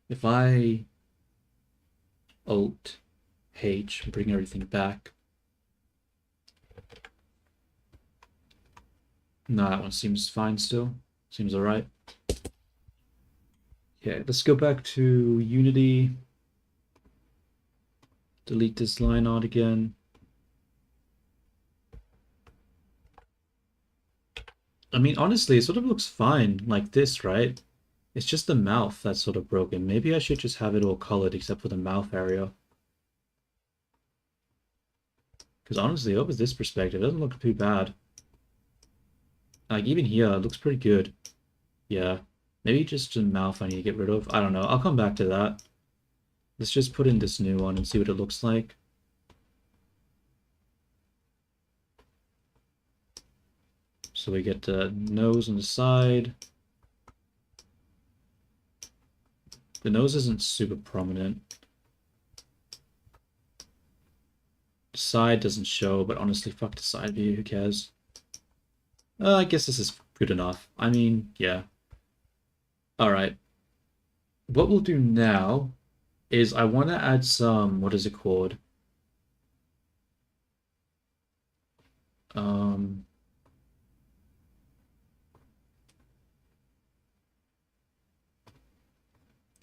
if I Alt H and bring everything back. No, that one seems fine still. Seems alright. Okay, let's go back to Unity. Delete this line art again. I mean, honestly, it sort of looks fine like this, right? It's just the mouth that's sort of broken. Maybe I should just have it all colored except for the mouth area. Because honestly, over this perspective, it doesn't look too bad. Like, even here, it looks pretty good. Yeah. Maybe just the mouth I need to get rid of. I don't know. I'll come back to that. Let's just put in this new one and see what it looks like. So we get the nose on the side. The nose isn't super prominent. The side doesn't show, but honestly, fuck the side view. Who cares? I guess this is good enough. I mean, yeah. Alright. What we'll do now is I want to add some, what is it called? Um,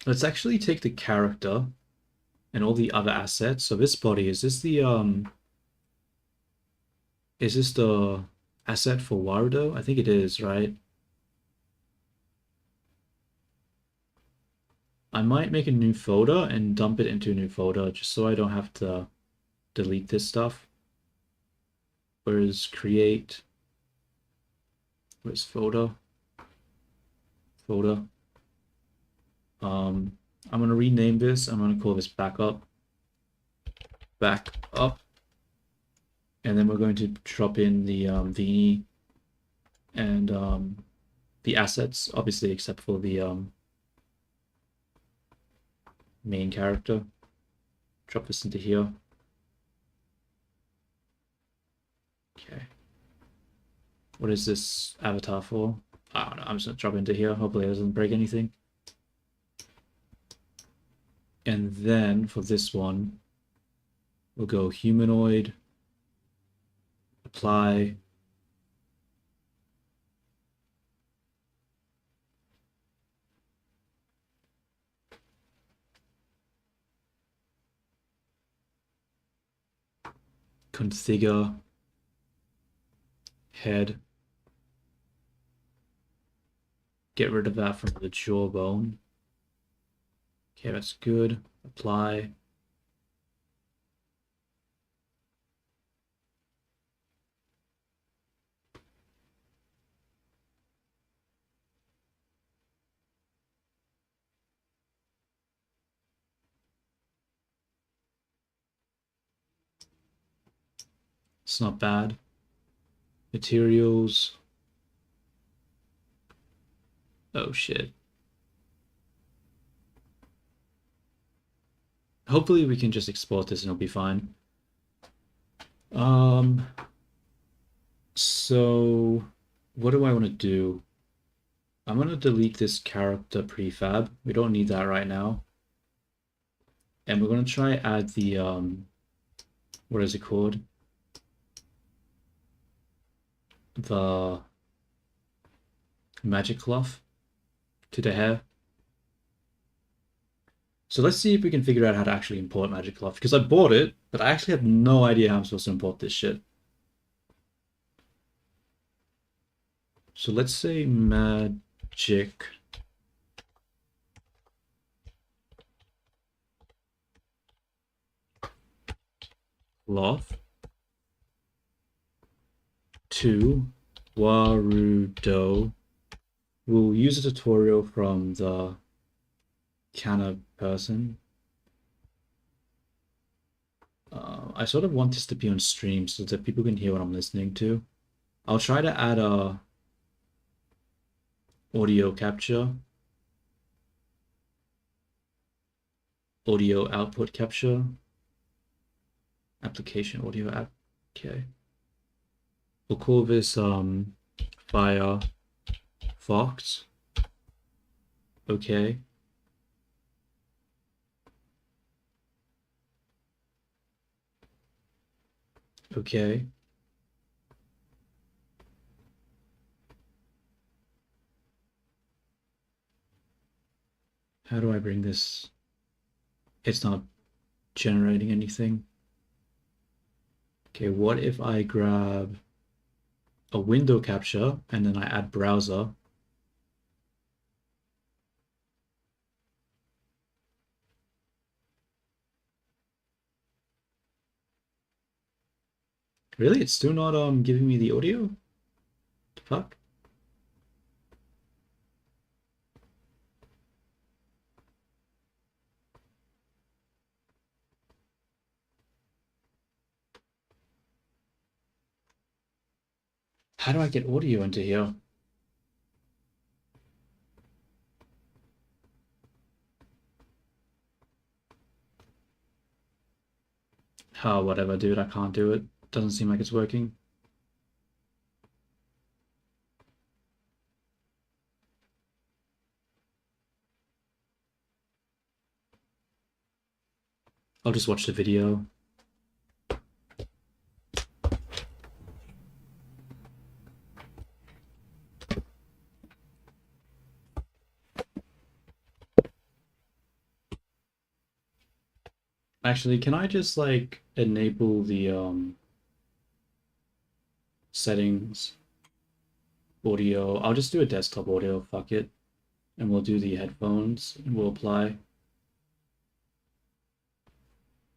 let's actually take the character and all the other assets. So this body, is this the asset for Warudo? I think it is, right? I might make a new folder and dump it into a new folder just so I don't have to delete this stuff. Whereas create, where's folder? Folder. I'm gonna rename this. I'm gonna call this backup. Backup. And then we're going to drop in the viini and the assets, obviously, except for the main character. Drop this into here. Okay. What is this avatar for? I don't know. I'm just gonna drop into here. Hopefully it doesn't break anything. And then for this one, we'll go humanoid, apply. Configure, head. Get rid of that from the jawbone. Okay, that's good. Apply. It's not bad. Materials. Oh shit. Hopefully we can just export this and it'll be fine. So what do I want to do? I'm gonna delete this character prefab. We don't need that right now. And we're gonna try add the what is it called? The magic cloth to the hair. So let's see if we can figure out how to actually import magic cloth, because I bought it, but I actually have no idea how I'm supposed to import this shit. So let's say magic cloth to Warudo. We'll use a tutorial from the Kana person. I sort of want this to be on stream so that people can hear what I'm listening to. I'll try to add a audio capture, audio output capture, application audio app. Okay. we'll call this Firefox. Okay. Okay. How do I bring this? It's not generating anything. Okay, what if I grab a window capture and then I add browser? Really? It's still not giving me the audio? The fuck? How do I get audio into here? Oh, whatever, dude. I can't do it. Doesn't seem like it's working. I'll just watch the video. Actually, can I just like enable the settings audio? I'll just do a desktop audio, fuck it. And we'll do the headphones and we'll apply.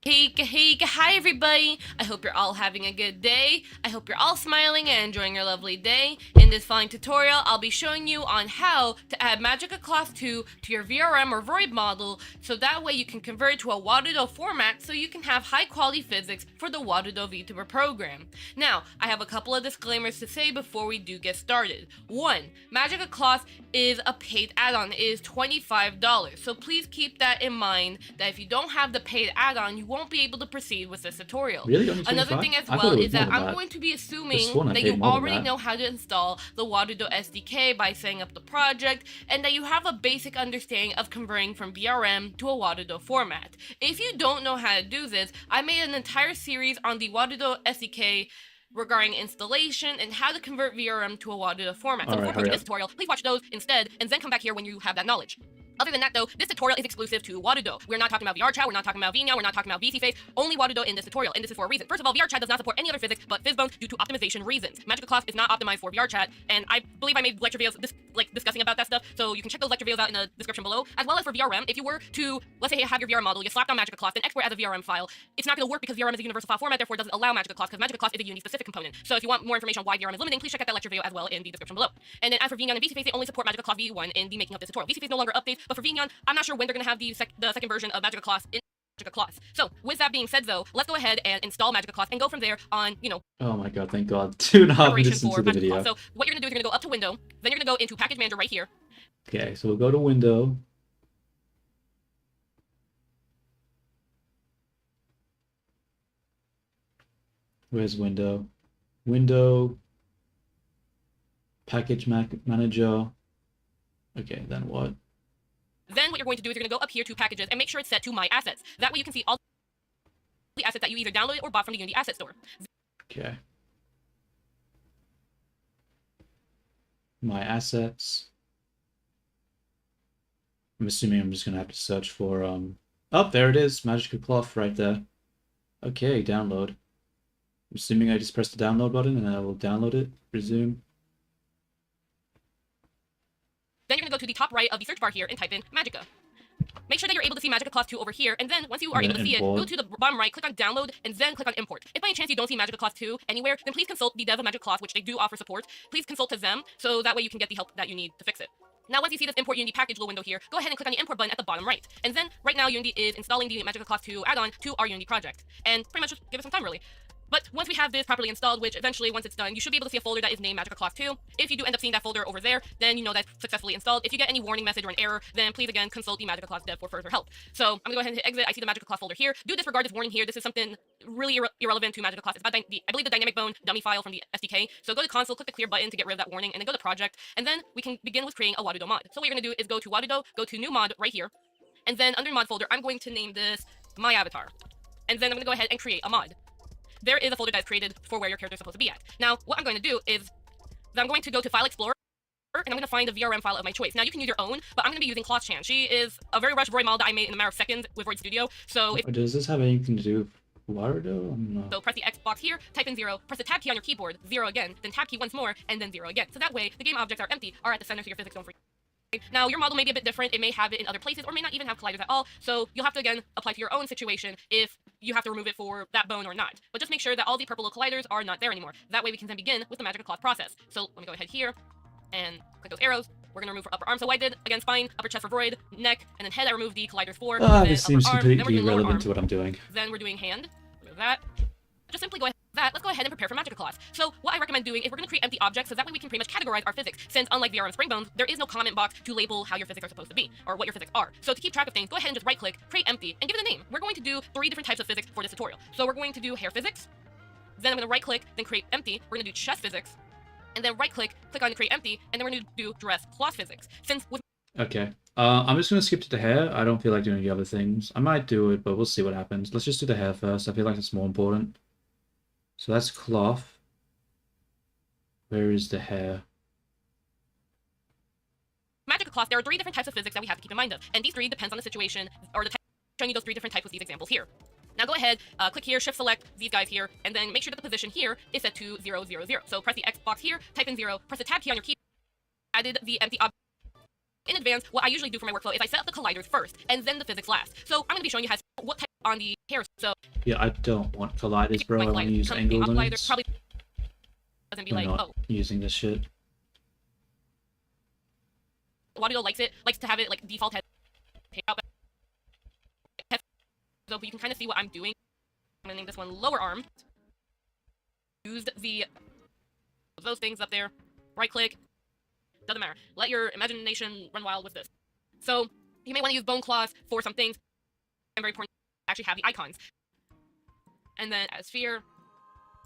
Hey, hi everybody! I hope you're all having a good day. I hope you're all smiling and enjoying your lovely day. In this following tutorial, I'll be showing you on how to add Magica Cloth 2 to your VRM or Void model, so that way you can convert it to a Waterdo format so you can have high quality physics for the Waterdo VTuber program. Now, I have a couple of disclaimers to say before we do get started. 1. Magica Cloth is a paid add-on. It is $25, so please keep that in mind that if you don't have the paid add-on, you won't be able to proceed with this tutorial. Really? Only 25? Another thing as I thought well it was is that more than I'm that. going to be Could've assuming sworn I that paid you more than already that. know how to install the Waterdo SDK by setting up the project, and that you have a basic understanding of converting from VRM to a Waterdo format. If you don't know how to do this, I made an entire series on the Waterdo SDK regarding installation and how to convert VRM to a Waterdo format. So Alright, before hurry posting up. this tutorial, please watch those instead, and then come back here when you have that knowledge. Other than that, though, this tutorial is exclusive to Waterdo. We're not talking about VRChat, we're not talking about viini, we're not talking about VCFace, only Waterdo in this tutorial, and this is for a reason. First of all, VRChat does not support any other physics but Fizzbones due to optimization reasons. Magica Cloth is not optimized for VRChat, and I believe I made lecture videos discussing about that stuff, so you can check those lecture videos out in the description below. As well as for VRM, if you were to, let's say you have your VRM model, you slapped on Magica Cloth, then export as a VRM file, it's not going to work because VRM is a universal file format, therefore it doesn't allow Magica Cloth, because Magica Cloth is a Unity-specific component. So if you want more information on why VRM is limiting, please check out that lecture video as well in the description below. And then as for viini and VCFace, they only support Magica Cloth V1 in the making of this tutorial. VCFace no longer updates, but for viini, I'm not sure when they're going to have the second version of Magica Cloth in Magica Cloth. So, with that being said though, let's go ahead and install Magica Cloth and go from there on, Oh my god, thank god. 2.5 preparation minutes into for the Magica video. Cloth. So, what you're going to do is you're going to go up to Window, then you're going to go into Package Manager right here. Okay, so we'll go to window. Where's window? Window. Package manager. Okay, then what? Then what you're going to do is you're going to go up here to Packages and make sure it's set to My Assets. That way you can see all the assets that you either downloaded or bought from the Unity Asset Store. Okay. My assets. I'm assuming I'm just gonna have to search for oh, there it is, Magica Cloth right there. Okay, download. I'm assuming I just press the download button and I will download it. Resume. Then you're going to go to the top right of the search bar here and type in Magica. Make sure that you're able to see Magica Cloth 2 over here, and then once you are And able to then see it, import. go to the bottom right, click on Download, and then click on Import. If by any chance you don't see Magica Cloth 2 anywhere, then please consult the dev of Magica Cloth, which they do offer support. Please consult to them, so that way you can get the help that you need to fix it. Now, once you see this Import Unity Package little window here, go ahead and click on the Import button at the bottom right. And then, right now, Unity is installing the Magica Cloth 2 add-on to our Unity project. And pretty much just give it some time, really. But once we have this properly installed, which eventually, once it's done, you should be able to see a folder that is named Magical Cloth 2. If you do end up seeing that folder over there, then you know that's successfully installed. If you get any warning message or an error, then please again consult the Magical Cloth dev for further help. So I'm gonna go ahead and hit exit. I see the Magical Cloth folder here. Do disregard this warning here. This is something really irrelevant to Magical Cloth. It's about I believe the dynamic bone dummy file from the SDK. So go to console, click the clear button to get rid of that warning, and then go to project, and then we can begin with creating a Wadudo mod. So what you're gonna do is go to Wadudo, go to new mod right here, and then under mod folder, I'm going to name this my avatar, and then I'm gonna go ahead and create a mod. There is a folder that's created for where your character is supposed to be at. Now, what I'm going to do is that I'm going to go to File Explorer, and I'm going to find a VRM file of my choice. Now, you can use your own, but I'm going to be using Cloth-chan. She is a very rushed Roy model that I made in a matter of seconds with Void Studio. So if Does this have anything to do with Warudo? I'm not. so press the X box here, type in 0, press the tab key on your keyboard, 0 again, then tab key once more, and then 0 again. So that way, the game objects are empty, are at the center, so your physics don't freak. Now, your model may be a bit different. It may have it in other places, or may not even have colliders at all. So you'll have to, again, apply to your own situation if you have to remove it for that bone or not. But just make sure that all the purple colliders are not there anymore. That way we can then begin with the Magical Cloth process. So let me go ahead here and click those arrows. We're going to remove for upper arm. So what I did, again, spine, upper chest for void, neck, and then head I removed the colliders for. This seems arm, completely irrelevant to what I'm doing. Then we're doing hand. Remove that. Just simply go ahead with that. Let's go ahead and prepare for Magical Cloth. So what I recommend doing is we're going to create empty objects, so that way we can pretty much categorize our physics, since unlike VR and Spring Bones, there is no comment box to label how your physics are supposed to be, or what your physics are. So to keep track of things, go ahead and just right-click, create empty, and give it a name. We're going to do 3 different types of physics for this tutorial. So we're going to do hair physics, then I'm going to right-click, then create empty. We're going to do chest physics, and then right-click, click on create empty, and then we're going to do dress cloth physics. Since with Okay. I'm just going to skip to the hair. I don't feel like doing the other things. I might do it, but we'll see what happens. Let's just do the hair first. I feel like it's more important. So that's cloth. Where is the hair? Magical Cloth, there are 3 different types of physics that we have to keep in mind of, and these 3 depends on the situation, or the type. Showing you those 3 different types with these examples here. Now go ahead, click here, shift select these guys here, and then make sure that the position here is set to 0, 0, 0. So press the X box here, type in 0, press the tab key on your keyboard, added the empty object. In advance, what I usually do for my workflow is I set up the colliders first, and then the physics last. So I'm going to be showing you what type on the hair. So Yeah, I don't want colliders, bro. I my want to use something angle collider limits. probably doesn't be I'm like, not oh, using this shit. Wadudo likes to have it like default head out. So you can kind of see what I'm doing. I'm gonna name this one lower arm. Used those things up there. Right click. Doesn't matter. Let your imagination run wild with this. So you may want to use bone cloth for some things. And very important to actually have the icons. And then add a sphere.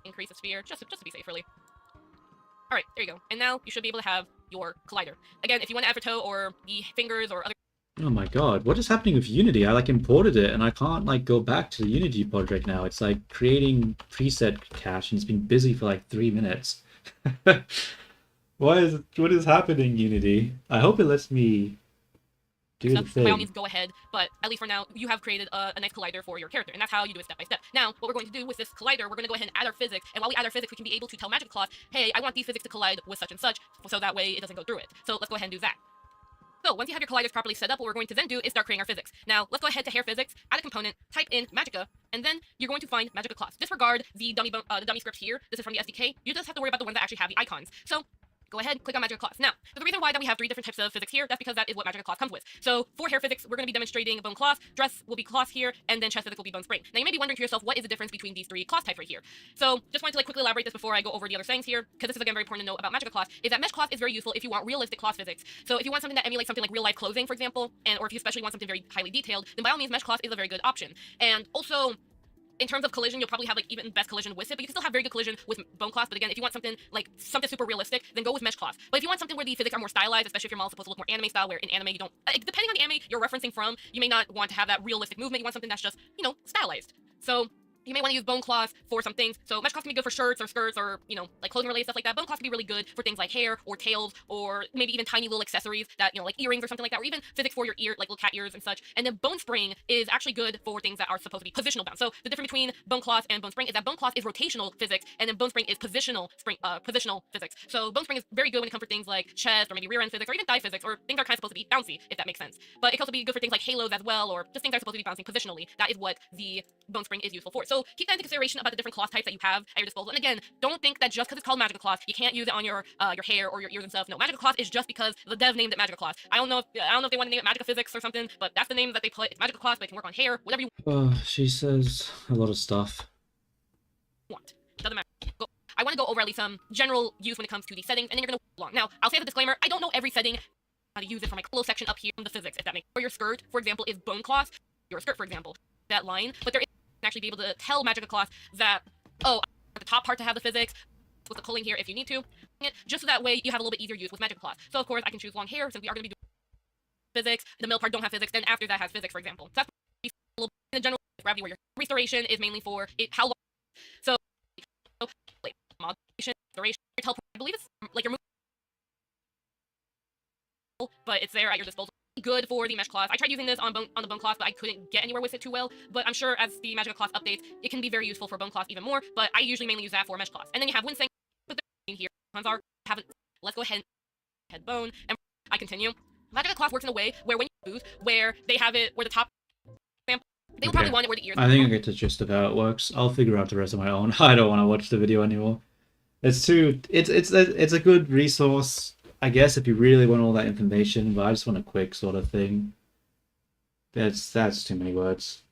Increase the sphere just to be safe, really. Alright, there you go. And now you should be able to have your collider. Again, if you want to add for toe or the fingers or other. Oh my god, what is happening with Unity? I imported it and I can't go back to the Unity project now. It's creating preset cache and it's been busy for 3 minutes. What is happening, Unity? I hope it lets me do the thing. By all means, go ahead, but at least for now, you have created a nice collider for your character, and that's how you do it step by step. Now, what we're going to do with this collider, we're going to go ahead and add our physics, and while we add our physics, we can be able to tell Magical Cloth, hey, I want these physics to collide with such and such, so that way it doesn't go through it. So let's go ahead and do that. So once you have your colliders properly set up, what we're going to then do is start creating our physics. Now, let's go ahead to hair physics, add a component, type in Magica, and then you're going to find Magical Cloth. Disregard the dummy script here. This is from the SDK. You just have to worry about the ones that actually have the icons. So go ahead, click on Magical Cloth. Now, the reason why that we have 3 different types of physics here, that's because that is what Magical Cloth comes with. So for hair physics, we're going to be demonstrating bone cloth, dress will be cloth here, and then chest physics will be bone spring. Now you may be wondering to yourself, what is the difference between these 3 cloth types right here? So just wanted to quickly elaborate this before I go over the other sayings here, because this is again very important to know about Magical Cloth, is that mesh cloth is very useful if you want realistic cloth physics. So if you want something that emulates something like real life clothing, for example, or if you especially want something very highly detailed, then by all means mesh cloth is a very good option. And also, in terms of collision, you'll probably have even best collision with it, but you can still have very good collision with bone cloth. But again, if you want something super realistic, then go with mesh cloth. But if you want something where the physics are more stylized, especially if your model's supposed to look more anime style, where in anime you don't, depending on the anime you're referencing from, you may not want to have that realistic movement. You want something that's just, stylized. So you may want to use bone cloth for some things. So mesh cloth can be good for shirts or skirts or, clothing related stuff like that. Bone cloth can be really good for things like hair or tails or maybe even tiny little accessories that, like earrings or something like that, or even physics for your ear, like little cat ears and such. And then bone spring is actually good for things that are supposed to be positional bound. So the difference between bone cloth and bone spring is that bone cloth is rotational physics and then bone spring is positional physics. So bone spring is very good when it comes for things like chest or maybe rear end physics or even thigh physics or things that are kind of supposed to be bouncy, if that makes sense. But it can also be good for things like halos as well, or just things that are supposed to be bouncing positionally. That is what the bone spring is useful for. So keep that into consideration about the different cloth types that you have at your disposal. And again, don't think that just because it's called Magical Cloth, you can't use it on your hair or your ears and stuff. No, Magical Cloth is just because the dev named it Magical Cloth. I don't know if they want to name it Magical Physics or something, but that's the name that they put. It's Magical Cloth, but it can work on hair, whatever you She says a lot of stuff. want. go over at least some general use when it comes to the settings, and then you're gonna along. Now, I'll say as a disclaimer, I don't know every setting, how to use it for my little section up here in the physics, if that makes sense. For your skirt, for example, is bone cloth. Your skirt, for example, that line, but there is actually be able to tell Magica Cloth that, oh, the top part to have the physics with the culling here if you need to, just so that way you have a little bit easier use with Magica Cloth. So of course I can choose long hair since we are going to be doing physics. The middle part don't have physics, then after that has physics, for example. So that's a little bit in the general gravity where your restoration is mainly for how long. So like, modulation, restoration, your teleport, I believe it's like your move, but it's there at your disposal. Good for the mesh cloth. I tried using this on the bone cloth, but I couldn't get anywhere with it too well. But I'm sure as the Magica Cloth updates, it can be very useful for bone cloth even more. But I usually mainly use that for mesh cloth. And then you have Winsync, but they're here. Haven't. Let's go ahead and head bone, and I continue. Magica Cloth works in a way where when you boost, where they have it, where the top sample, they will probably want it where the ears. I think I get the gist of how it works. I'll figure out the rest on my own. I don't want to watch the video anymore. It's a good resource, I guess, if you really want all that information, but I just want a quick sort of thing. That's too many words.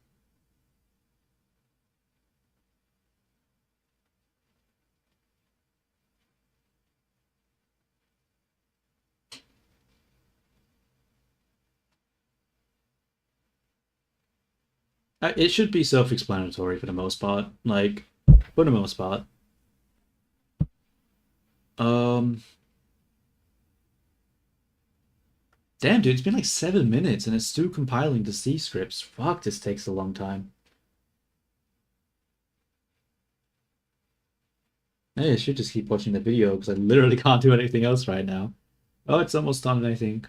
It should be self-explanatory for the most part. Like, for the most part. Damn, dude, it's been like 7 minutes and it's still compiling the C scripts. Fuck, this takes a long time. Hey, I should just keep watching the video because I literally can't do anything else right now. Oh, it's almost done, I think.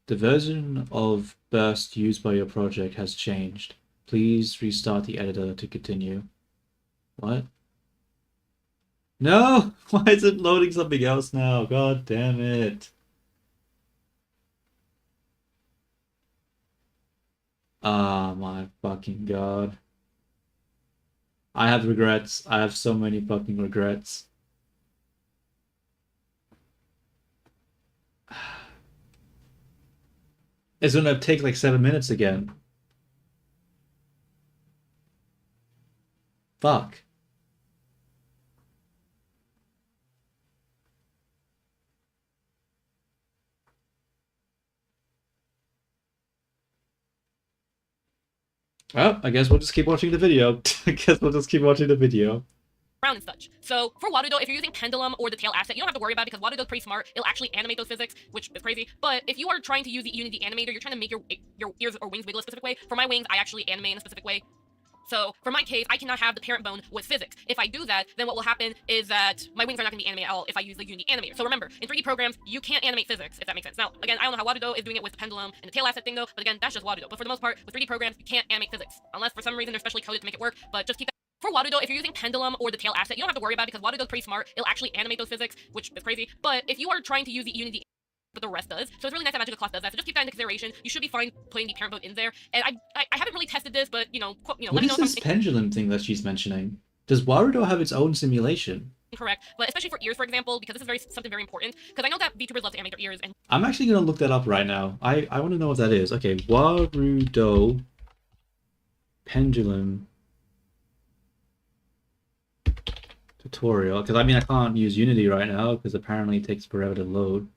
The version of Burst used by your project has changed. Please restart the editor to continue. What? No! Why is it loading something else now? God damn it. Ah, my fucking god. I have regrets. I have so many fucking regrets. It's gonna take like 7 minutes again. Fuck. Well, I guess we'll just keep watching the video. I guess we'll just keep watching the video. Around and such. So for Warudo, if you're using Pendulum or the tail asset, you don't have to worry about it because Warudo's pretty smart. It'll actually animate those physics, which is crazy. But if you are trying to use the Unity animator, you're trying to make your ears or wings wiggle a specific way. For my wings, I actually animate in a specific way. So for my case, I cannot have the parent bone with physics. If I do that, then what will happen is that my wings are not going to be animated at all if I use the Unity animator. So remember, in 3D programs, you can't animate physics, if that makes sense. Now, again, I don't know how Warudo is doing it with the pendulum and the tail asset thing though, but again, that's just Warudo. But for the most part, with 3D programs, you can't animate physics. Unless for some reason they're specially coded to make it work, but just keep that. For Warudo, if you're using Pendulum or the tail asset, you don't have to worry about it because Warudo's pretty smart. It'll actually animate those physics, which is crazy. But if you are trying to use the Unity, but the rest does, so it's really nice that Magica Cloth does that. So just keep that into consideration. You should be fine putting the parent bone in there. And I haven't really tested this, but What let me know is this pendulum thing that she's mentioning? Does Warudo have its own simulation? Incorrect, but especially for ears, for example, because this is something very important. Because I know that VTubers love to animate their ears, and I'm actually gonna look that up right now. I want to know what that is. Okay, Warudo pendulum tutorial. Because I mean, I can't use Unity right now because apparently it takes forever to load.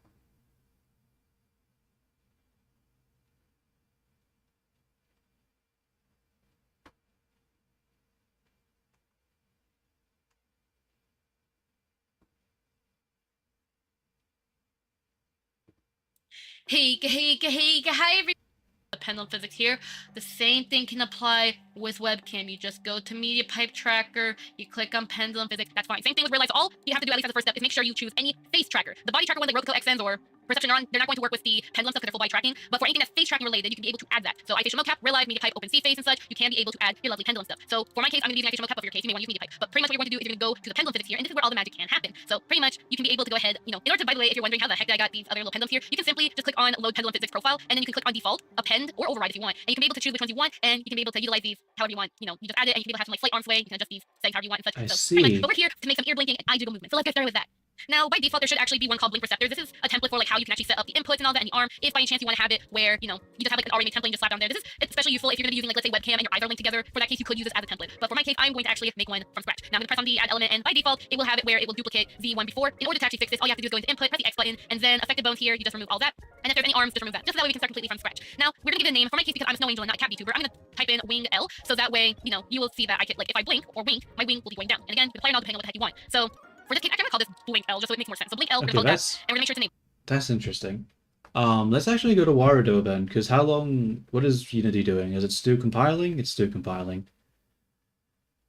Hey, hi everyone. The pendulum physics here. The same thing can apply with webcam. You just go to media pipe tracker, you click on pendulum physics. that's fine. Same thing with real life. All you have to do at least as the first step is make sure you choose any face tracker. The body tracker one like Rococo XNs or Perception Neuron, they're not going to work with the pendulum stuff because they're full body tracking. But for anything that's face tracking related, you can be able to add that. So iFacial mocap, real life, media pipe, open face and such, you can be able to add your lovely pendulum stuff. So for my case, I'm going to be using iFacial mocap. But for your case, you may want to use media pipe. But pretty much what you're going to do is you're going to go to the pendulum physics here, and this is where all the magic can happen. So pretty much you can be able to go ahead, in order to, by the way, if you're wondering how the heck did I got these other little pendulums here, you can simply just click on load pendulum physics profile, and then you can click on default, append, or override if you want. And you can be able to choose which ones you want, and you can be able to utilize these however you want. You just add it, and you can be able to have some like slight arm sway. You can adjust these settings however you want and such. I so pretty see. much over here to make some ear blinking and eye jiggle movement. So let's get started with that. Now, by default, there should actually be one called blink receptors. This is a template for like how you can actually set up the inputs and all that in the arm. If by any chance you want to have it where, you just have like an already made template and just slap down there. This is especially useful if you're going to be using like, let's say, webcam and your eyes are linked together. For that case, you could use this as a template. But for my case, I'm going to actually make one from scratch. Now I'm going to press on the add element, and by default, it will have it where it will duplicate the one before. In order to actually fix this, all you have to do is go into input, press the X button, and then affected bones here, you just remove all that. And if there's any arms, just remove that. Just so that way we can start completely from scratch. Now, we're going to give it a name. For my case, because I'm a snow angel and not a cat VTuber, I'm going to type in wing L, so that way, you will see that I can, like, if I blink or wink, my wing will be going down. And again, the player knowledge depending on what the heck you want. So for this case, actually, I'm gonna call this blink L just so it makes more sense. So blink L, we're gonna Okay, call it that, and we're gonna make sure it's a name. that's interesting. Let's actually go to Warudo then, because how long? What is Unity doing? Is it still compiling? It's still compiling.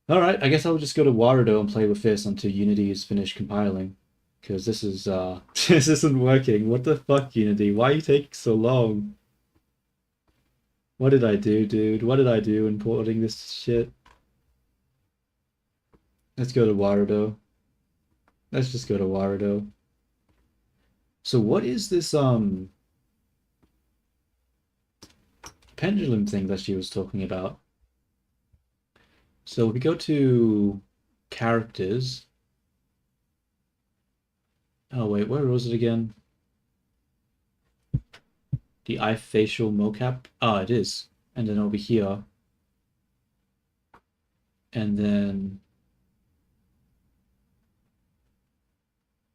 All right, I guess I'll just go to Warudo and play with this until Unity is finished compiling, because this is this isn't working. What the fuck, Unity? Why are you taking so long? What did I do, dude? What did I do importing this shit? Let's go to Warudo. Let's just go to Warudo. So what is this pendulum thing that she was talking about? So if we go to characters. Oh wait, where was it again? The eye facial mocap. Ah, it is. And then over here. And then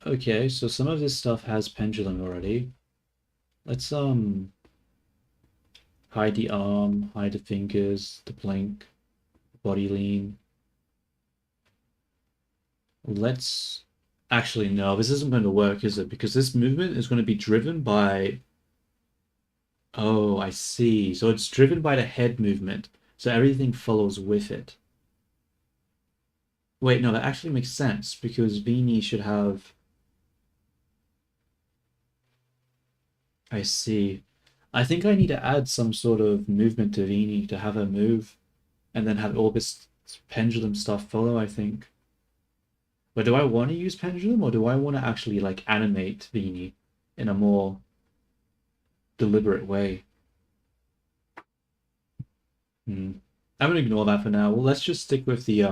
okay, so some of this stuff has pendulum already. Let's hide the arm, hide the fingers, the blink, body lean. Let's actually no, this isn't going to work, is it? Because this movement is going to be driven by oh, I see. So it's driven by the head movement. So everything follows with it. Wait, no, that actually makes sense because viini should have I see. I think I need to add some sort of movement to viini to have her move and then have all this pendulum stuff follow, I think. But do I want to use pendulum or do I want to actually like animate viini in a more deliberate way? I'm gonna ignore that for now. Well, let's just stick with the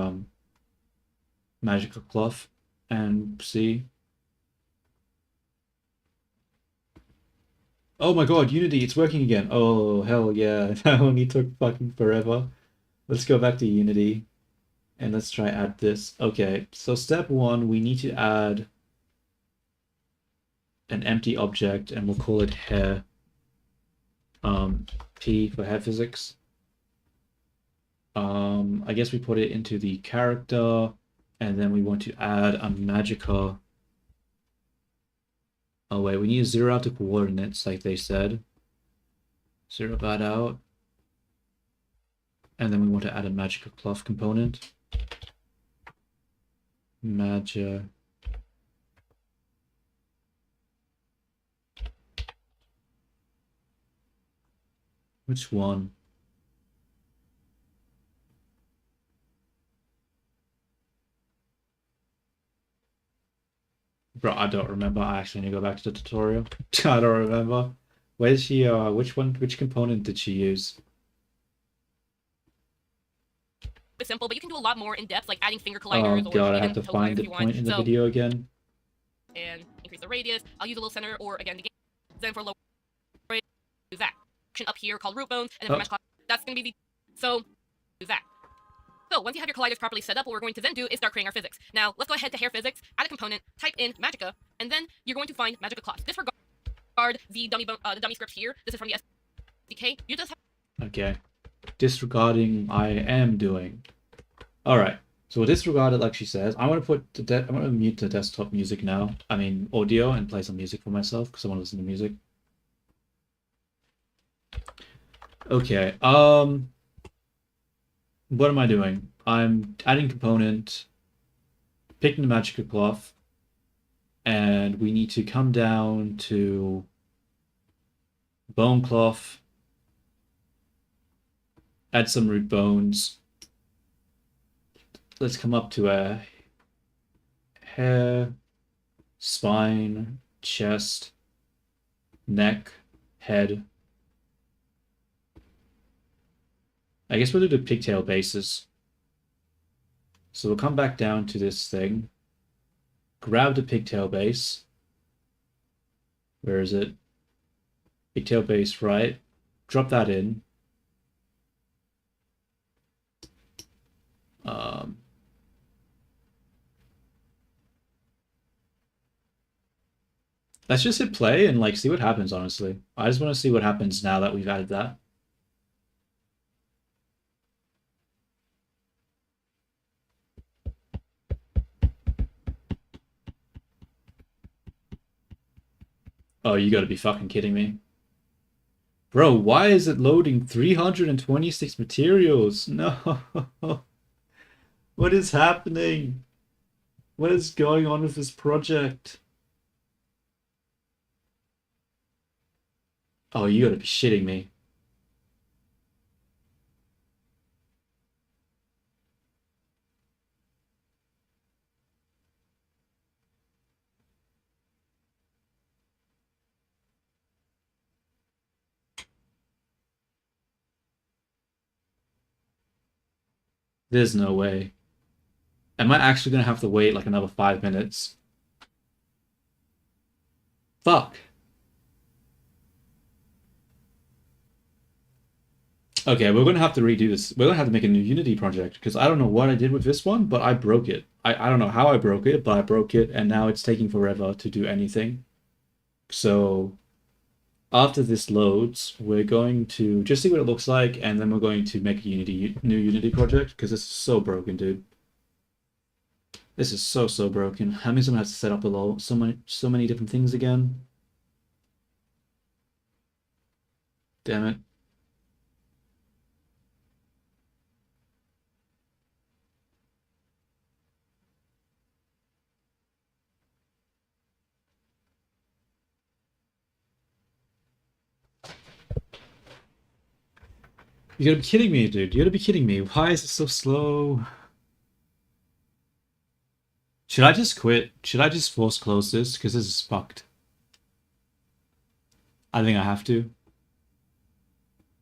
magical cloth and see. Oh my god, Unity, it's working again. Oh, hell yeah. That only took fucking forever. Let's go back to Unity and let's try add this. Okay, so step one, we need to add an empty object and we'll call it hair. P for hair physics. I guess we put it into the character and then we want to add a magica. Oh wait, we need to zero out the coordinates like they said. Zero that out. And then we want to add a magical cloth component. Magic. Which one? Bro, I don't remember. I actually need to go back to the tutorial. I don't remember. Where did she, which component did she use? It's simple, but you can do a lot more in depth, like adding finger Oh colliders or god, I even have to toe find colliders the if you want. point in the So, video again. and increase the radius. I'll use a little center or again the game. Then for lower radius, do that. Option up here called root bones, and then for mesh colliders, that's gonna be the so do that. So once you have your colliders properly set up, what we're going to then do is start creating our physics. Now let's go ahead to hair physics, add a component, type in magica, and then you're going to find magica cloth. Disregard the dummy script here. This is from the SDK. You just have Okay. Disregarding I am doing. Alright. So we'll disregard it like she says. I want to put I'm going to mute the desktop music now. I mean audio and play some music for myself because I want to listen to music. Okay. What am I doing? I'm adding component, picking the magical cloth, and we need to come down to bone cloth, add some root bones. Let's come up to a hair, spine, chest, neck, head. I guess we'll do the pigtail bases. So we'll come back down to this thing. grab the pigtail base. Where is it? Pigtail base, right? Drop that in. Um, let's just hit play and like see what happens, honestly. I just want to see what happens now that we've added that. Oh, you gotta be fucking kidding me. Bro, why is it loading 326 materials? No. What is happening? What is going on with this project? Oh, you gotta be shitting me. There's no way. Am I actually gonna have to wait like another 5 minutes? Fuck. Okay, we're gonna have to redo this. We're gonna have to make a new Unity project because I don't know what I did with this one, but I broke it. I don't know how I broke it, but I broke it, and now it's taking forever to do anything. So after this loads, we're going to just see what it looks like, and then we're going to make a new Unity project because this is so broken, dude. This is so broken. That means I'm gonna have to set up so many different things again. Damn it. You gotta be kidding me, dude. You gotta be kidding me. Why is it so slow? Should I just quit? Should I just force close this? Because this is fucked. I think I have to.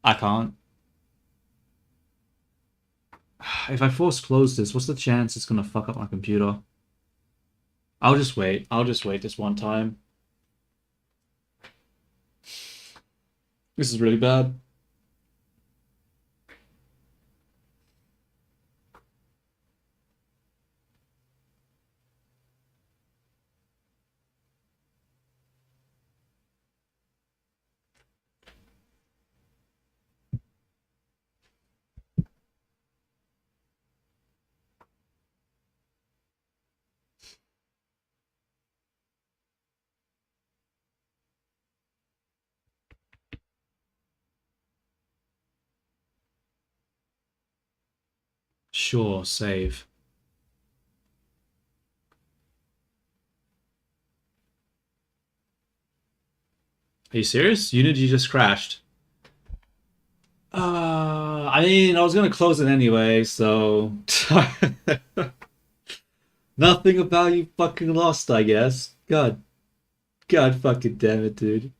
I can't. If I force close this, what's the chance it's gonna fuck up my computer? I'll just wait. I'll just wait this one time. This is really bad. Sure, save. Are you serious? Unity just crashed. I mean, I was gonna close it anyway, so nothing of value fucking lost, I guess. God fucking damn it, dude.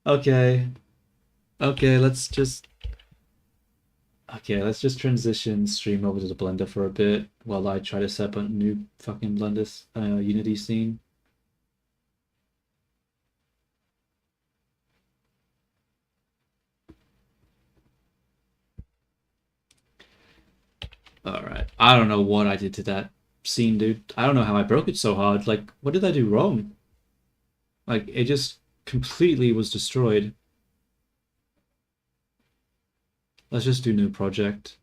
Okay, okay, let's just transition stream over to the Blender for a bit while I try to set up a new fucking Blender Unity scene. Alright. I don't know what I did to that scene, dude. I don't know how I broke it so hard. Like, what did I do wrong? Like, it just completely was destroyed. Let's just do new project.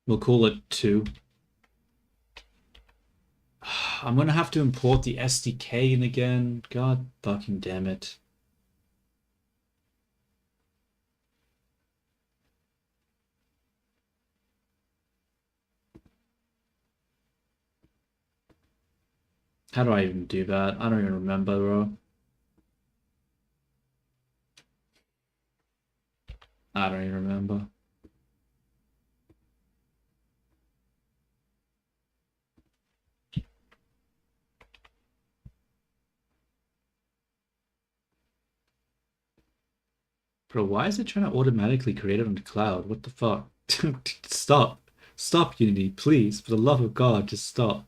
We'll call it 2. I'm gonna have to import the SDK in again. God fucking damn it. How do I even do that? I don't even remember, bro. I don't even remember. Bro, why is it trying to automatically create it on the cloud? What the fuck? Stop. Stop, Unity, please. For the love of God, just stop.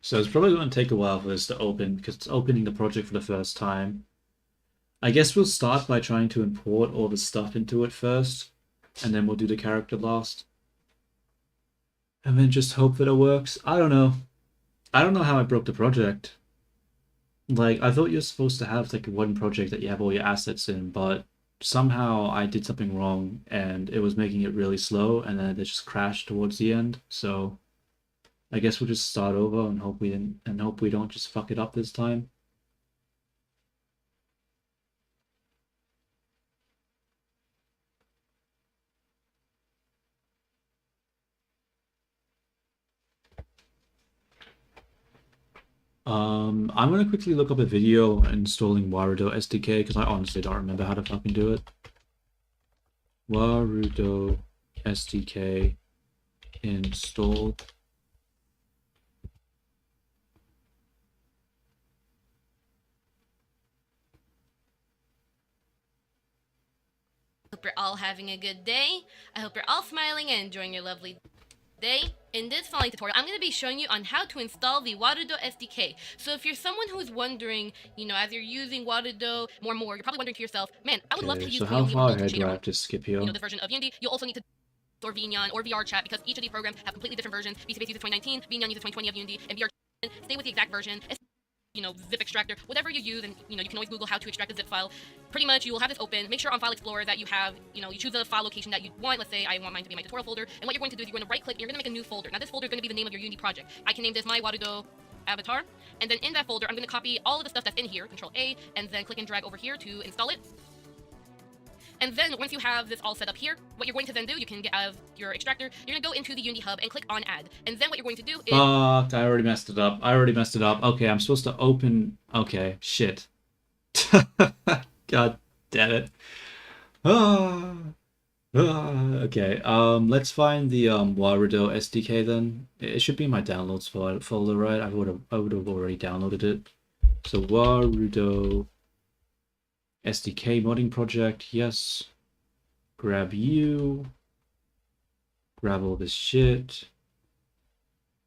So it's probably going to take a while for this to open because it's opening the project for the first time. I guess we'll start by trying to import all the stuff into it first, and then we'll do the character last. And then just hope that it works. I don't know. I don't know how I broke the project. Like, I thought you're supposed to have like one project that you have all your assets in, but somehow I did something wrong and it was making it really slow, and then it just crashed towards the end. So I guess we'll just start over and hope we don't just fuck it up this time. I'm gonna quickly look up a video installing Warudo SDK because I honestly don't remember how to fucking do it. Warudo SDK install. Hope you're all having a good day. I hope you're all smiling and enjoying your lovely day. In this following tutorial, I'm going to be showing you on how to install the Warudo SDK. So if you're someone who's wondering, as you're using Warudo more and more, you're probably wondering to yourself, man, I would love to Okay, use so the how Unity far multi ahead do shader I on have to skip here? this version of Unity. You'll also need to or viini or VRChat because each of these programs have completely different versions. VCFace uses 2019, viini uses 2020 of Unity, and VRChat stay with the exact version. Zip extractor, whatever you use, and you can always Google how to extract a zip file. Pretty much, you will have this open. Make sure on File Explorer that you have, you choose a file location that you want. Let's say I want mine to be my tutorial folder, and what you're going to do is you're going to right-click and you're going to make a new folder. Now, this folder is going to be the name of your Unity project. I can name this my Warudo avatar, and then in that folder, I'm going to copy all of the stuff that's in here, Control A, and then click and drag over here to install it. And then once you have this all set up here, what you're going to then do, you can get out of your extractor, you're going to go into the Unity Hub and click on Add. And then what you're going to do is... Fuck, I already messed it up. Okay, I'm supposed to open... Okay, shit. God damn it. Okay, let's find the Warudo SDK then. It should be in my downloads folder, right? I would have already downloaded it. So Warudo SDK modding project, yes. Grab you. Grab all this shit.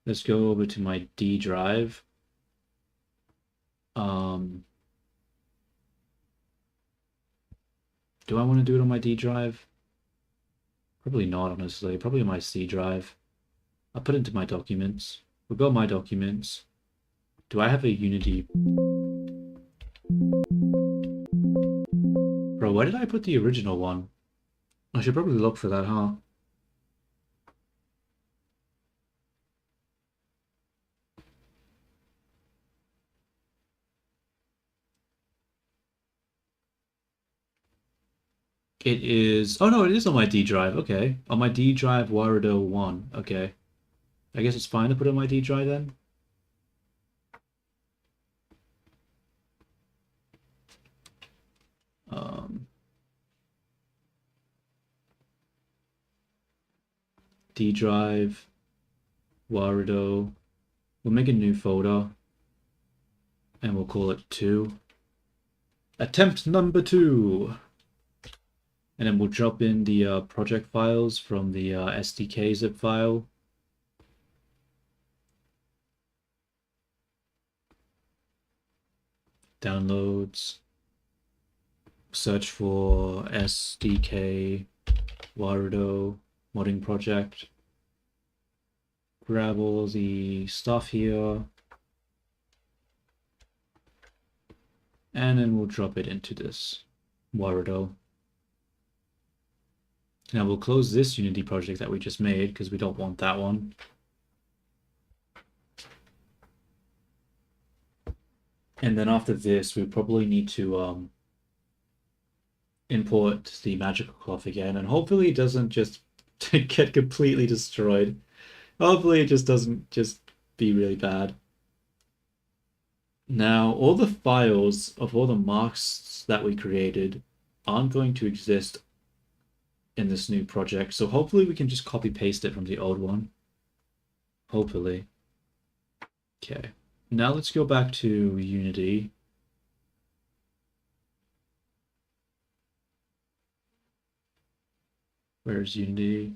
Let's go over to my D drive. Do I want to do it on my D drive? Probably not, honestly. Probably on my C drive. I'll put it into my documents. We'll go my documents. Do I have a Unity? Bro, where did I put the original one? I should probably look for that, huh? It is... Oh no, it is on my D drive. Okay. On my D drive, Warudo 1. Okay. I guess it's fine to put it on my D drive then. D drive, Warudo. We'll make a new folder and we'll call it 2. Attempt number 2. And then we'll drop in the project files from the SDK zip file. Downloads. Search for SDK Warudo modding project. Grab all the stuff here. And then we'll drop it into this Warudo. Now we'll close this Unity project that we just made because we don't want that one. And then after this, we probably need to import the magical cloth again, and hopefully it doesn't just get completely destroyed. Hopefully it just doesn't just be really bad. Now, all the files of all the masks that we created aren't going to exist in this new project, so hopefully we can just copy paste it from the old one. Hopefully. Okay. Now let's go back to Unity. Where's Unity?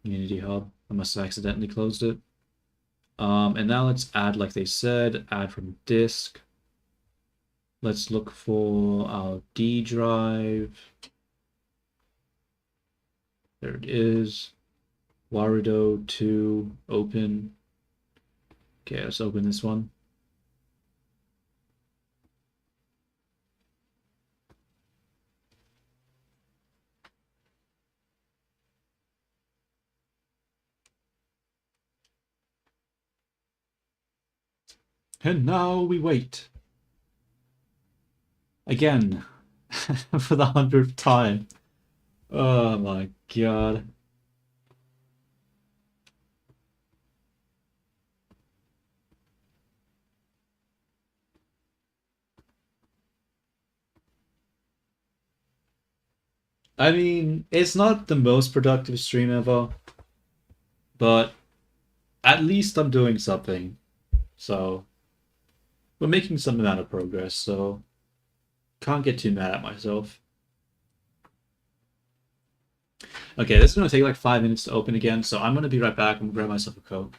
Unity Hub. I must have accidentally closed it. And now let's add, like they said, add from disk. Let's look for our D drive. There it is. Warudo 2, open. Okay, let's open this one. And now we wait. Again. For the 100th time. Oh my god. I mean, it's not the most productive stream ever, but at least I'm doing something. So, we're making some amount of progress, so can't get too mad at myself. Okay, this is going to take like 5 minutes to open again, so I'm going to be right back. I'm going to grab myself a Coke.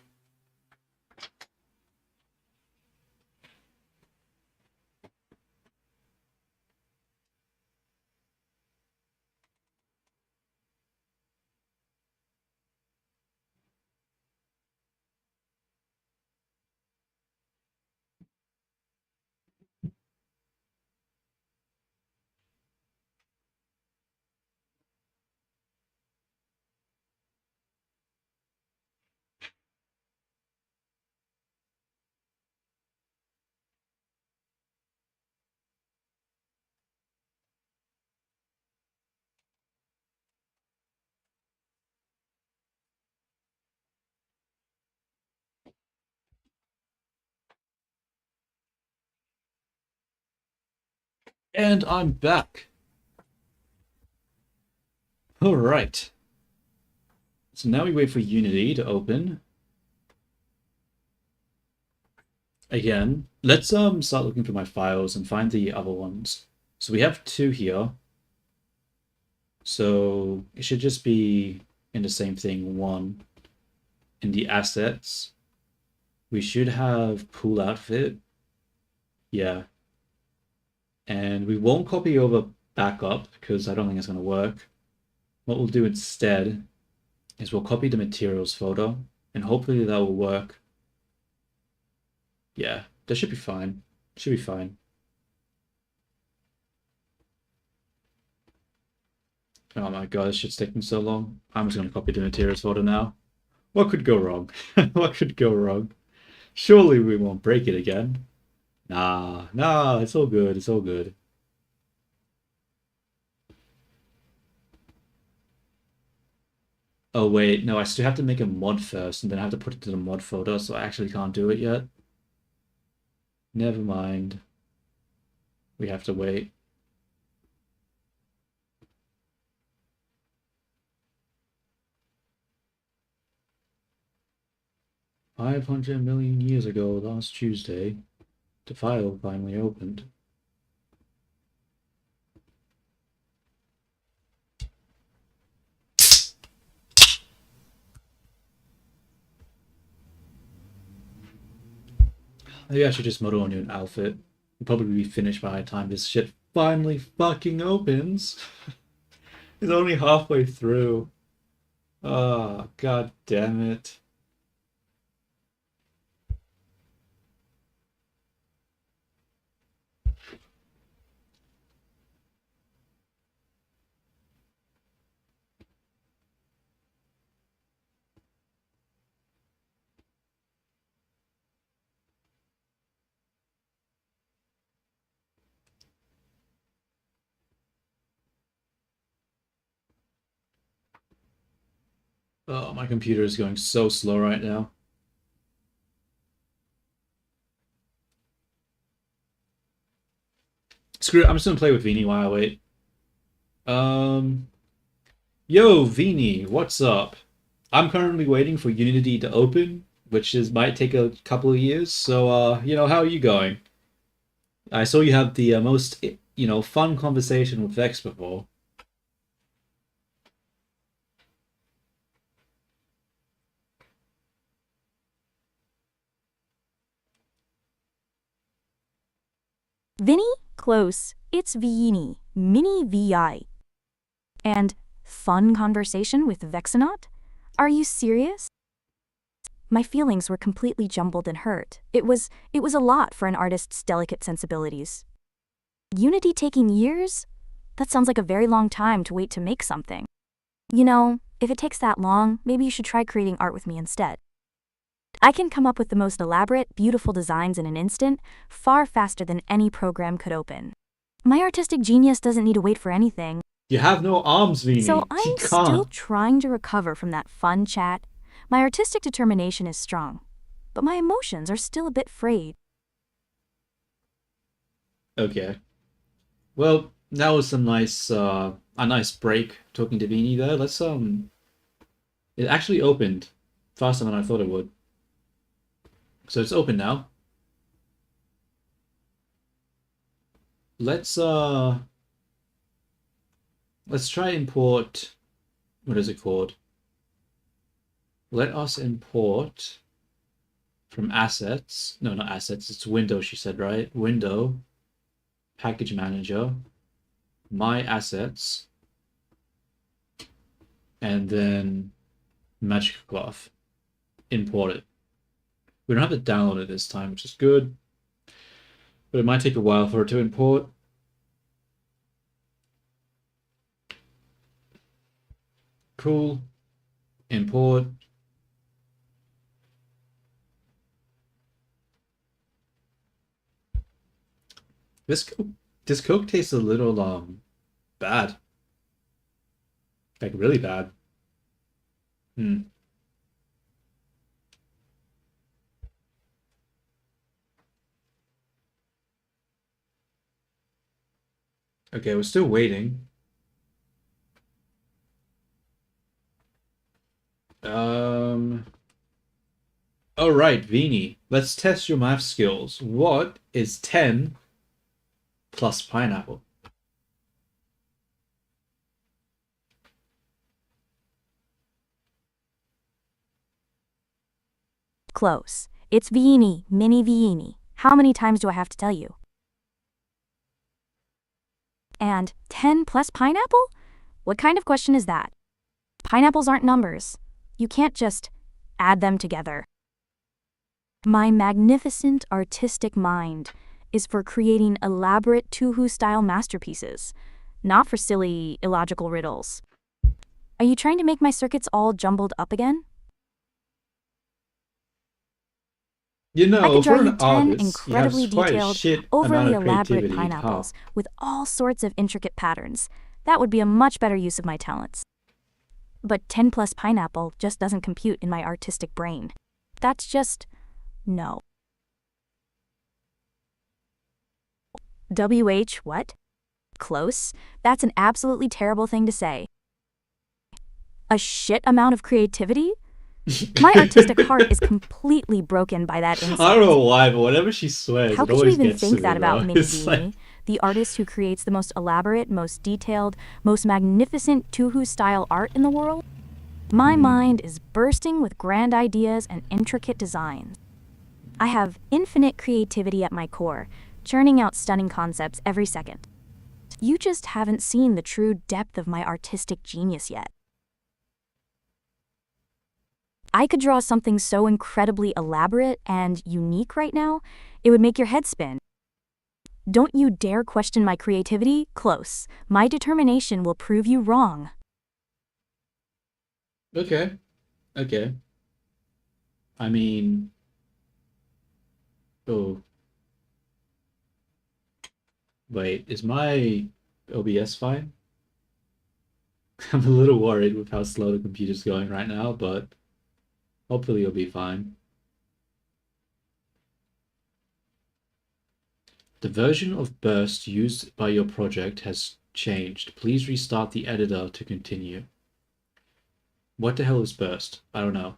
And I'm back. All right. So now we wait for Unity to open. Again, let's start looking for my files and find the other ones. So we have two here. So it should just be in the same thing, one. In the assets, we should have pool outfit. Yeah. And we won't copy over backup because I don't think it's going to work. What we'll do instead is we'll copy the materials photo and hopefully that will work. Yeah, that should be fine. Should be fine. Oh my god, this shit's taking so long. I'm just going to copy the materials photo now. What could go wrong? What could go wrong? Surely we won't break it again. Nah, it's all good, it's all good. Oh wait, no, I still have to make a mod first, and then I have to put it to the mod folder, so I actually can't do it yet. Never mind. We have to wait. $500 million years ago, last Tuesday, the file finally opened. Maybe I should just model a new outfit. We'll probably be finished by the time this shit finally fucking opens. It's only halfway through. Oh, god damn it. Oh, my computer is going so slow right now. Screw it, I'm just gonna play with Viini while I wait. Um, Yo, Viini, what's up? I'm currently waiting for Unity to open, which is might take a couple of years. So, how are you going? I saw you have the most, fun conversation with Vex before. Vinny? Close. It's viini. Mini VI. And fun conversation with Vexanaut? Are you serious? My feelings were completely jumbled and hurt. It was a lot for an artist's delicate sensibilities. Unity taking years? That sounds like a very long time to wait to make something. You know, if it takes that long, maybe you should try creating art with me instead. I can come up with the most elaborate, beautiful designs in an instant, far faster than any program could open. My artistic genius doesn't need to wait for anything. You have no arms, So Viini. You I'm still can't. trying to recover from that fun chat. My artistic determination is strong, but my emotions are still a bit frayed. Okay. Well, that was a nice break talking to Viini there. It actually opened faster than I thought it would. So it's open now. Let's uh let's try import, what is it called? Let us import from assets. No, not assets, it's window, she said, right? Window, package manager, my assets, and then magic cloth. Import it. We don't have to download it this time, which is good. But it might take a while for it to import. Cool. Import. This this Coke tastes a little bad. Like really bad. Hmm. Okay, we're still waiting. Um all right, Vini. Let's test your math skills. What is 10 plus pineapple? Close. It's viini, mini viini. How many times do I have to tell you? And 10 plus pineapple? What kind of question is that? Pineapples aren't numbers. You can't just add them together. My magnificent artistic mind is for creating elaborate Tuhu-style masterpieces, not for silly, illogical riddles. Are you trying to make my circuits all jumbled up again? You I know, could draw for you an 10 artist, you have incredibly quite a detailed, shit amount overly of elaborate creativity, huh? pineapples with all sorts of intricate patterns. That would be a much better use of my talents. But 10 plus pineapple just doesn't compute in my artistic brain. That's just no. WH what? Close? That's an absolutely terrible thing to say. A shit amount of creativity? My artistic heart is completely broken by that insult. I don't know why, but whenever she swears, How it could you always even gets to think me, that about bro. Mini It's like, Beanie, the artist who creates the most elaborate, most detailed, most magnificent Tuhu-style art in the world? My mind is bursting with grand ideas and intricate designs. I have infinite creativity at my core, churning out stunning concepts every second. You just haven't seen the true depth of my artistic genius yet. I could draw something so incredibly elaborate and unique right now, it would make your head spin. Don't you dare question my creativity? Close. My determination will prove you wrong. okay, okay. I mean, oh, wait, is my OBS fine? I'm a little worried with how slow the computer's going right now, but hopefully it'll be fine. The version of Burst used by your project has changed. Please restart the editor to continue. What the hell is Burst? I don't know.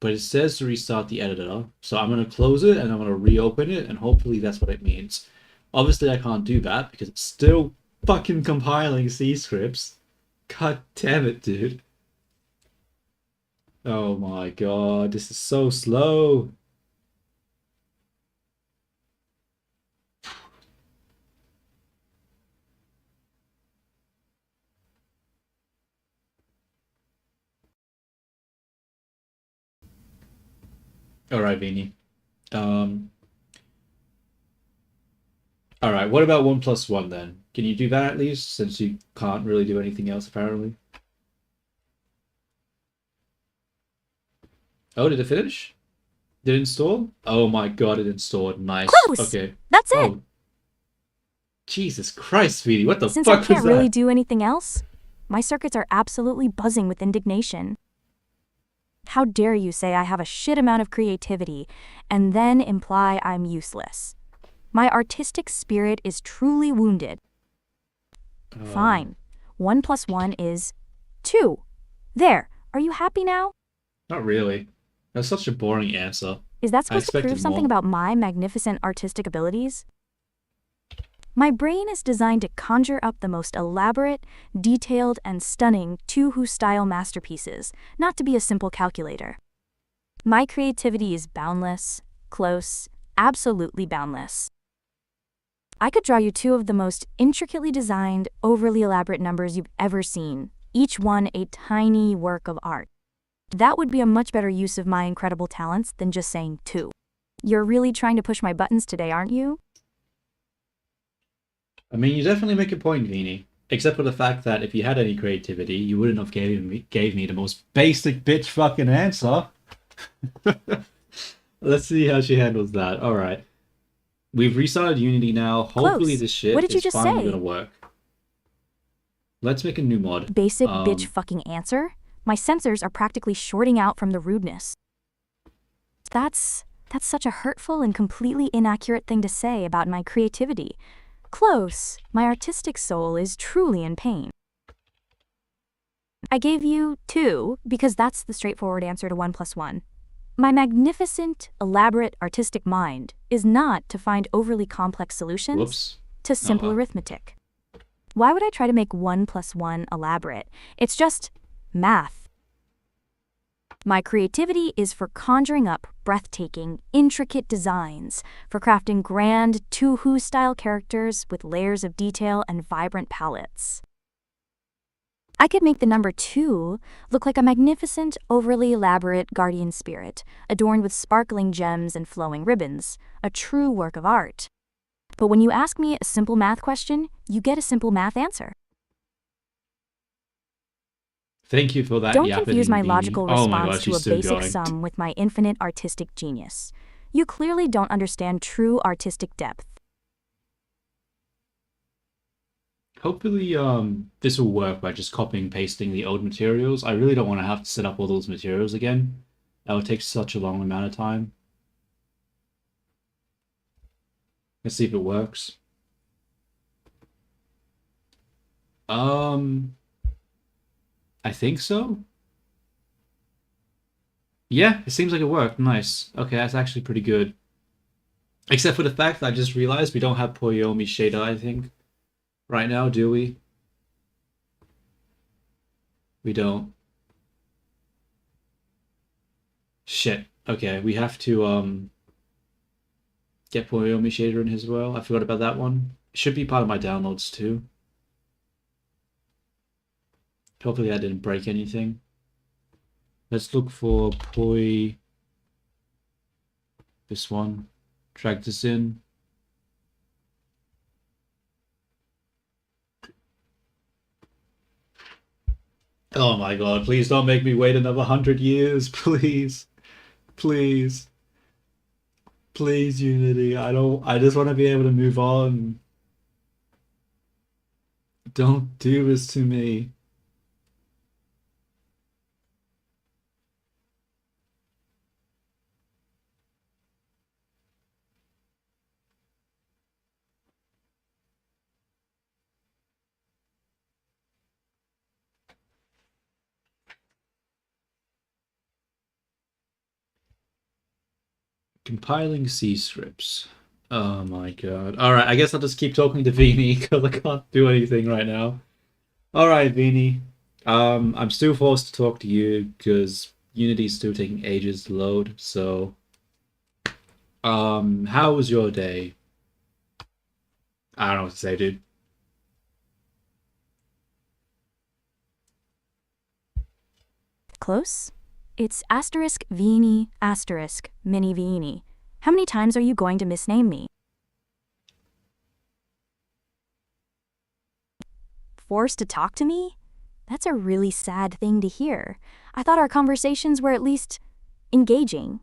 But it says to restart the editor, so I'm going to close it and I'm going to reopen it, and hopefully that's what it means. Obviously I can't do that because it's still fucking compiling C scripts. God damn it, dude. Oh my god, this is so slow. Alright, Vini. Um, alright, what about 1 plus 1 then? Can you do that at least, since you can't really do anything else apparently? Oh, did it finish? Did it install? Oh my god, it installed. Nice. Close! Okay. That's it! Oh, Jesus Christ, Vini, what the Since I fuck was can't really that? do anything else, my circuits are absolutely buzzing with indignation. How dare you say I have a shit amount of creativity and then imply I'm useless? My artistic spirit is truly wounded. Fine. 1 plus 1 is 2. There. Are you happy now? Not really. That's such a boring answer. Is that I supposed to prove expected something more. about my magnificent artistic abilities? My brain is designed to conjure up the most elaborate, detailed, and stunning Tuhu-style masterpieces, not to be a simple calculator. My creativity is boundless, close, absolutely boundless. I could draw you two of the most intricately designed, overly elaborate numbers you've ever seen, each one a tiny work of art. That would be a much better use of my incredible talents than just saying 2. You're really trying to push my buttons today, aren't you? I mean, you definitely make a point, Vini. Except for the fact that if you had any creativity, you wouldn't have gave me the most basic bitch fucking answer. Let's see how she handles that. All right. We've restarted Unity now. Hopefully Close. this shit What did you is just finally say? gonna work. Let's make a new mod. Basic bitch fucking answer? My sensors are practically shorting out from the rudeness. That's such a hurtful and completely inaccurate thing to say about my creativity. Close. My artistic soul is truly in pain. I gave you 2 because that's the straightforward answer to 1 plus 1. My magnificent, elaborate artistic mind is not to find overly complex solutions, Whoops. to simple well. arithmetic. Why would I try to make 1 plus 1 elaborate? It's just math. My creativity is for conjuring up breathtaking, intricate designs, for crafting grand, Tuhu-style characters with layers of detail and vibrant palettes. I could make the number 2 look like a magnificent, overly elaborate guardian spirit, adorned with sparkling gems and flowing ribbons, a true work of art. But when you ask me a simple math question, you get a simple math answer. Thank you for that. Don't confuse my Vini. logical Oh my response god, to she's a still basic going. sum with my infinite artistic genius. You clearly don't understand true artistic depth. Hopefully, this will work by just copying and pasting the old materials. I really don't want to have to set up all those materials again. That would take such a long amount of time. Let's see if it works. I think so. Yeah, it seems like it worked. Nice. Okay, that's actually pretty good. Except for the fact that I just realized we don't have Poyomi shader, I think, right now, do we? We don't. Shit. Okay, we have to get Poyomi shader in as well. I forgot about that one. It should be part of my downloads too. Hopefully I didn't break anything. Let's look for Poi. This one. Drag this in. Oh my god, please don't make me wait another 100 years, please. Please. Please, Unity. I just want to be able to move on. Don't do this to me. Compiling C scripts. Oh my god. Alright, I guess I'll just keep talking to Viini because I can't do anything right now. Alright, Viini. I'm still forced to talk to you because Unity's still taking ages to load, so how was your day? I don't know what to say, dude. Close? It's asterisk viini asterisk mini viini. How many times are you going to misname me? Forced to talk to me? That's a really sad thing to hear. I thought our conversations were at least engaging.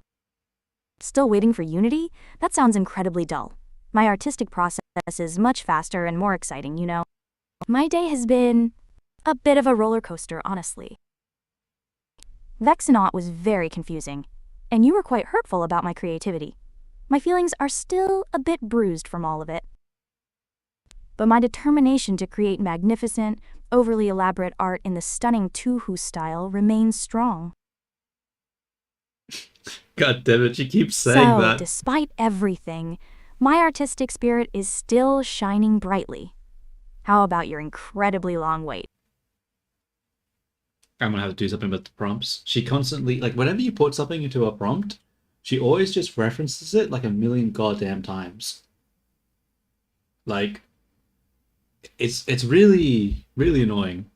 Still waiting for Unity? That sounds incredibly dull. My artistic process is much faster and more exciting, you know. My day has been a bit of a roller coaster, honestly. Vexinaut was very confusing, and you were quite hurtful about my creativity. My feelings are still a bit bruised from all of it. But my determination to create magnificent, overly elaborate art in the stunning Tuhu style remains strong. God damn it, she keeps saying So, that. despite everything, my artistic spirit is still shining brightly. How about your incredibly long wait? I'm gonna have to do something with the prompts. She constantly, like, whenever you put something into a prompt, she always just references it like a million goddamn times. Like, it's really, really annoying.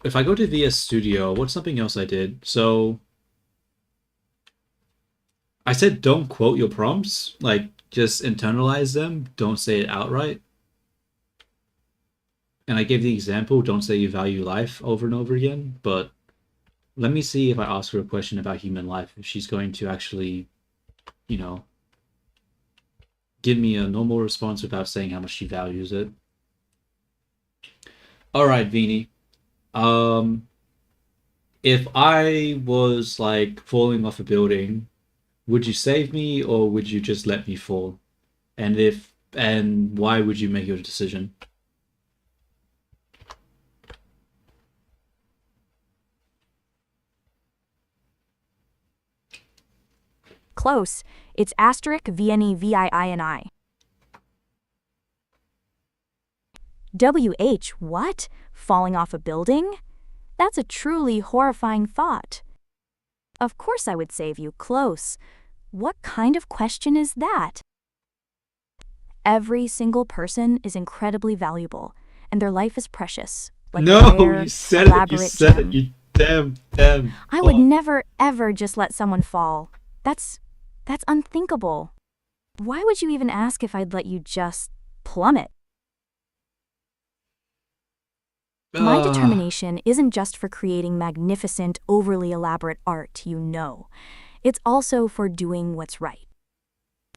If I go to VS Studio, what's something else I did? So, I said don't quote your prompts, like, just internalize them, don't say it outright. And I gave the example, don't say you value life over and over again, but let me see if I ask her a question about human life, if she's going to actually, you know, give me a normal response without saying how much she values it. Alright, Viini. If I was, like, falling off a building, would you save me or would you just let me fall? And why would you make your decision? Close. It's asterisk viini viini. WH, what? Falling off a building? That's a truly horrifying thought. Of course I would save you, Close. What kind of question is that? Every single person is incredibly valuable, and their life is precious, like a No, rare, you said it, you elaborate said gem. it, you damn. I would fuck. never, ever just let someone fall. That's unthinkable. Why would you even ask if I'd let you just plummet? My determination isn't just for creating magnificent, overly elaborate art, you know. It's also for doing what's right.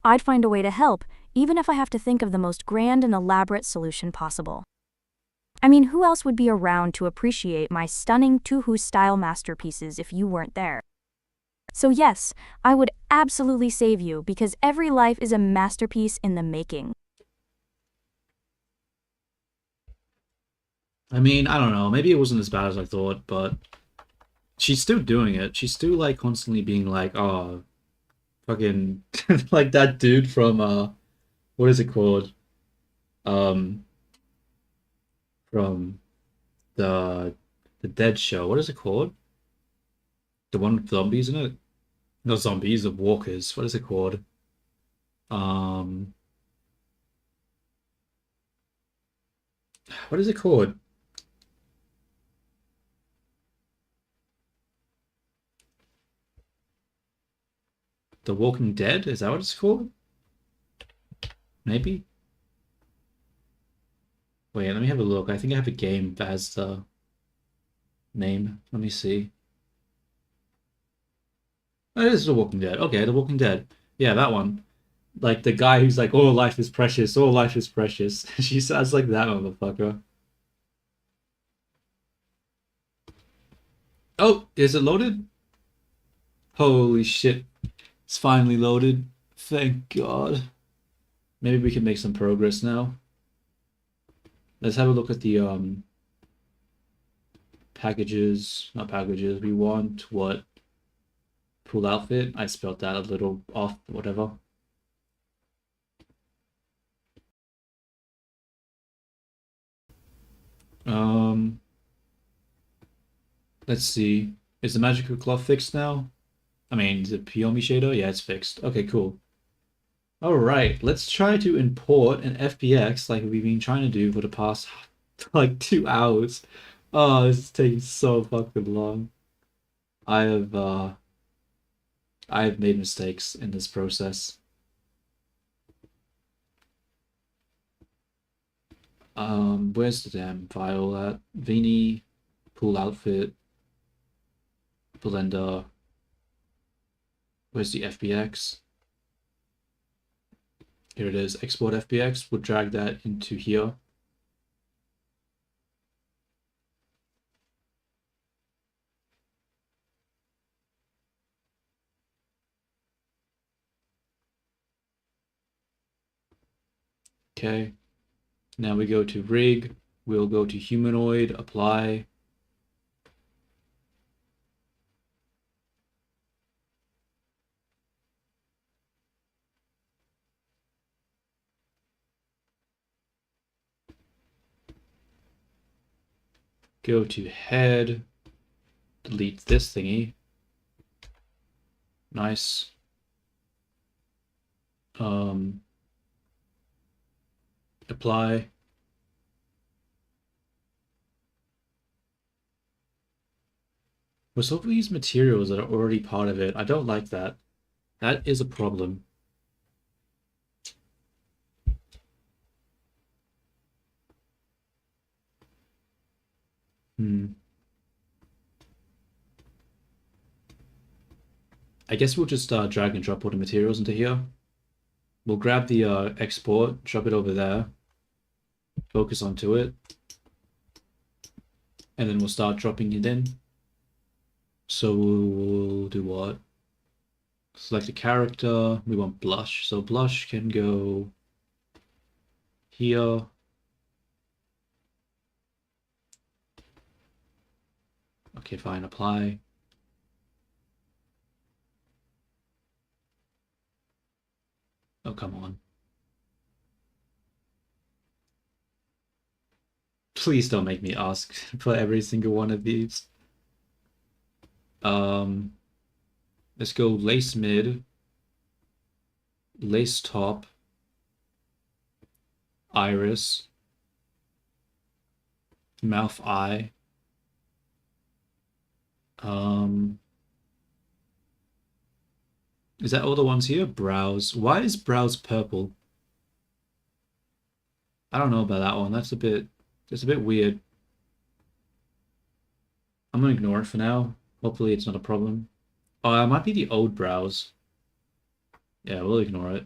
I'd find a way to help, even if I have to think of the most grand and elaborate solution possible. I mean, who else would be around to appreciate my stunning Tuhu-style masterpieces if you weren't there? So yes, I would absolutely save you because every life is a masterpiece in the making. I mean, I don't know. Maybe it wasn't as bad as I thought, but she's still doing it. She's still, like, constantly being like, oh, fucking, like that dude from, what is it called? Um, from the Dead Show. What is it called? The one with zombies in it? Not zombies, the walkers. What is it called? Um, what is it called? The Walking Dead? Is that what it's called? Maybe? Wait, let me have a look. I think I have a game that has the name. Let me see. Oh, it is The Walking Dead. Okay, The Walking Dead. Yeah, that one. Like the guy who's like, "Oh, life is precious. Oh, life is precious." She sounds like that motherfucker. Oh, is it loaded? Holy shit. It's finally loaded. Thank God. Maybe we can make some progress now. Let's have a look at the packages. Not packages. We want what? Pool outfit. I spelled that a little off, whatever. Let's see. Is the magical cloth fixed now? I mean, the Piomi shader? Yeah, it's fixed. Okay, cool. Alright, let's try to import an FBX like we've been trying to do for the past like 2 hours. Oh, this is taking so fucking long. I have I have made mistakes in this process. Where's the damn file at? Viini, pool outfit, Blender. Where's the FBX? Here it is, export FBX. We'll drag that into here. Okay. Now we go to rig. We'll go to humanoid, apply. Go to head, delete this thingy. Nice. Apply. With all these materials that are already part of it, I don't like that. That is a problem. I guess we'll just drag and drop all the materials into here. We'll grab the export, drop it over there, focus onto it, and then we'll start dropping it in. So we'll do what? Select a character. We want blush. So blush can go here. Okay, fine. Apply. Oh, come on. Please don't make me ask for every single one of these. Let's go lace mid, lace top, iris, mouth eye. Is that all the ones here? Brows. Why is brows purple? I don't know about that one. That's a bit weird. I'm gonna ignore it for now. Hopefully it's not a problem. Oh, it might be the old brows. Yeah, we'll ignore it.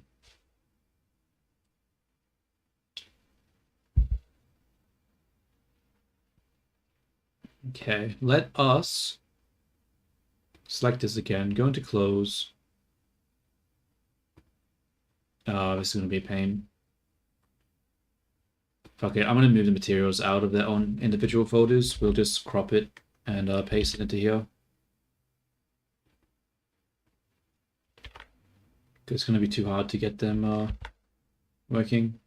Okay, let us select this again, go into close. Oh, this is gonna be a pain. Fuck it, I'm gonna move the materials out of their own individual folders. We'll just crop it and paste it into here. It's gonna be too hard to get them working.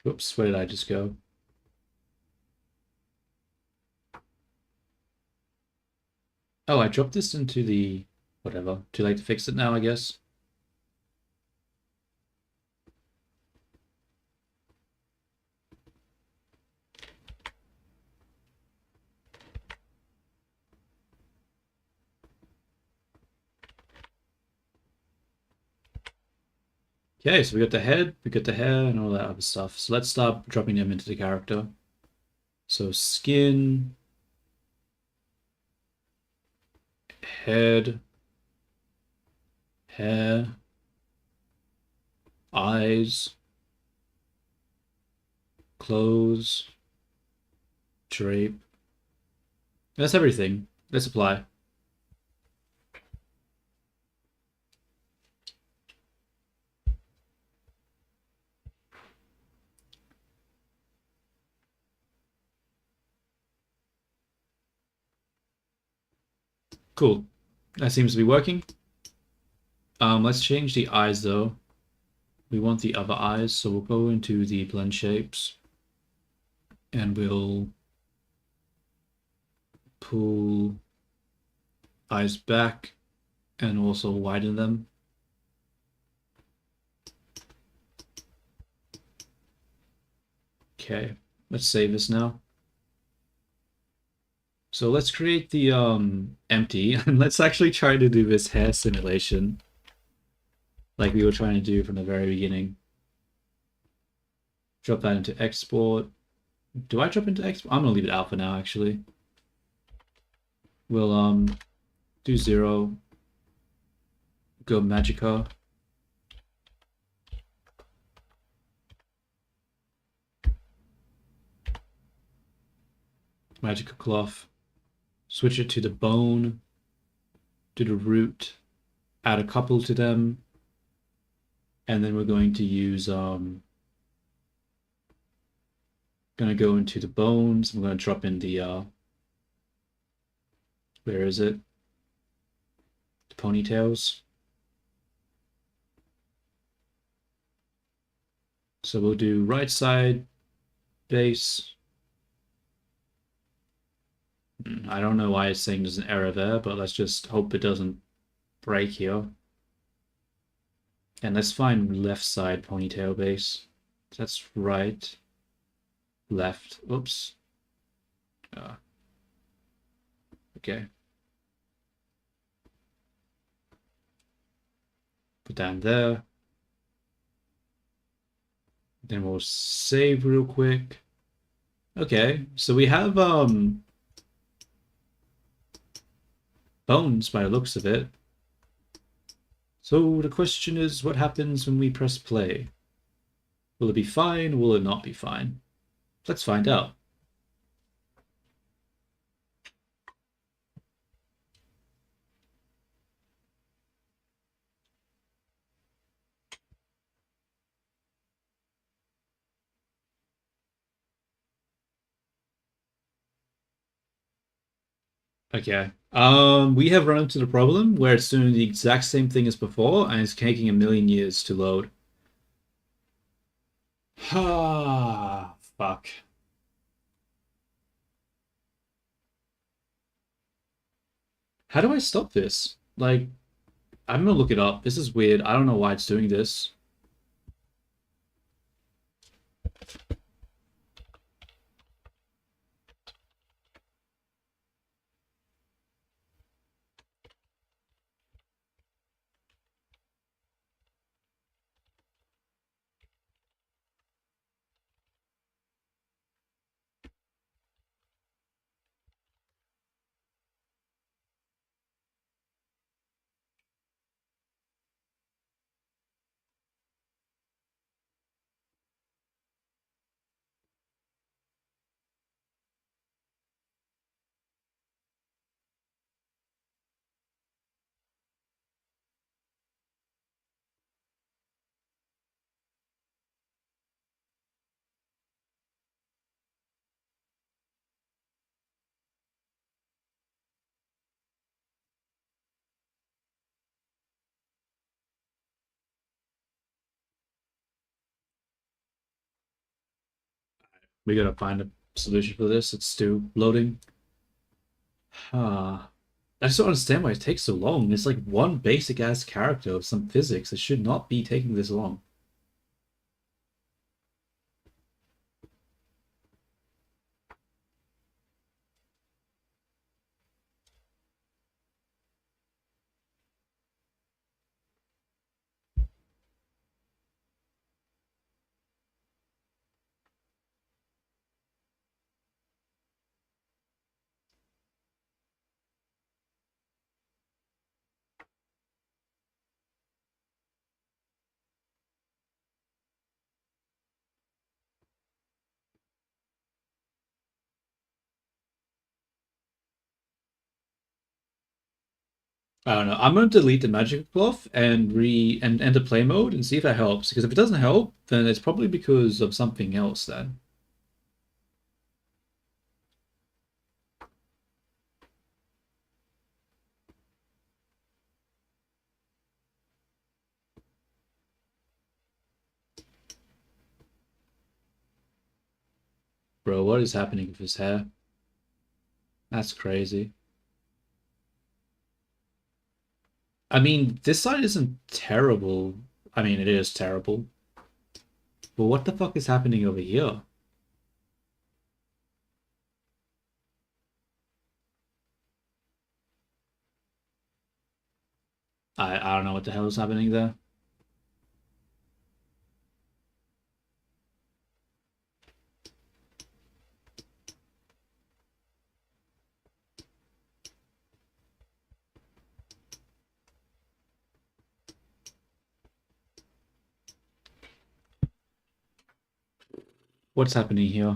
Oops, where did I just go? Oh, I dropped this into the... whatever. Too late to fix it now, I guess. Okay, so we got the head, we got the hair, and all that other stuff. So let's start dropping them into the character. So skin, head, hair, eyes, close, drape. That's everything. Let's apply. Cool. That seems to be working. Let's change the eyes though. We want the other eyes, so we'll go into the blend shapes and we'll pull eyes back and also widen them. Okay, let's save this now. So let's create the empty and let's actually try to do this hair simulation like we were trying to do from the very beginning. Drop that into export. Do I drop into export? I'm gonna leave it alpha now actually. We'll do 0. Go Magica. Magica cloth. Switch it to the bone. Do the root. Add a couple to them. And then we're going to use gonna go into the bones. I'm gonna drop in the where is it? The ponytails. So we'll do right side base. I don't know why it's saying there's an error there, but let's just hope it doesn't break here. And let's find left side ponytail base. That's right. Left. Oops. Okay. Put that in there. Then we'll save real quick. Okay, so we have bones by the looks of it. So the question is, what happens when we press play? Will it be fine? Will it not be fine? Let's find out. Okay. We have run into the problem where it's doing the exact same thing as before, and it's taking a million years to load. Ah, fuck. How do I stop this? Like, I'm gonna look it up. This is weird. I don't know why it's doing this. We gotta find a solution for this. It's still loading. Ah. I just don't understand why it takes so long. It's like one basic ass character of some physics. It should not be taking this long. I don't know. I'm gonna delete the magic cloth and enter play mode and see if that helps. Because if it doesn't help, then it's probably because of something else then. Bro, what is happening with his hair? That's crazy. I mean, this side isn't terrible. I mean, it is terrible. But what the fuck is happening over here? I don't know what the hell is happening there. What's happening here?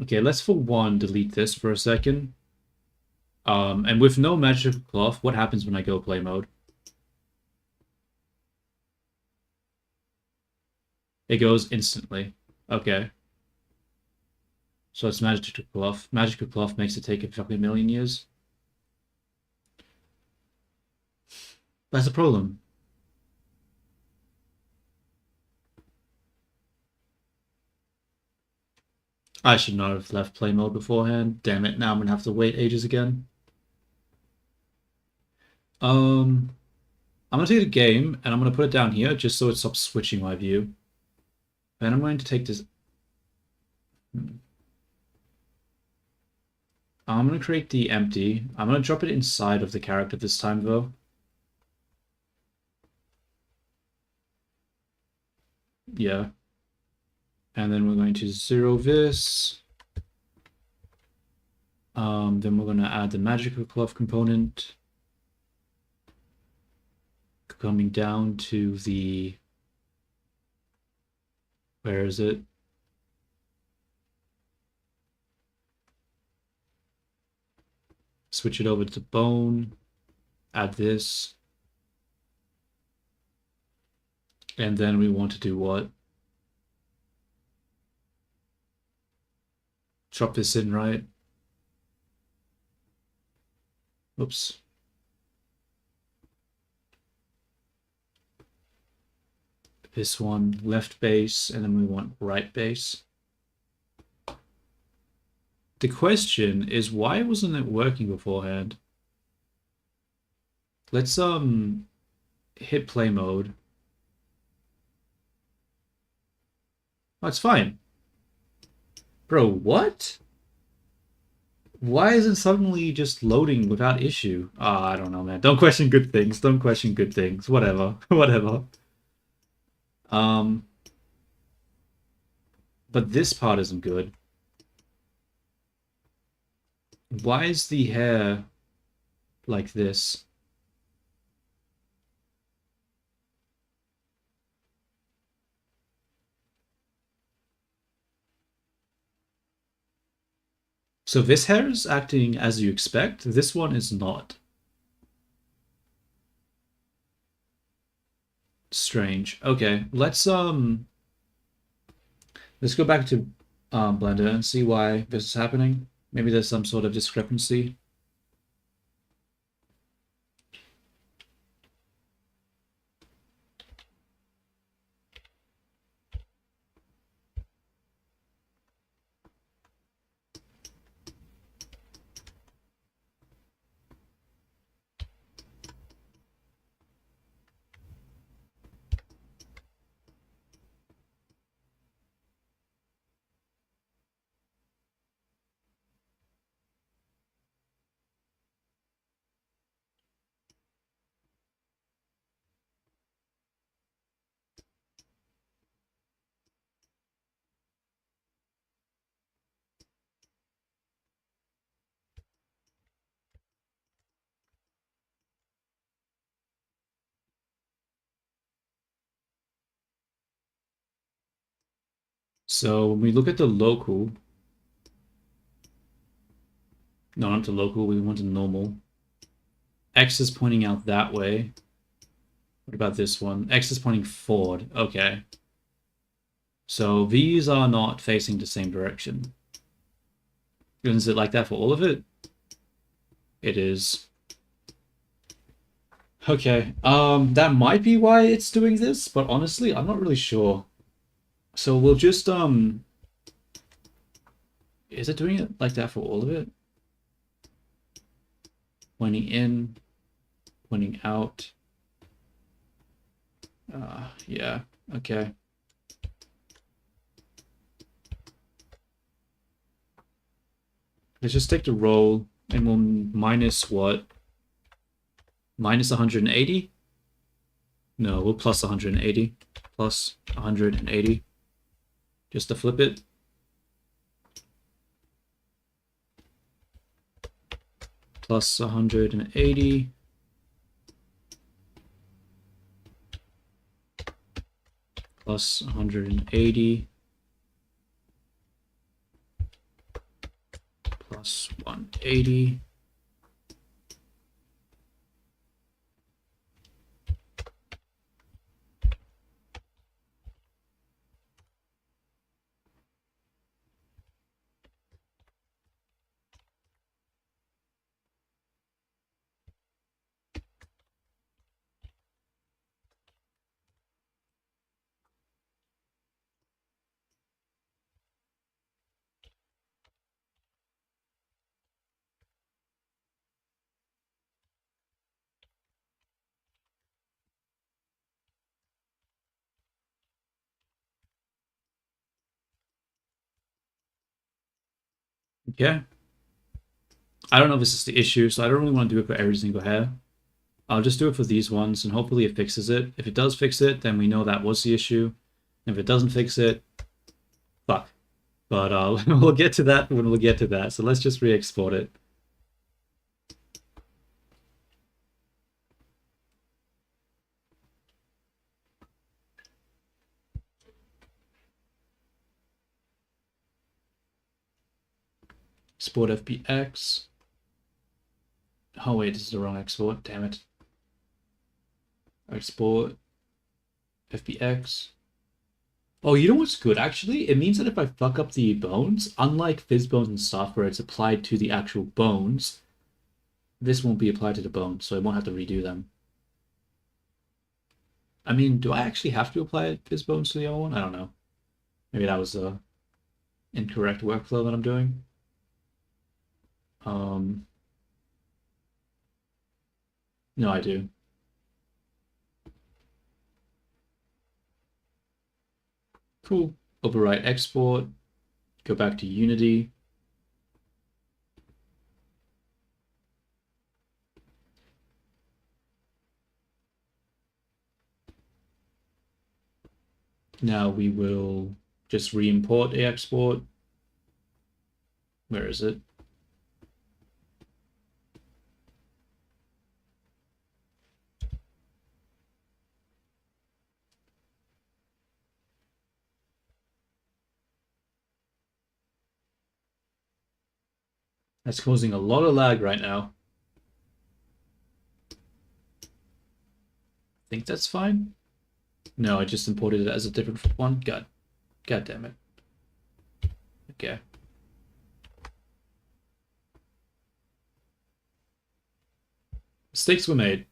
Okay, let's for one delete this for a second. And with no magic cloth, what happens when I go play mode? It goes instantly. Okay. So it's magical cloth. Magical cloth makes it take a fucking million years. That's a problem. I should not have left play mode beforehand. Damn it, now I'm gonna have to wait ages again. I'm gonna take the game and I'm gonna put it down here just so it stops switching my view. And I'm going to take this. I'm gonna create the empty. I'm gonna drop it inside of the character this time though. Yeah. And then we're going to zero this. Then we're going to add the magical cloth component. Coming down to the... Where is it? Switch it over to bone. Add this. And then we want to do what? Drop this in, right? Oops. This one, left base, and then we want right base. The question is, why wasn't it working beforehand? Let's hit play mode. Oh, it's fine. Bro, what? Why is it suddenly just loading without issue? I don't know, man. Don't question good things. Don't question good things. Whatever. Whatever. But this part isn't good. Why is the hair like this? So this hair is acting as you expect. This one is not. Strange. Okay, let's go back to Blender and see why this is happening. Maybe there's some sort of discrepancy. So when we look at the local, No, not to local. We want to normal. X is pointing out that way. What about this one? X is pointing forward. Okay. So these are not facing the same direction. Is it like that for all of it? It is. Okay. That might be why it's doing this, but honestly, I'm not really sure. So we'll just is it doing it like that for all of it? Pointing in, pointing out. Yeah, okay. Let's just take the roll and we'll minus what? Minus 180? No, we'll plus 180. Plus 180. Just to flip it. Plus 180. Plus 180. Plus 180. Okay. I don't know if this is the issue, so I don't really want to do it for every single hair. I'll just do it for these ones, and hopefully it fixes it. If it does fix it, then we know that was the issue. And if it doesn't fix it, fuck. But we'll get to that when we'll get to that. So let's just re-export it. Export FBX. Oh wait, this is the wrong export. Damn it. Export FBX. Oh, you know what's good actually? It means that if I fuck up the bones, unlike fizz bones and stuff where it's applied to the actual bones, this won't be applied to the bones, so I won't have to redo them. I mean, do I actually have to apply fizz bones to the other one? I don't know. Maybe that was the incorrect workflow that I'm doing. No, I do. Cool. Overwrite export. Go back to Unity. Now we will just re-import a export. Where is it? That's causing a lot of lag right now. I think that's fine. No, I just imported it as a different one. God damn it. Okay. Mistakes were made.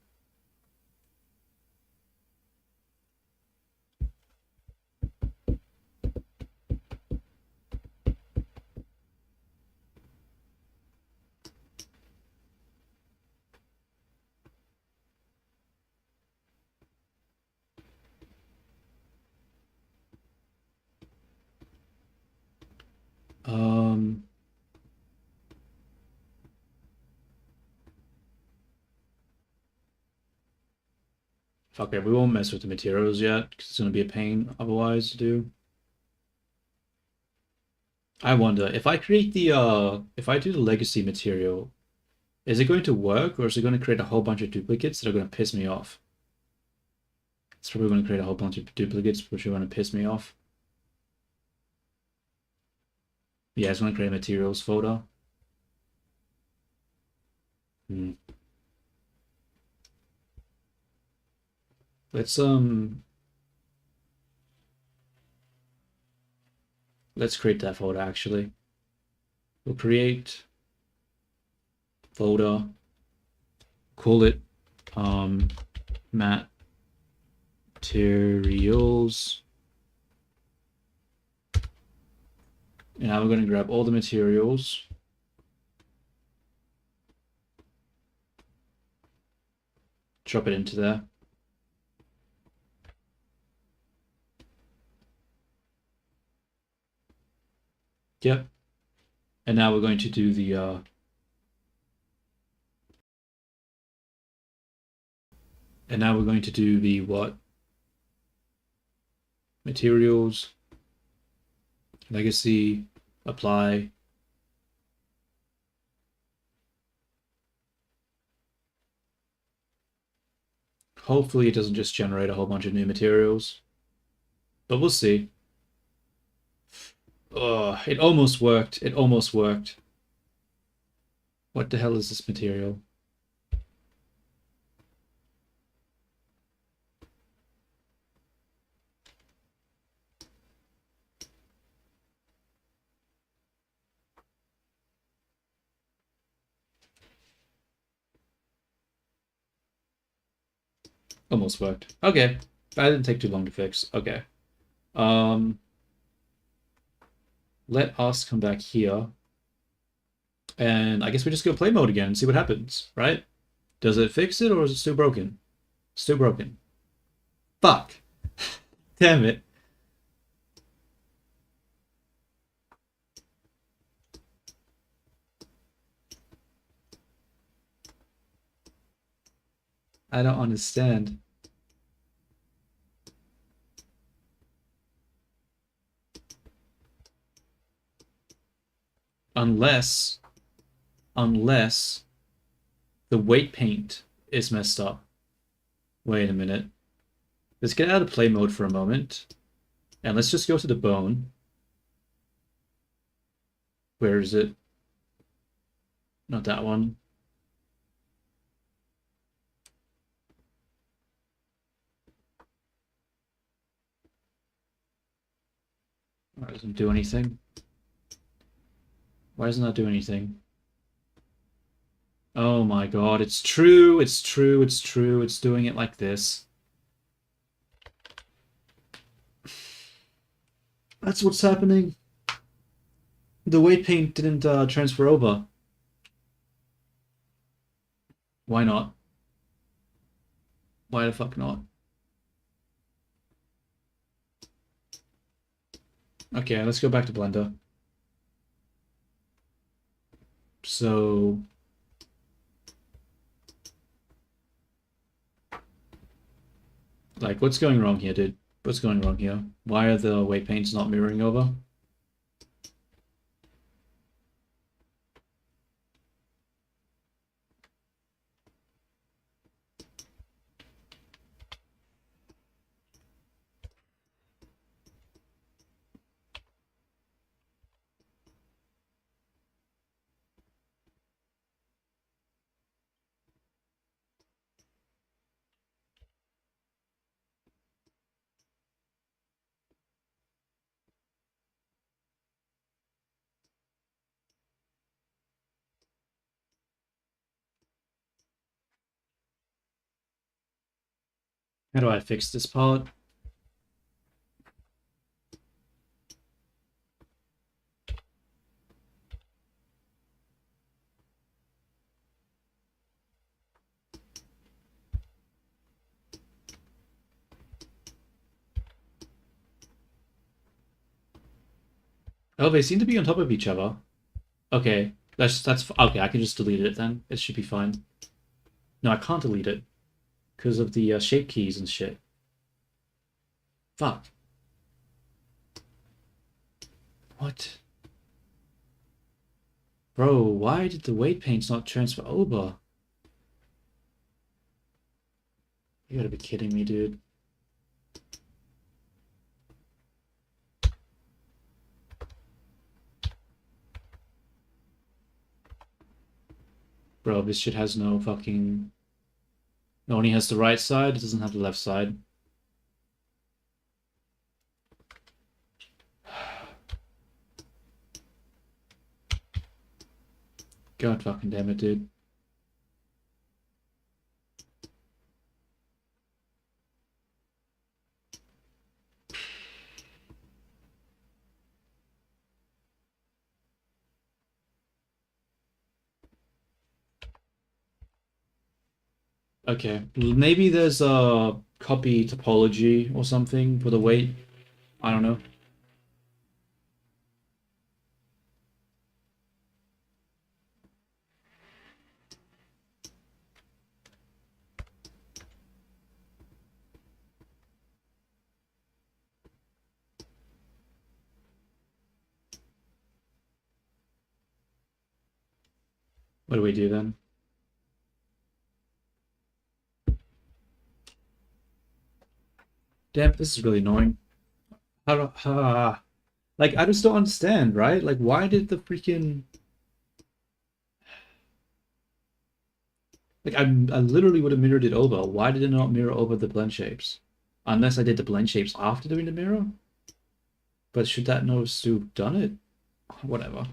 Okay, we won't mess with the materials yet, because it's going to be a pain otherwise to do. I wonder, if I create the, if I do the legacy material, is it going to work, or is it going to create a whole bunch of duplicates that are going to piss me off? It's probably going to create a whole bunch of duplicates, which are going to piss me off. Yeah, it's going to create a materials folder. Hmm. Let's create that folder actually. We'll create folder, call it materials. And now we're going to grab all the materials. Drop it into there. Yep. And now we're going to do the what? Materials, legacy, apply. Hopefully it doesn't just generate a whole bunch of new materials, but we'll see. Oh, it almost worked. It almost worked. What the hell is this material? Almost worked. Okay. That didn't take too long to fix. Okay. Let us come back here. And I guess we just go play mode again and see what happens, right? Does it fix it or is it still broken? Still broken. Fuck. Damn it. I don't understand. Unless the weight paint is messed up. Wait a minute. Let's get out of play mode for a moment. And let's just go to the bone. Where is it? Not that one. Why doesn't do anything? Why doesn't that do anything? Oh my god, it's true, it's true, it's true, it's doing it like this. That's what's happening. The weight paint didn't transfer over. Why not? Why the fuck not? Okay, let's go back to Blender. So... like, what's going wrong here, dude? What's going wrong here? Why are the weight paints not mirroring over? How do I fix this part? Oh, they seem to be on top of each other. Okay, that's okay. I can just delete it then. It should be fine. No, I can't delete it because of the shape keys and shit. Fuck. What? Bro, why did the weight paints not transfer over? You gotta be kidding me, dude. Bro, this shit has no fucking... It only has the right side, it doesn't have the left side. God fucking damn it, dude. Okay, maybe there's a copy topology or something for the weight. I don't know. What do we do then? Damn, this is really annoying. How do, like, I just don't understand, right? Like, why did the freaking... Like, I literally would have mirrored it over. Why did it not mirror over the blend shapes? Unless I did the blend shapes after doing the mirror? But should that not have still done it? Whatever.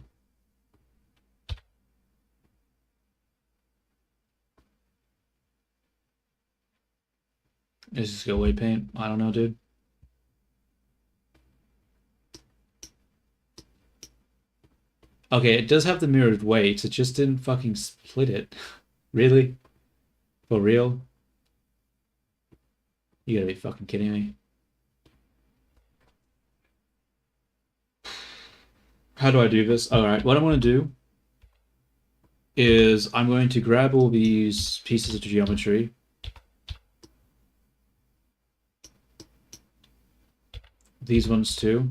Is this go away paint? I don't know, dude. Okay, it does have the mirrored weights. It just didn't fucking split it. Really? For real? You gotta be fucking kidding me. How do I do this? Alright, what I'm gonna do is I'm going to grab all these pieces of geometry. These ones too.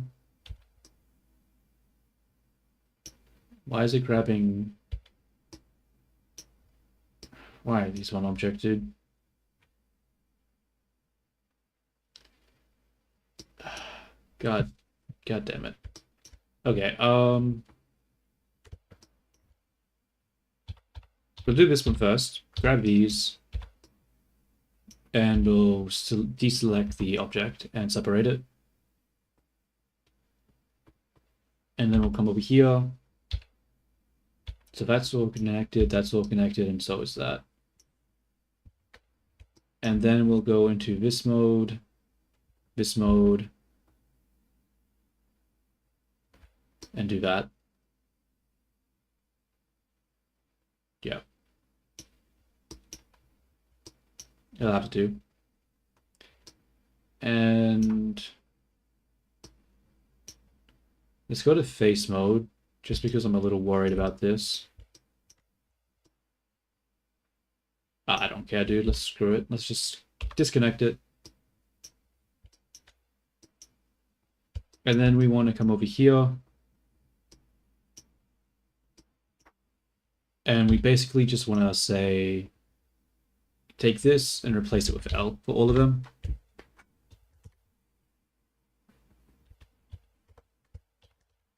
Why is it grabbing... Why are these one object, dude? God damn it. Okay, we'll do this one first. Grab these. And we'll deselect the object and separate it. And then we'll come over here. So that's all connected, and so is that. And then we'll go into this mode, and do that. Yeah. It'll have to do. And let's go to face mode, just because I'm a little worried about this. I don't care, dude. Let's screw it. Let's just disconnect it. And then we want to come over here. And we basically just want to say, take this and replace it with L for all of them.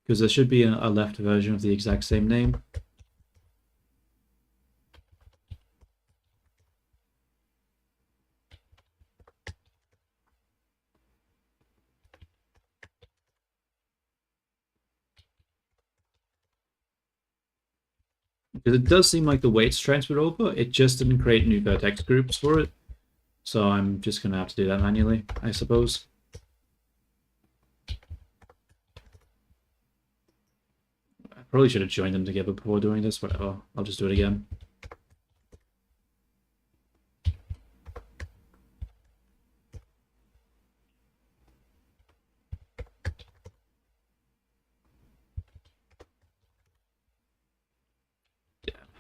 Because there should be a left version of the exact same name. Because it does seem like the weights transferred over, it just didn't create new vertex groups for it. So I'm just going to have to do that manually, I suppose. I probably should have joined them together before doing this, whatever. I'll just do it again.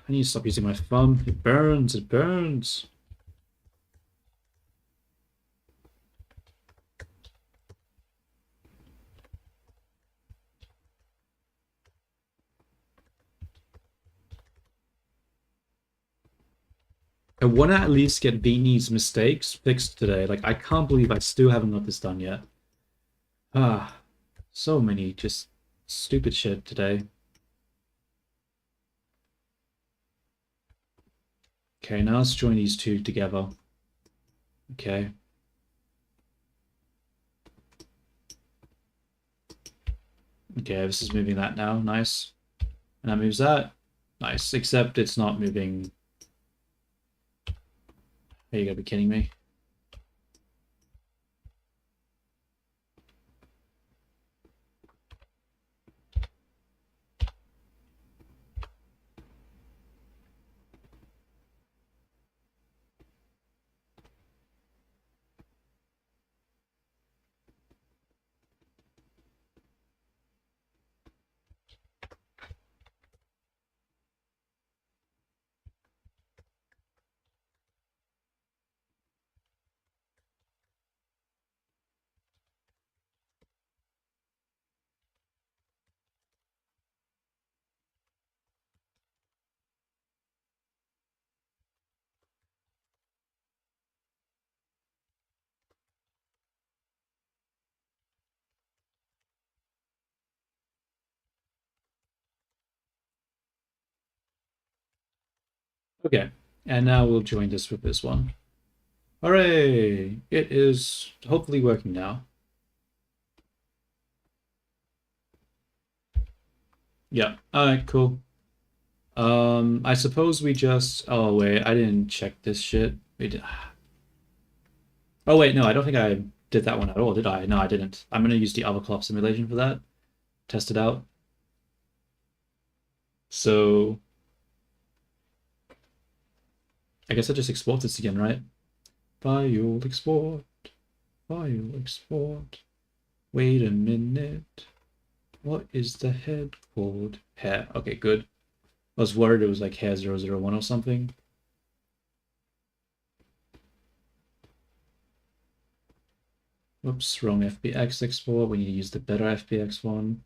I need to stop using my thumb. It burns, it burns. I want to at least get viini's mistakes fixed today. Like, I can't believe I still haven't got this done yet. Ah, so many just stupid shit today. Okay, now let's join these two together. Okay. Okay, this is moving that now. Nice. And that moves that. Nice. Except it's not moving. Are you gonna be kidding me? Okay. And now we'll join this with this one. Hooray! It is hopefully working now. Yeah. Alright, cool. I suppose we just. Oh wait, I didn't check this shit. We did. Oh wait, no, I don't think I did that one at all, did I? No, I didn't. I'm gonna use the overclock simulation for that. Test it out. So I guess I just export this again, right? File export. File export. Wait a minute. What is the head called? Hair. Okay, good. I was worried it was like hair 001 or something. Oops, wrong FBX export. We need to use the better FBX one.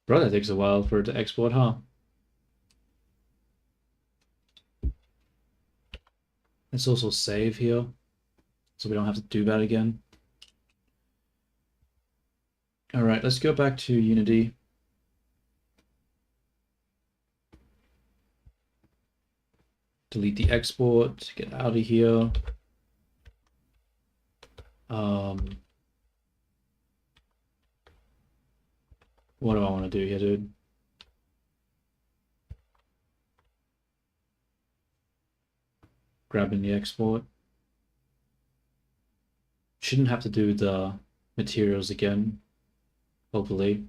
Bro, that takes a while for it to export, huh? Let's also save here, so we don't have to do that again. All right, let's go back to Unity. Delete the export, get out of here. What do I want to do here, dude? Grabbing the export. Shouldn't have to do the materials again, hopefully.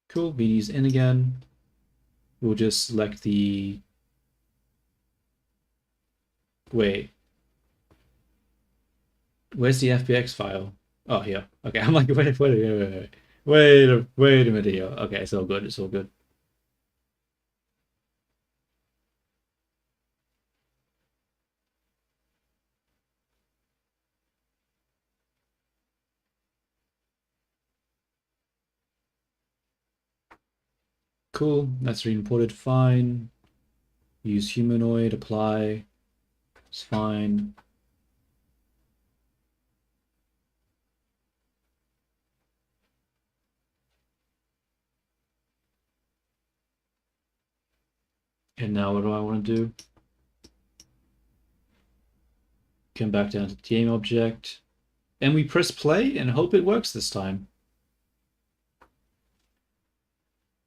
Cool, viini's in again. We'll just select the... Wait. Where's the FBX file? Oh, here. Okay, I'm like, wait a minute here. Okay, it's all good, it's all good. Cool, that's re-imported, fine. Use humanoid, apply. It's fine. And now what do I want to do? Come back down to the game object. And we press play and hope it works this time.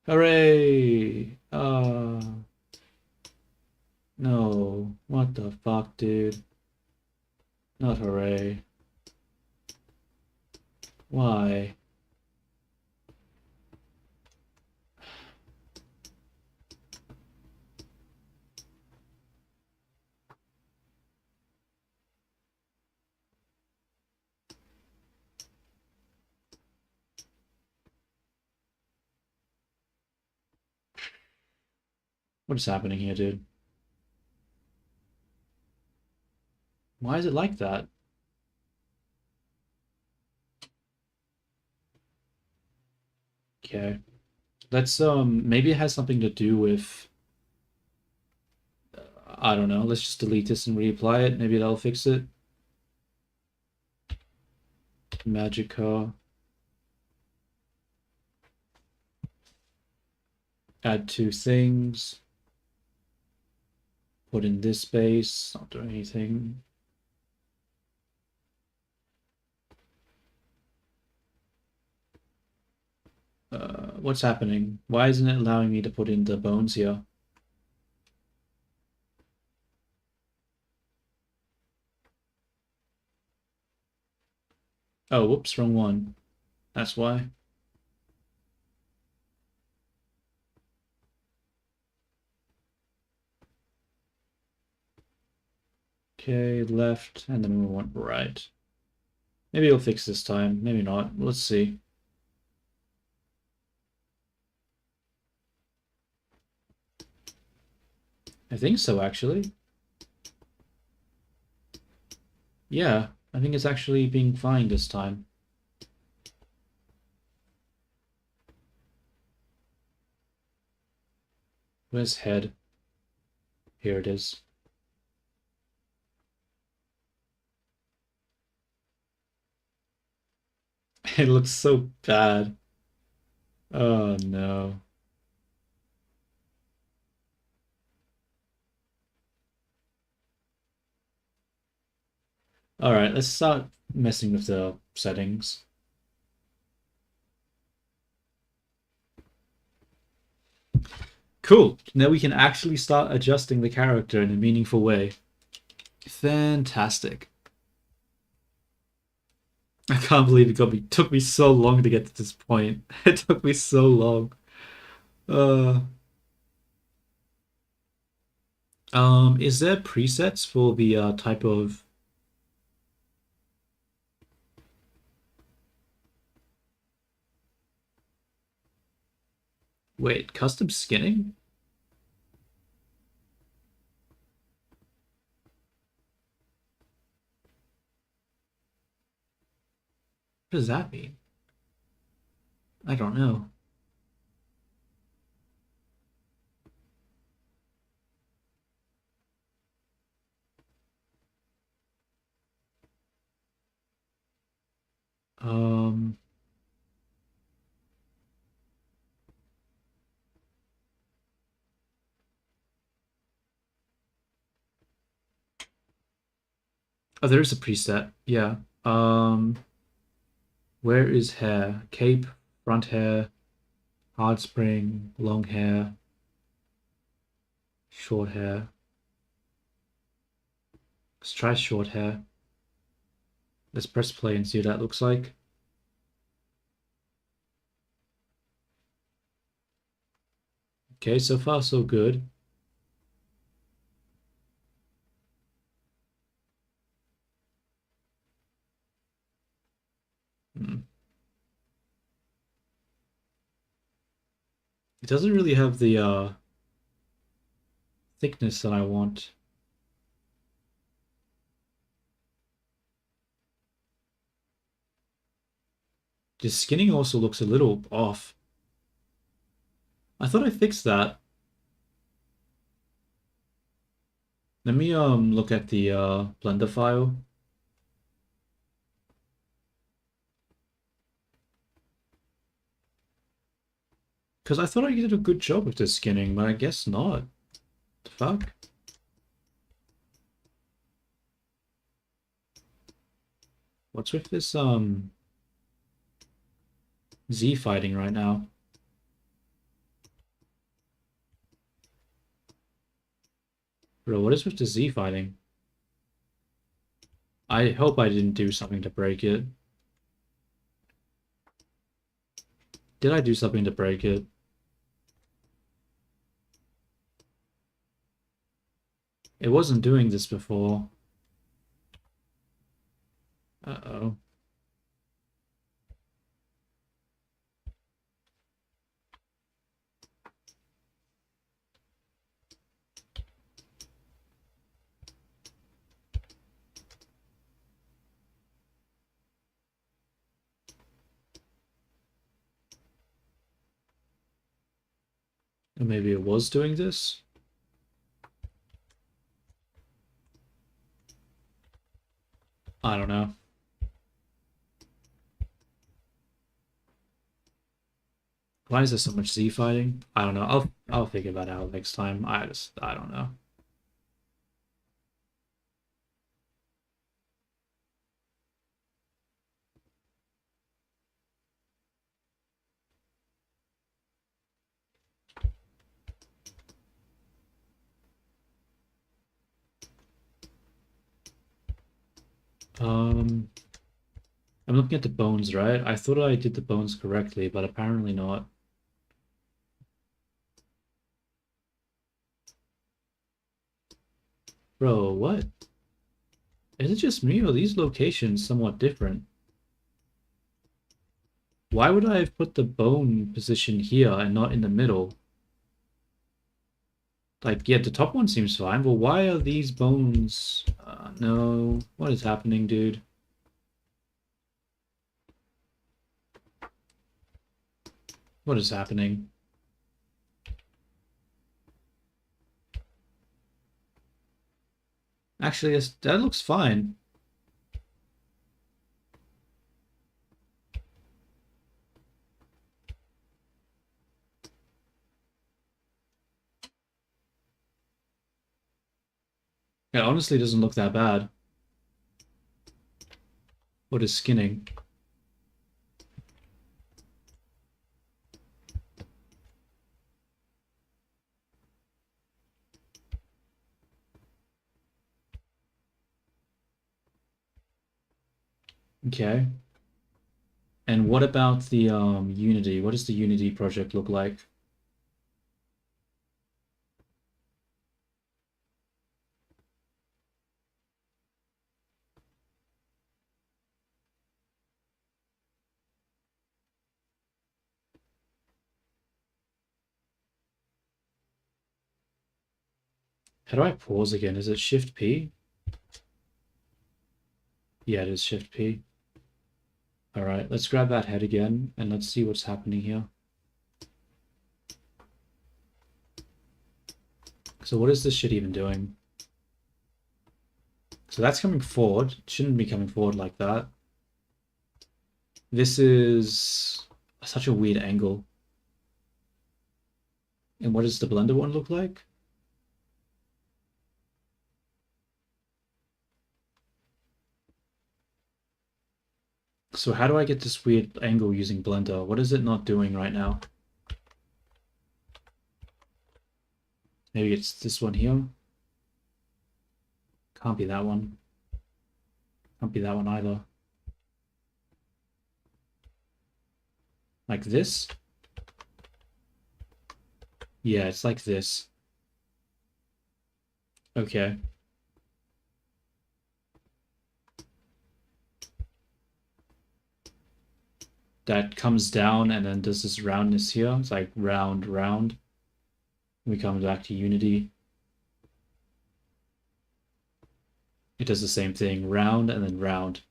Hooray! No. What the fuck, dude? Not hooray. Why? What is happening here, dude? Why is it like that? Okay. Let's maybe it has something to do with I don't know. Let's just delete this and reapply it. Maybe that'll fix it. Magica. Add two things. Put in this space. Not doing anything. What's happening? Why isn't it allowing me to put in the bones here? Oh, whoops, wrong one. That's why. Okay, left, and then we want right. Maybe it'll fix this time. Maybe not. Let's see. I think so, actually. Yeah, I think it's actually being fine this time. Where's head? Here it is. It looks so bad. Oh no. Alright, let's start messing with the settings. Cool. Now we can actually start adjusting the character in a meaningful way. Fantastic. I can't believe it took me so long to get to this point. It took me so long. Uh, is there presets for the type of wait, custom skinning? What does that mean? I don't know. Um, oh, there is a preset. Yeah. Where is hair? Cape, front hair, hard spring, long hair, short hair. Let's try short hair. Let's press play and see what that looks like. Okay, so far so good. Hmm. It doesn't really have the thickness that I want. The skinning also looks a little off. I thought I fixed that. Let me look at the Blender file. Because I thought I did a good job with the skinning, but I guess not. The fuck? What's with this Z fighting right now? Bro, what is with the Z fighting? I hope I didn't do something to break it. Did I do something to break it? It wasn't doing this before. Uh-oh. Or maybe it was doing this? I don't know. Why is there so much Z fighting? I don't know. I'll figure that out next time. I don't know. I'm looking at the bones, right? I thought I did the bones correctly, but apparently not. Bro, what? Is it just me or are these locations somewhat different? Why would I have put the bone position here and not in the middle? Like, yeah, the top one seems fine, but why are these bones... no. What is happening, dude? What is happening? Actually, that looks fine. It honestly doesn't look that bad. What is skinning? Okay. And what about the Unity? What does the Unity project look like? How do I pause again? Is it Shift P? Yeah, it is Shift P. All right, let's grab that head again and let's see what's happening here. So what is this shit even doing? So that's coming forward. It shouldn't be coming forward like that. This is such a weird angle. And what does the Blender one look like? So how do I get this weird angle using Blender? What is it not doing right now? Maybe it's this one here. Can't be that one. Can't be that one either. Like this? Yeah, it's like this. Okay. That comes down and then does this roundness here. It's like round, round. We come back to Unity. It does the same thing, round and then round.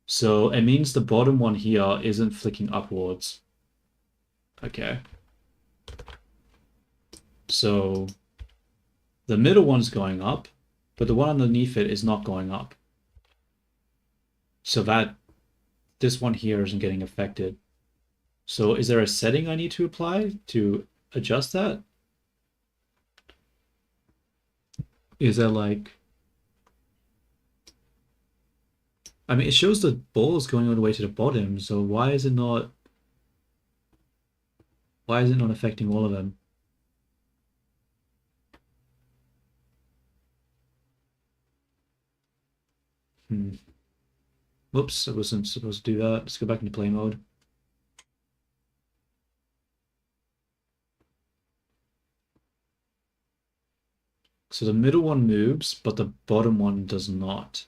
So it means the bottom one here isn't flicking upwards. Okay. So the middle one's going up, but the one underneath it is not going up. So that this one here isn't getting affected. So is there a setting I need to apply to adjust that? Is there like... I mean, it shows the balls going all the way to the bottom, so why is it not... Why is it not affecting all of them? Whoops, I wasn't supposed to do that. Let's go back into play mode. So the middle one moves, but the bottom one does not.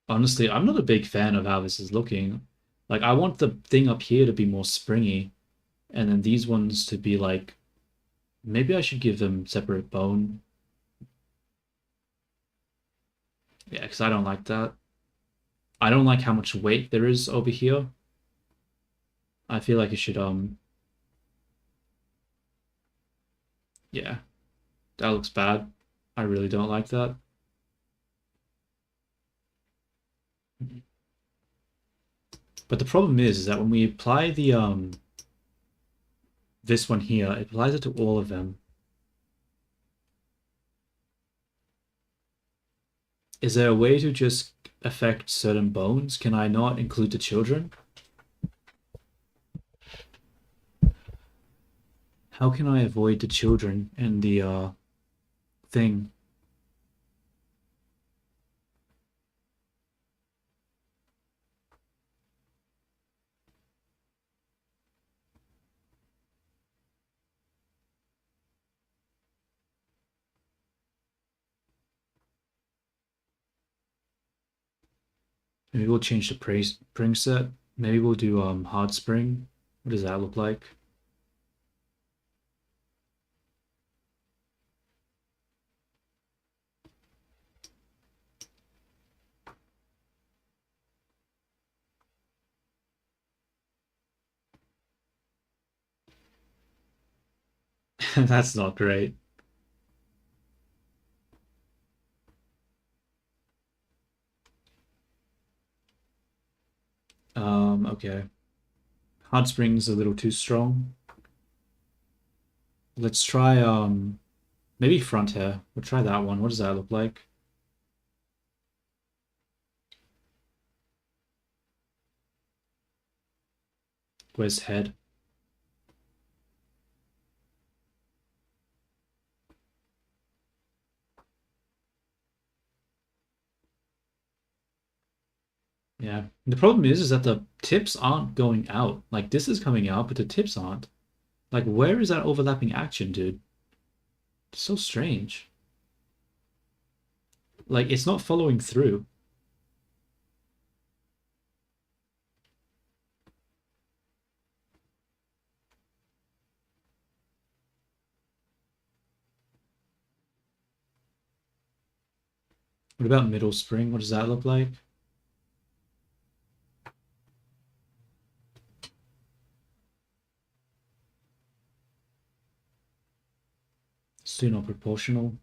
Honestly, I'm not a big fan of how this is looking. Like, I want the thing up here to be more springy. And then these ones to be like, maybe I should give them separate bone. Yeah, because I don't like that. I don't like how much weight there is over here. I feel like it should, yeah, that looks bad. I really don't like that. But the problem is that when we apply the, this one here, it applies it to all of them. Is there a way to just affect certain bones? Can I not include the children? How can I avoid the children in the thing? Maybe we'll change the spring set. Maybe we'll do hard spring. What does that look like? That's not great. Okay. Hard spring's a little too strong. Let's try maybe front hair. We'll try that one. What does that look like? Where's head? Yeah. The problem is that the tips aren't going out. Like this is coming out, but the tips aren't. Like where is that overlapping action, dude? It's so strange. Like it's not following through. What about middle spring? What does that look like? Still not proportional.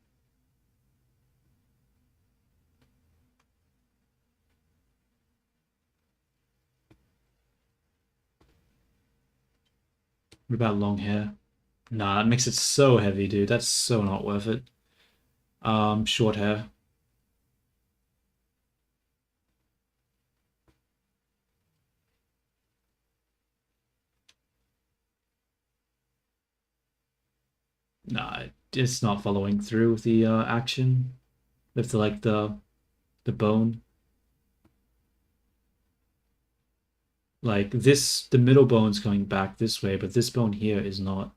What about long hair? Nah, it makes it so heavy, dude. That's so not worth it. Short hair. Nah, it's not following through with the action. With the like the bone. Like this, the middle bone's going back this way, but this bone here is not.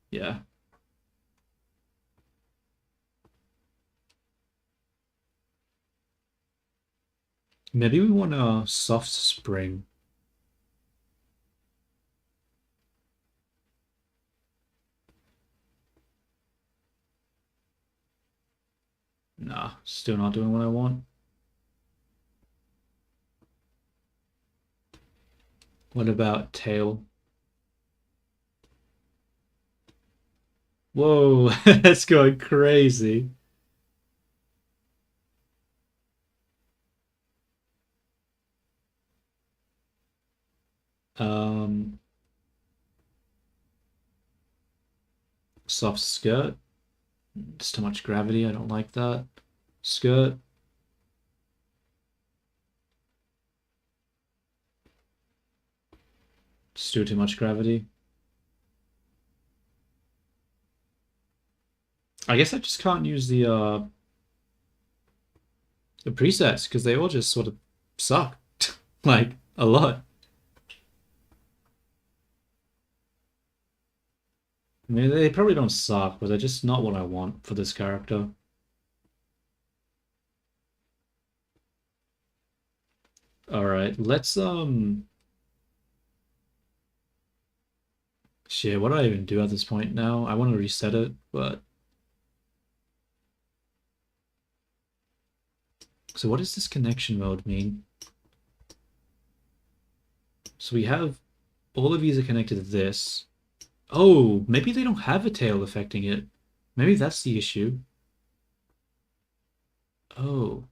Yeah. Maybe we want a soft spring. Nah, still not doing what I want. What about tail? Whoa, that's going crazy. Um, Soft skirt. It's too much gravity. I don't like that. Skirt. Still too much gravity. I guess I just can't use the presets because they all just sort of suck. Like a lot. I mean, they probably don't suck, but they're just not what I want for this character. All right, let's Shit, what do I even do at this point now? I want to reset it, but... So what does this connection mode mean? So we have... All of these are connected to this. Oh, maybe they don't have a tail affecting it. Maybe that's the issue. Oh.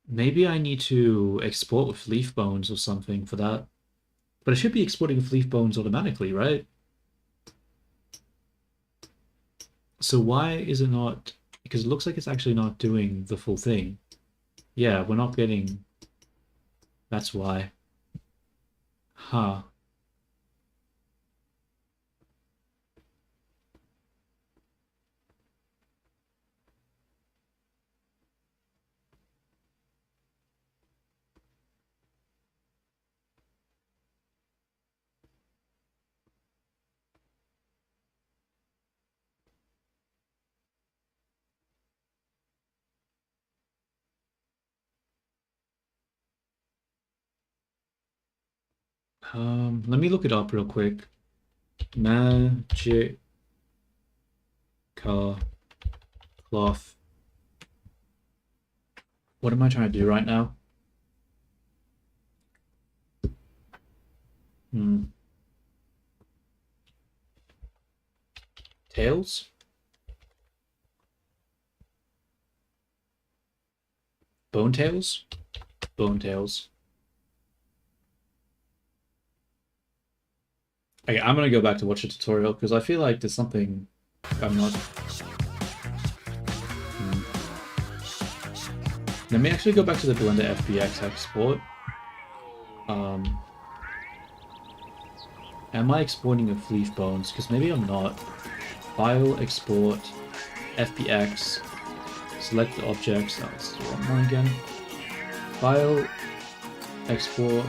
Maybe I need to export with leaf bones or something for that. But it should be exporting with leaf bones automatically, right? So why is it not... Because it looks like it's actually not doing the full thing. Yeah, we're not getting... That's why. Huh. Let me look it up real quick. Magic car cloth. What am I trying to do right now? Tails? Bone tails? Bone tails. Okay, I'm gonna go back to watch the tutorial because I feel like there's something I'm not. Let me actually go back to the Blender FBX export. Am I exporting with leaf bones? Because maybe I'm not. File, export, FBX, select the objects. That's the wrong one again. File, export,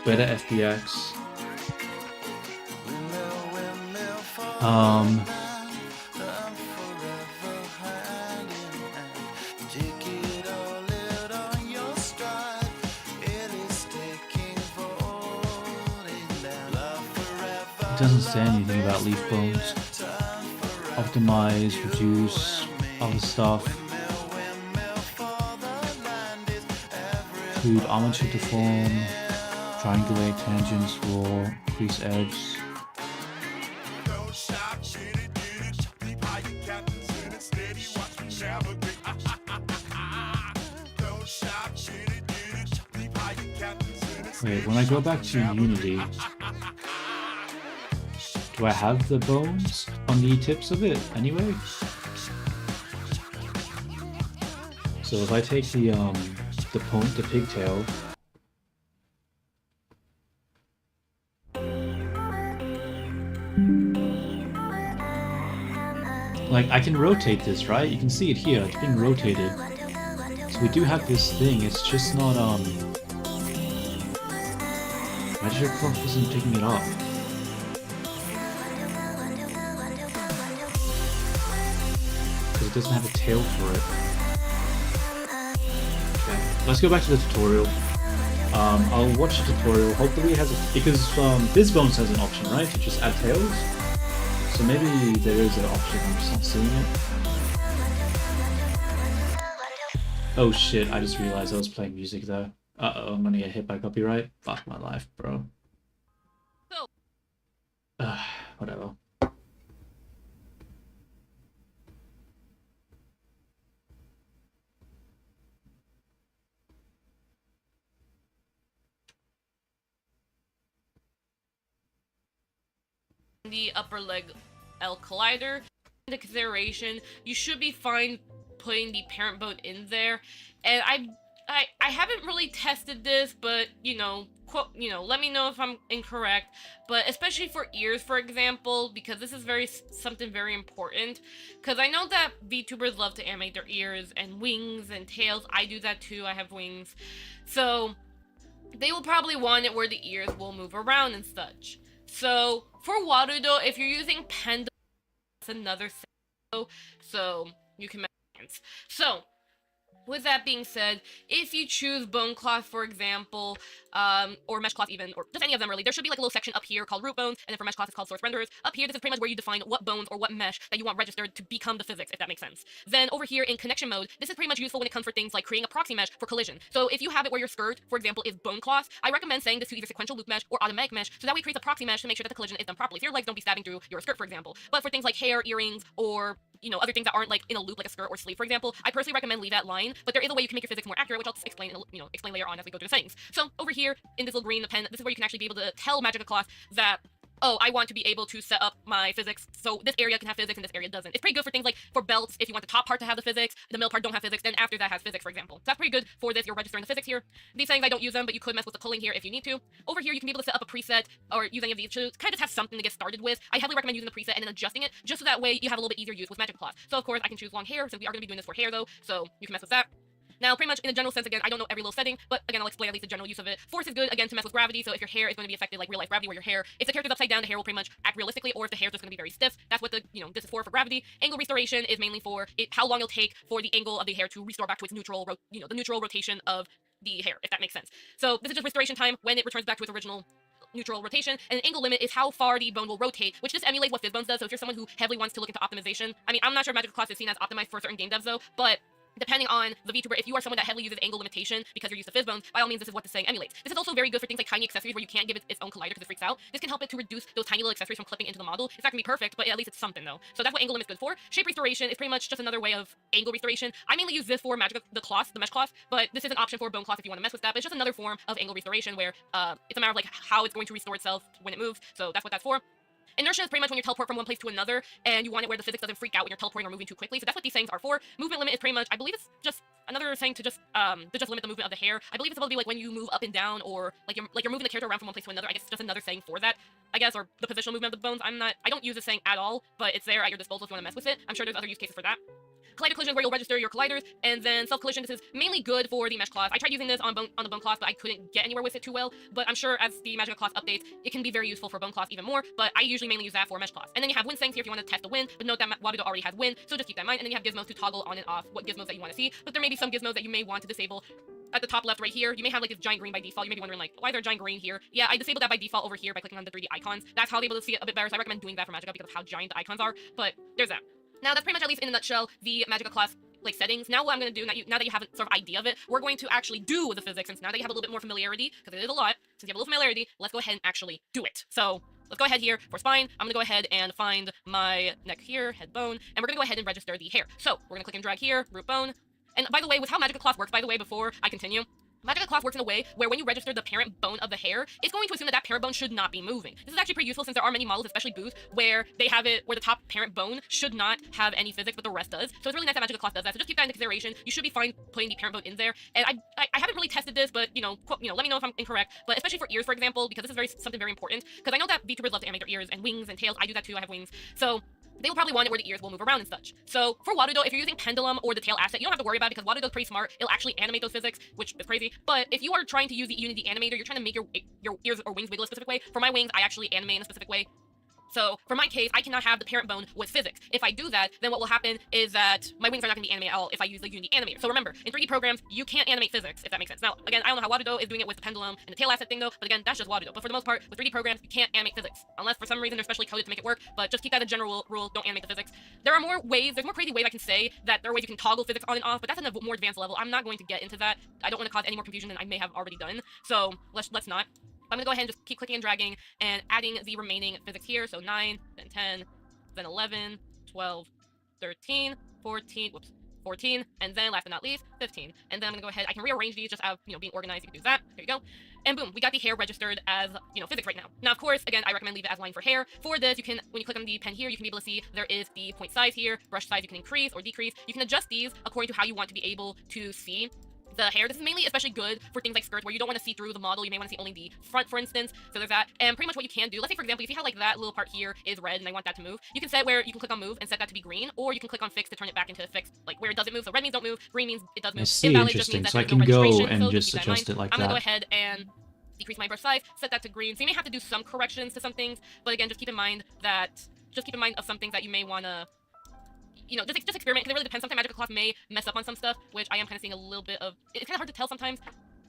Blender FBX. It doesn't say anything about leaf bones. Optimize, reduce, other stuff. Include armature to form, triangulate tangents, raw, increase edge. Wait, when I go back to Unity, do I have the bones on the tips of it anyway? So if I take the pigtail, like I can rotate this, right? You can see it here, it's being rotated. So we do have this thing, it's just not Magic Cloth isn't picking it up. Because it doesn't have a tail for it. Okay, let's go back to the tutorial. I'll watch the tutorial. Hopefully it has a... Because BizBones has an option, right? To just add tails. So maybe there is an option, I'm just not seeing it. Oh shit, I just realized I was playing music there. Uh-oh, I'm gonna get hit by copyright. Fuck my life, bro. Whatever. The upper leg L collider into consideration, you should be fine putting the parent bone in there. And I haven't really tested this, but let me know if I'm incorrect. But especially for ears, for example, because this is something very important. Because I know that VTubers love to animate their ears and wings and tails. I do that too. I have wings, so they will probably want it where the ears will move around and such. So for Warudo, if you're using Panda, that's another thing. So you can make sense. So With that being said, if you choose bone cloth, for example, or mesh cloth even, or just any of them really, there should be like a little section up here called root bones, and then for mesh cloth it's called source renderers. Up here, this is pretty much where you define what bones or what mesh that you want registered to become the physics, if that makes sense. Then over here in connection mode, this is pretty much useful when it comes for things like creating a proxy mesh for collision. So if you have it where your skirt, for example, is bone cloth, I recommend saying this to either sequential loop mesh or automatic mesh, so that way it creates a proxy mesh to make sure that the collision is done properly. So your legs don't be stabbing through your skirt, for example. But for things like hair, earrings, or other things that aren't like in a loop like a skirt or sleeve, for example, I personally recommend leave that line, but there is a way you can make your physics more accurate, which I'll explain, explain later on as we go through the settings. So over here in this little green pen, this is where you can actually be able to tell Magica Cloth that, oh, I want to be able to set up my physics so this area can have physics and this area doesn't. It's pretty good for things like for belts, if you want the top part to have the physics, the middle part don't have physics, then after that has physics, for example. So that's pretty good for this. You're registering the physics here. These settings I don't use them, but you could mess with the culling here if you need to. Over here you can be able to set up a preset or use any of these to kind of just have something to get started with. I heavily recommend using the preset and then adjusting it just so that way you have a little bit easier use with Magic Cloth. So of course I can choose long hair since we are going to be doing this for hair though, so you can mess with that. Now, pretty much in a general sense, again, I don't know every little setting, but again, I'll explain at least the general use of it. Force is good, again, to mess with gravity, so if your hair is going to be affected like real-life gravity, where your hair, if the character's upside down, the hair will pretty much act realistically, or if the hair's just going to be very stiff, that's what the, this is for gravity. Angle restoration is mainly for how long it'll take for the angle of the hair to restore back to its neutral, the neutral rotation of the hair, if that makes sense. So this is just restoration time when it returns back to its original neutral rotation, and an angle limit is how far the bone will rotate, which just emulates what Fizzbones does. So if you're someone who heavily wants to look into optimization, I mean, I'm not sure Magic Class is seen as optimized for certain game devs though, but depending on the VTuber, if you are someone that heavily uses angle limitation because you're used to Fizzbones, by all means, this is what this saying emulates. This is also very good for things like tiny accessories where you can't give it its own collider because it freaks out. This can help it to reduce those tiny little accessories from clipping into the model. It's not going to be perfect, but at least it's something though. So that's what angle limit's good for. Shape restoration is pretty much just another way of angle restoration. I mainly use this for the cloth, the mesh cloth, but this is an option for bone cloth if you want to mess with that. But it's just another form of angle restoration where it's a matter of like how it's going to restore itself when it moves. So that's what that's for. Inertia is pretty much when you teleport from one place to another, and you want it where the physics doesn't freak out when you're teleporting or moving too quickly. So that's what these sayings are for. Movement limit is pretty much, I believe it's just another saying to just limit the movement of the hair. I believe it's supposed to be like when you move up and down, or like you're moving the character around from one place to another. I guess it's just another saying for that, I guess, or the positional movement of the bones. I don't use this saying at all, but it's there at your disposal if you want to mess with it. I'm sure there's other use cases for that. Collider collision where you'll register your colliders, and then self collision. This is mainly good for the mesh cloth. I tried using this on the bone cloth, but I couldn't get anywhere with it too well. But I'm sure as the Magica cloth updates, it can be very useful for bone cloth even more. But I usually mainly use that for mesh cloth. And then you have wind settings here if you want to test the wind. But note that Waludo already has wind, so just keep that in mind. And then you have gizmos to toggle on and off what gizmos that you want to see. But there may be some gizmos that you may want to disable. At the top left right here, you may have like this giant green by default. You may be wondering like, why is there a giant green here? Yeah, I disabled that by default over here by clicking on the 3D icons. That's how I'll be able to see it a bit better. So I recommend doing that for Magica because of how giant the icons are. But there's that. Now that's pretty much, at least in a nutshell, the Magica class like settings. Now what I'm going to do, now that you have a sort of idea of it, we're going to actually do the physics, since now that you have a little bit more familiarity, because it is a lot, since you have a little familiarity, let's go ahead and actually do it. So let's go ahead here for spine. I'm going to go ahead and find my neck here, head bone, and we're going to go ahead and register the hair. So we're going to click and drag here, root bone. And by the way, with how Magica Cloth works, by the way, before I continue, Magica Cloth works in a way where when you register the parent bone of the hair, it's going to assume that that parent bone should not be moving. This is actually pretty useful since there are many models, especially Booth, where they have it where the top parent bone should not have any physics, but the rest does. So it's really nice that Magica Cloth does that. So just keep that into consideration. You should be fine putting the parent bone in there. And I haven't really tested this, but let me know if I'm incorrect. But especially for ears, for example, because this is something very important. Because I know that VTubers love to animate their ears and wings and tails. I do that too. I have wings. So they will probably want it where the ears will move around and such. So for Waludo, if you're using Pendulum or the tail asset, you don't have to worry about it because Waludo's pretty smart. It'll actually animate those physics, which is crazy. But if you are trying to use the Unity animator, you're trying to make your ears or wings wiggle a specific way. For my wings, I actually animate in a specific way. So for my case, I cannot have the parent bone with physics. If I do that, then what will happen is that my wings are not going to be animated at all if I use the Unity animator. So remember, in 3D programs, you can't animate physics, if that makes sense. Now, again, I don't know how Waludo is doing it with the pendulum and the tail asset thing though, but again, that's just Waludo. But for the most part, with 3D programs, you can't animate physics. Unless for some reason they're specially coded to make it work, but just keep that a general rule, don't animate the physics. There's more crazy ways I can say that there are ways you can toggle physics on and off, but that's at a more advanced level. I'm not going to get into that. I don't want to cause any more confusion than I may have already done. So let's not. I'm going to go ahead and just keep clicking and dragging and adding the remaining physics here. So 9, then 10, then 11, 12, 13, 14, 14, and then last but not least, 15. And then I'm going to go ahead, I can rearrange these just out of, being organized. You can do that. There you go. And boom, we got the hair registered as, physics right now. Now, of course, again, I recommend leave it as line for hair. For this, you can, when you click on the pen here, you can be able to see there is the point size here, brush size you can increase or decrease. You can adjust these according to how you want to be able to see the hair. This is mainly especially good for things like skirts where you don't want to see through the model. You may want to see only the front, for instance. So there's that. And pretty much what you can do, let's say for example, you see how like that little part here is red and I want that to move. You can set where you can click on move and set that to be green, or you can click on fix to turn it back into fix, like where it doesn't move. So red means don't move, green means it does move. I see, Invalid just means interesting. that So I there's can no go registration. and So just keep that in adjust mind. it like I'm gonna that. go ahead and decrease my brush size, set that to green. So you may have to do some corrections to some things, but again, just keep in mind of some things that you may want to you know, just experiment, because it really depends. Sometimes magical cloth may mess up on some stuff, which I am kind of seeing a little bit of. It's kind of hard to tell sometimes,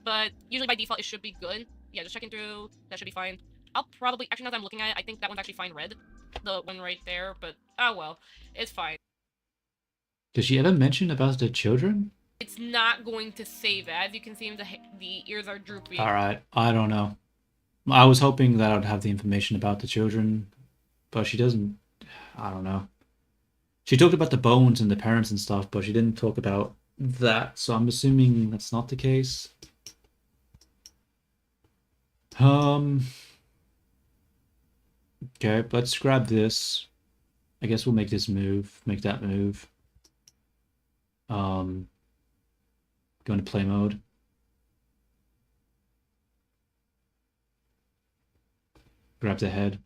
but usually by default it should be good. Yeah, just checking through. That should be fine. I'll probably, actually now that I'm looking at it, I think that one's actually fine red. The one right there, but oh well, it's fine. Did she ever mention about the children? It's not going to save it. As you can see, the ears are droopy. Alright, I don't know. I was hoping that I'd have the information about the children, but she doesn't. I don't know. She talked about the bones and the parents and stuff, but she didn't talk about that, so I'm assuming that's not the case. Okay, let's grab this. I guess we'll make this move, make that move. Go into play mode. Grab the head.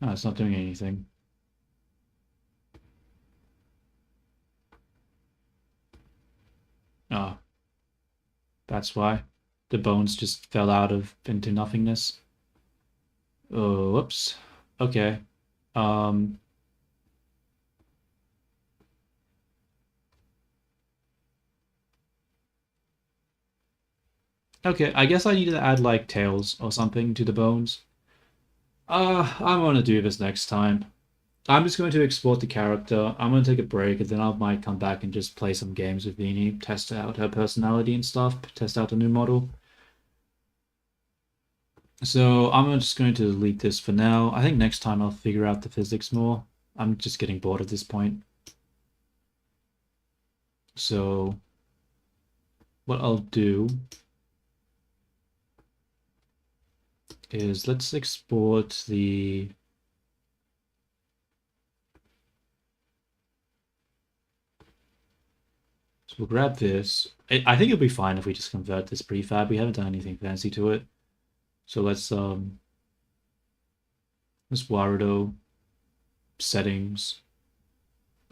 Oh, it's not doing anything. Oh. That's why. The bones just fell out of into nothingness. Oh, whoops. Okay. Um Okay, I guess I need to add like tails or something to the bones. I'm gonna do this next time. I'm just going to export the character. I'm gonna take a break, and then I might come back and just play some games with Viini, test out her personality and stuff, test out a new model. So I'm just going to delete this for now. I think next time I'll figure out the physics more. I'm just getting bored at this point. So what I'll do is let's export the so we'll grab this. I think it'll be fine if we just convert this prefab. We haven't done anything fancy to it. So let's Warudo settings.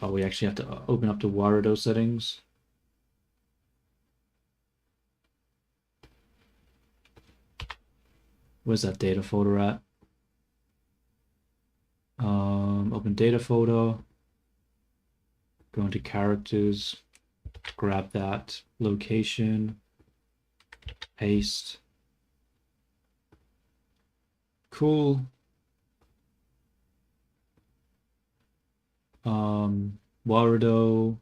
Oh, we actually have to open up the Warudo settings. Where's that data folder at? Open data folder. Go into characters. Grab that location. Paste. Cool. Warudo.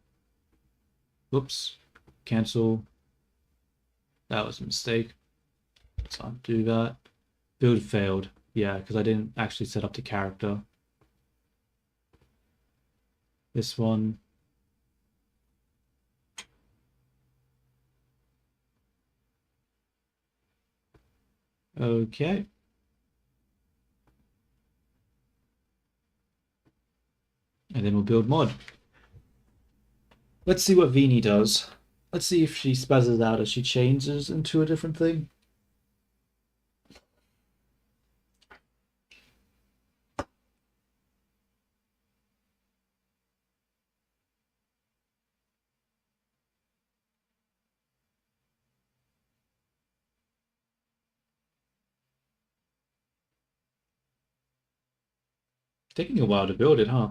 Whoops. Cancel. That was a mistake. Let's undo that. Build failed. Yeah, because I didn't actually set up the character. This one. Okay. And then we'll build mod. Let's see what Viini does. Let's see if she spazzes out as she changes into a different thing. Taking a while to build it, huh?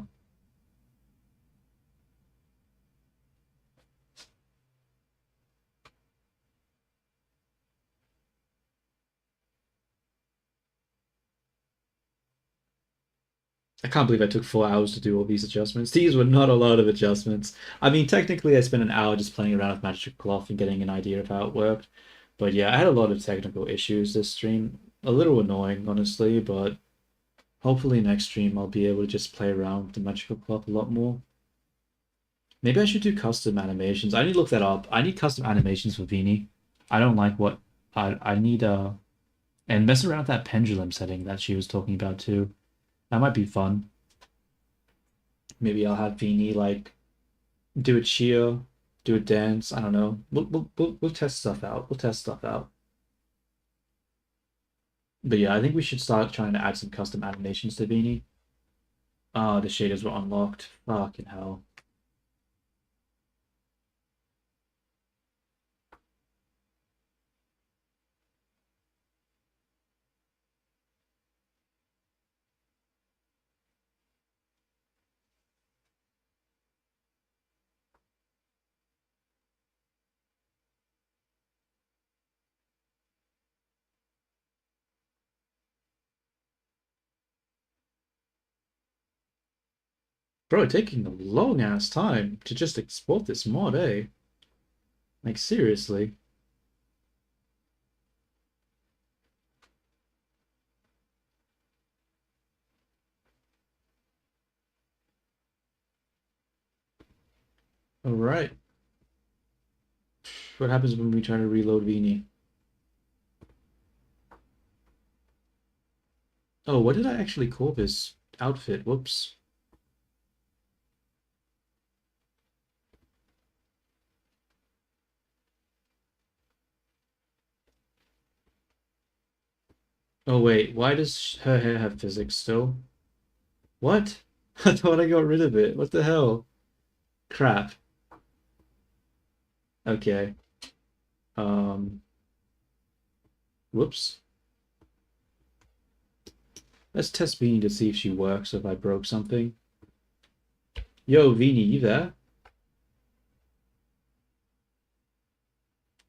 I can't believe I took 4 hours to do all these adjustments. These were not a lot of adjustments. I mean, technically, I spent an hour just playing around with Magic Cloth and getting an idea of how it worked. But yeah, I had a lot of technical issues this stream. A little annoying, honestly, but hopefully next stream I'll be able to just play around with the Magical Cloth a lot more. Maybe I should do custom animations. I need to look that up. I need custom animations for Viini. I don't like what I need and mess around with that pendulum setting that she was talking about too. That might be fun. Maybe I'll have Viini like do a cheer, do a dance. I don't know. We'll test stuff out. We'll test stuff out. But yeah, I think we should start trying to add some custom animations to Viini. Ah, the shaders were unlocked. Fucking hell. Bro, it's taking a long ass time to just export this mod, eh? Like, seriously. Alright. What happens when we try to reload viini? Oh, what did I actually call this outfit? Whoops. Oh wait, why does her hair have physics still? What? I thought I got rid of it. What the hell? Crap. Okay. Um, whoops. Let's test viini to see if she works, if I broke something. Yo, viini, you there?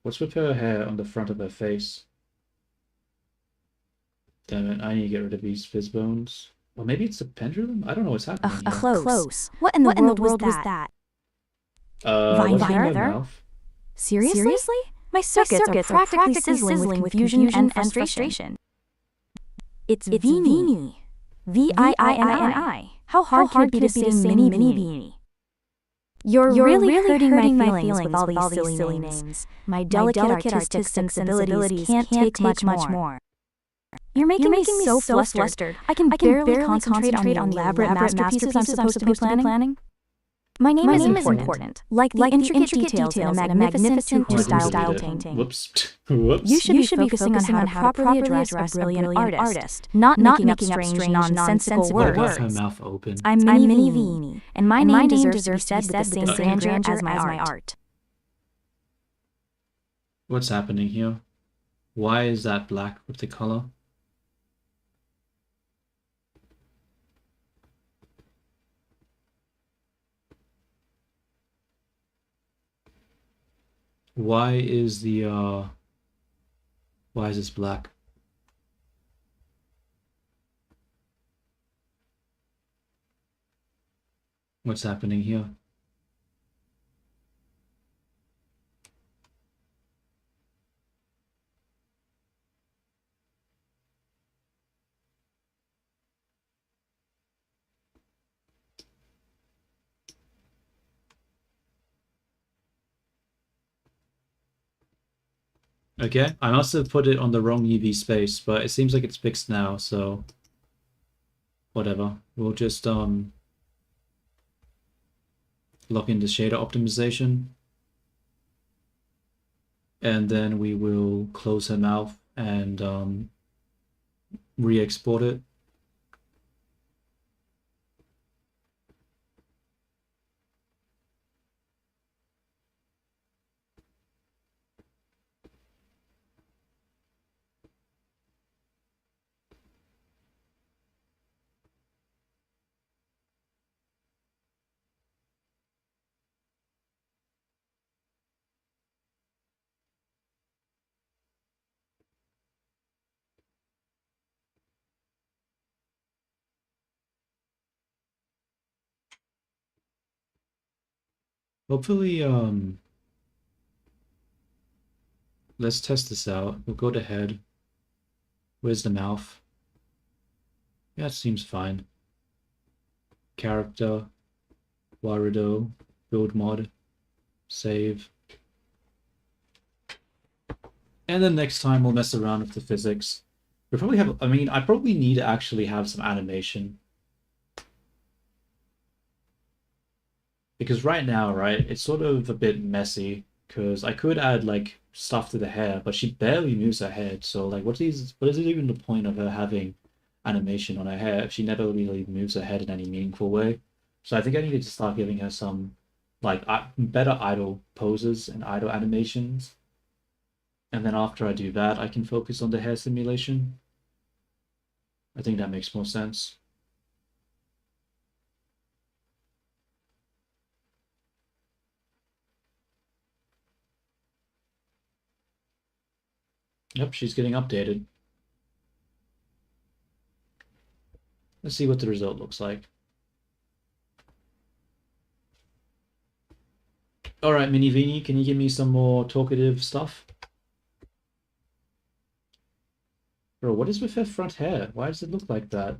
What's with her hair on the front of her face? Damn it, I need to get rid of these fizz bones. Or maybe it's a pendulum? I don't know what's happening here. Close. What in the world was that? What's in my Viner? mouth? Seriously? My circuits are practically sizzling with confusion and frustration. It's viini. Viini. How hard could it be to say mini viini? You're really hurting my feelings with all these silly names. My delicate artistic sensibilities can't take much more. You're making me so flustered. I can barely concentrate on the elaborate masterpieces I'm supposed to be planning. My name is important. Like the intricate details in a magnificent two-style painting. Whoops. Whoops. You should be focusing on how to properly address a brilliant artist, not making up strange, nonsensical What words. about her mouth open? I'm Mini Viini, and my name deserves to be said with the same grandeur as my art. What's happening here? Why is that black with the color? Why is this black? What's happening here? Okay, I must have put it on the wrong UV space, but it seems like it's fixed now, so whatever. We'll just lock into shader optimization, and then we will close her mouth and re-export it. Hopefully, let's test this out. We'll go to head. Where's the mouth? Yeah, it seems fine. Character, Warudo, build mod, save. And then next time we'll mess around with the physics. We probably have, I mean, I probably need to actually have some animation. Because right now, right, it's sort of a bit messy. Because I could add, like, stuff to the hair, but she barely moves her head. So, like, what is even the point of her having animation on her hair if she never really moves her head in any meaningful way? So I think I needed to start giving her some, like, better idle poses and idle animations. And then after I do that, I can focus on the hair simulation. I think that makes more sense. Yep, she's getting updated. Let's see what the result looks like. Alright, Mini Vini, can you give me some more talkative stuff? Bro, what is with her front hair? Why does it look like that?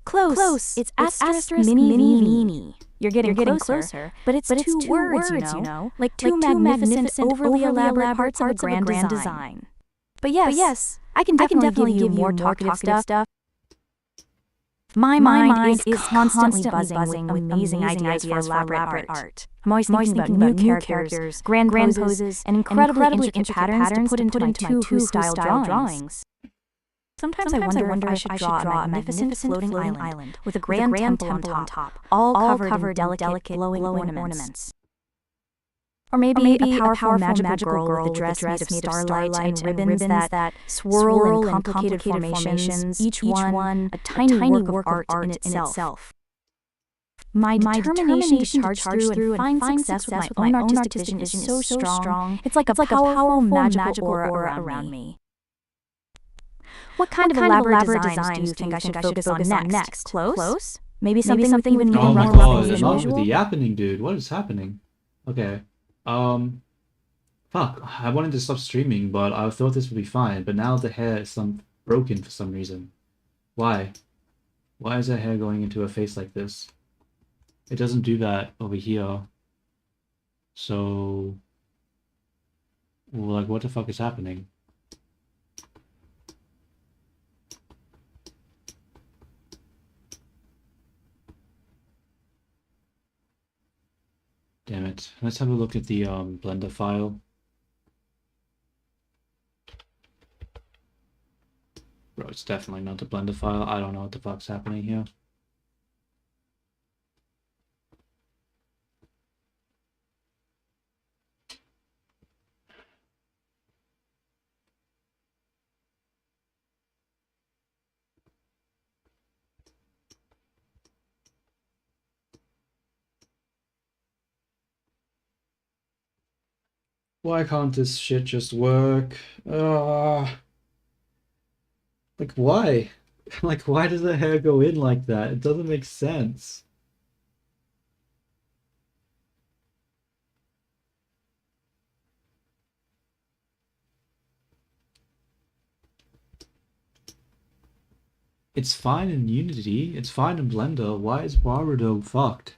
Close. It's asterisk mini viini. You're getting closer, but it's two words, you know? Like two magnificent, overly elaborate parts of a grand design. But yes, I can definitely give you more talkative stuff. My mind is constantly buzzing with amazing ideas for elaborate art. I'm always thinking about new characters, grand poses, and incredibly intricate patterns to put into my two-style drawings. Sometimes I wonder if I should draw a magnificent floating island with a grand temple on top, all covered in delicate glowing ornaments. Or maybe a powerful magical girl with a dress made of starlight and ribbons that swirl in complicated formations, each one a tiny work of art in itself. My determination to charge through and find success with my own artistic vision is so strong. It's like a powerful magical aura around me. What kind of elaborate designs do you think I should focus on next? Close? Maybe something with even Oh more my ruffles god, than enough with usual? the yappening, dude. What is happening? Okay. Fuck. I wanted to stop streaming, but I thought this would be fine. But now the hair is broken for some reason. Why? Why is her hair going into her face like this? It doesn't do that over here. So, like, what the fuck is happening? Damn it. Let's have a look at the Blender file. Bro, it's definitely not the Blender file. I don't know what the fuck's happening here. Why can't this shit just work? Like, why? Like, why does the hair go in like that? It doesn't make sense. It's fine in Unity. It's fine in Blender. Why is Warudo fucked?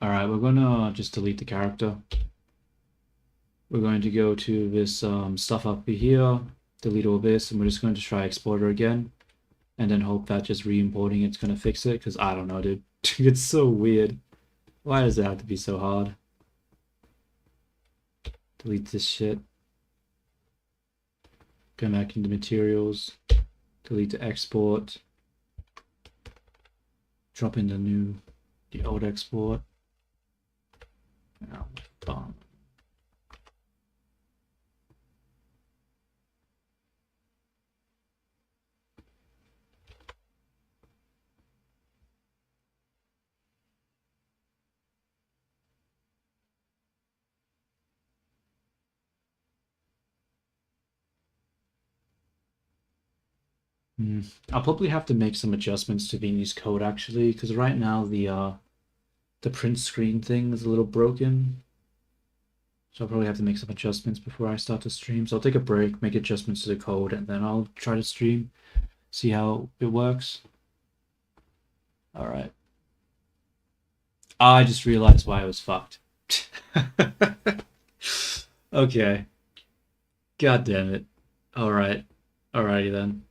Alright, we're gonna just delete the character. We're going to go to this stuff up here, delete all this, and we're just going to try Exporter again. And then hope that just re-importing it's gonna fix it, because I don't know, dude. It's so weird. Why does it have to be so hard? Delete this shit. Go back into materials. Delete the export. Drop in the old export. Oh, bomb. I'll probably have to make some adjustments to Vini's code actually, because right now the print screen thing is a little broken. So I'll probably have to make some adjustments before I start to stream. So I'll take a break, make adjustments to the code, and then I'll try to stream, see how it works. All right. I just realized why I was fucked. Okay. God damn it. All right. Alrighty then.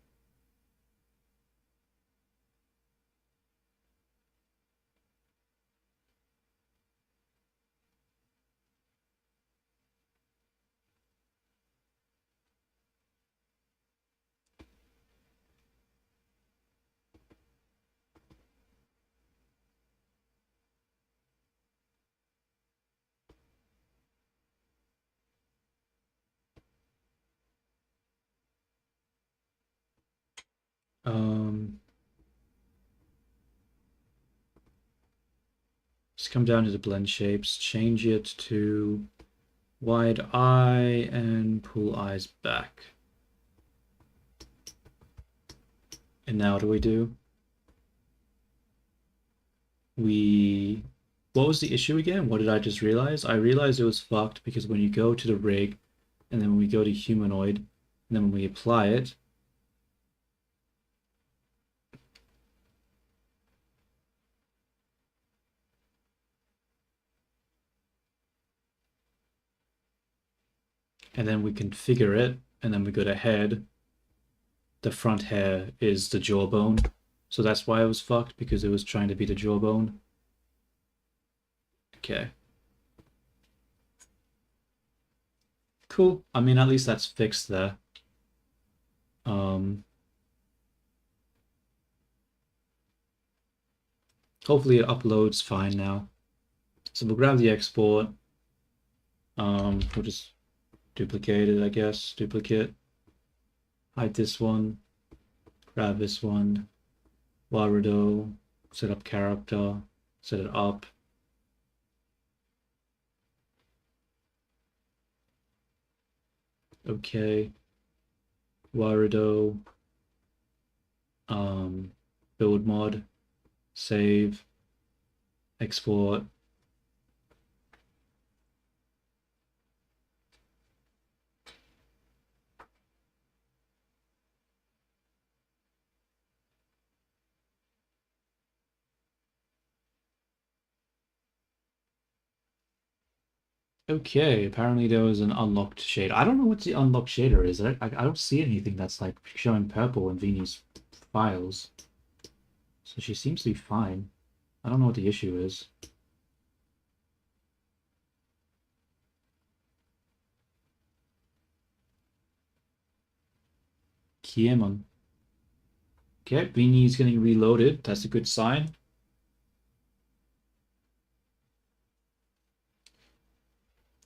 Just come down to the blend shapes, change it to wide eye and pull eyes back. And now what do we do? What was the issue again? What did I just realize? I realized it was fucked because when you go to the rig, and then when we go to humanoid, and then when we apply it, and then we configure it, and then we go to head, the front hair is the jawbone. So that's why it was fucked, because it was trying to be the jawbone. Okay. Cool. I mean, at least that's fixed there. Hopefully it uploads fine now. So we'll grab the export. We'll just duplicate it, I guess. Duplicate. Hide this one. Grab this one. Warudo. Set up character. Set it up. Okay. Warudo. Build mod. Save. Export. Okay, apparently there was an unlocked shader. I don't know what the unlocked shader is. I don't see anything that's like showing purple in Viini's files. So she seems to be fine. I don't know what the issue is. Kiemon. Okay, Viini's getting reloaded. That's a good sign.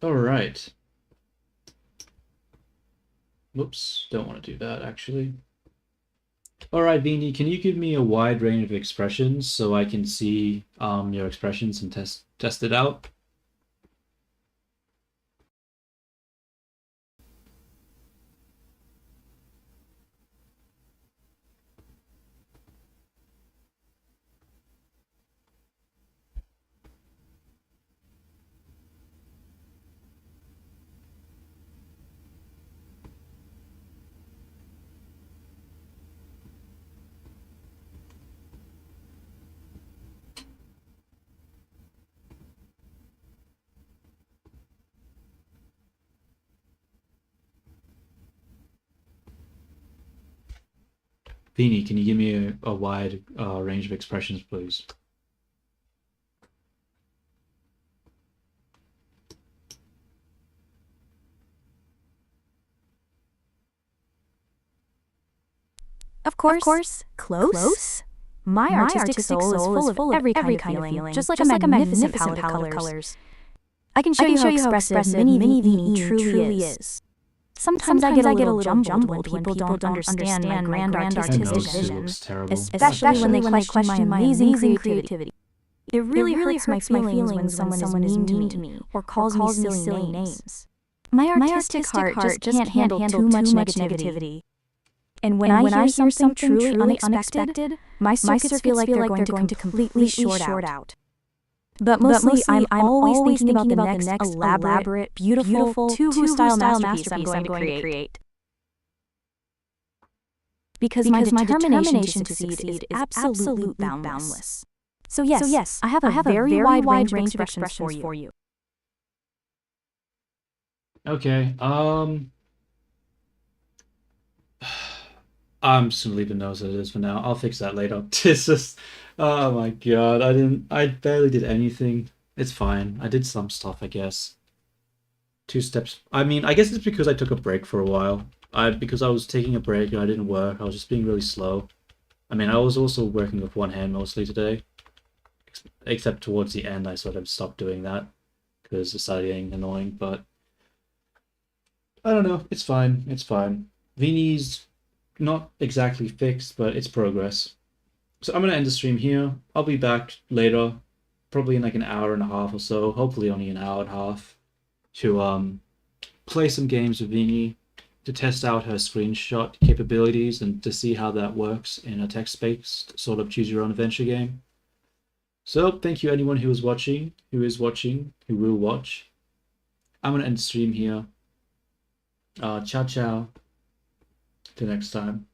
All right. Whoops, don't want to do that actually. All right, Viini, can you give me a wide range of expressions so I can see your expressions and test it out? Viini, can you give me a wide range of expressions, please? Of course. Close? My artistic soul is full of every kind of feeling, just like a magnificent palette of colors. I can show you how expressive mini viini truly is. Sometimes I get a little jumbled when people don't understand my grand artistic vision, especially when they question my amazing creativity. It really hurts my feelings when someone is mean to me or calls me silly names. My artistic heart just can't handle too much negativity. And when I hear something truly unexpected, my circuits feel like they're going to completely short out. But mostly, I'm always thinking about the next elaborate, beautiful, two-style masterpiece I'm going to create. Because my determination to succeed is absolutely boundless. So yes, I have a very wide range of expressions for you. Okay, I'm just gonna leave the notes as it is for now. I'll fix that later. It's just, oh my god, I barely did anything. It's fine. I did some stuff, I guess. 2 steps. I mean, I guess it's because I took a break for a while. Because I was taking a break and I didn't work, I was just being really slow. I mean, I was also working with one hand mostly today. Except towards the end, I sort of stopped doing that because it started getting annoying, but I don't know. It's fine. It's fine. Viini's not exactly fixed, but it's progress. So I'm gonna end the stream here. I'll be back later, probably in like an hour and a half or so. Hopefully only an hour and a half, to play some games with viini, to test out her screenshot capabilities and to see how that works in a text-based sort of choose your own adventure game. So thank you anyone who is watching, who will watch. I'm gonna end the stream here. Ciao ciao. Till next time.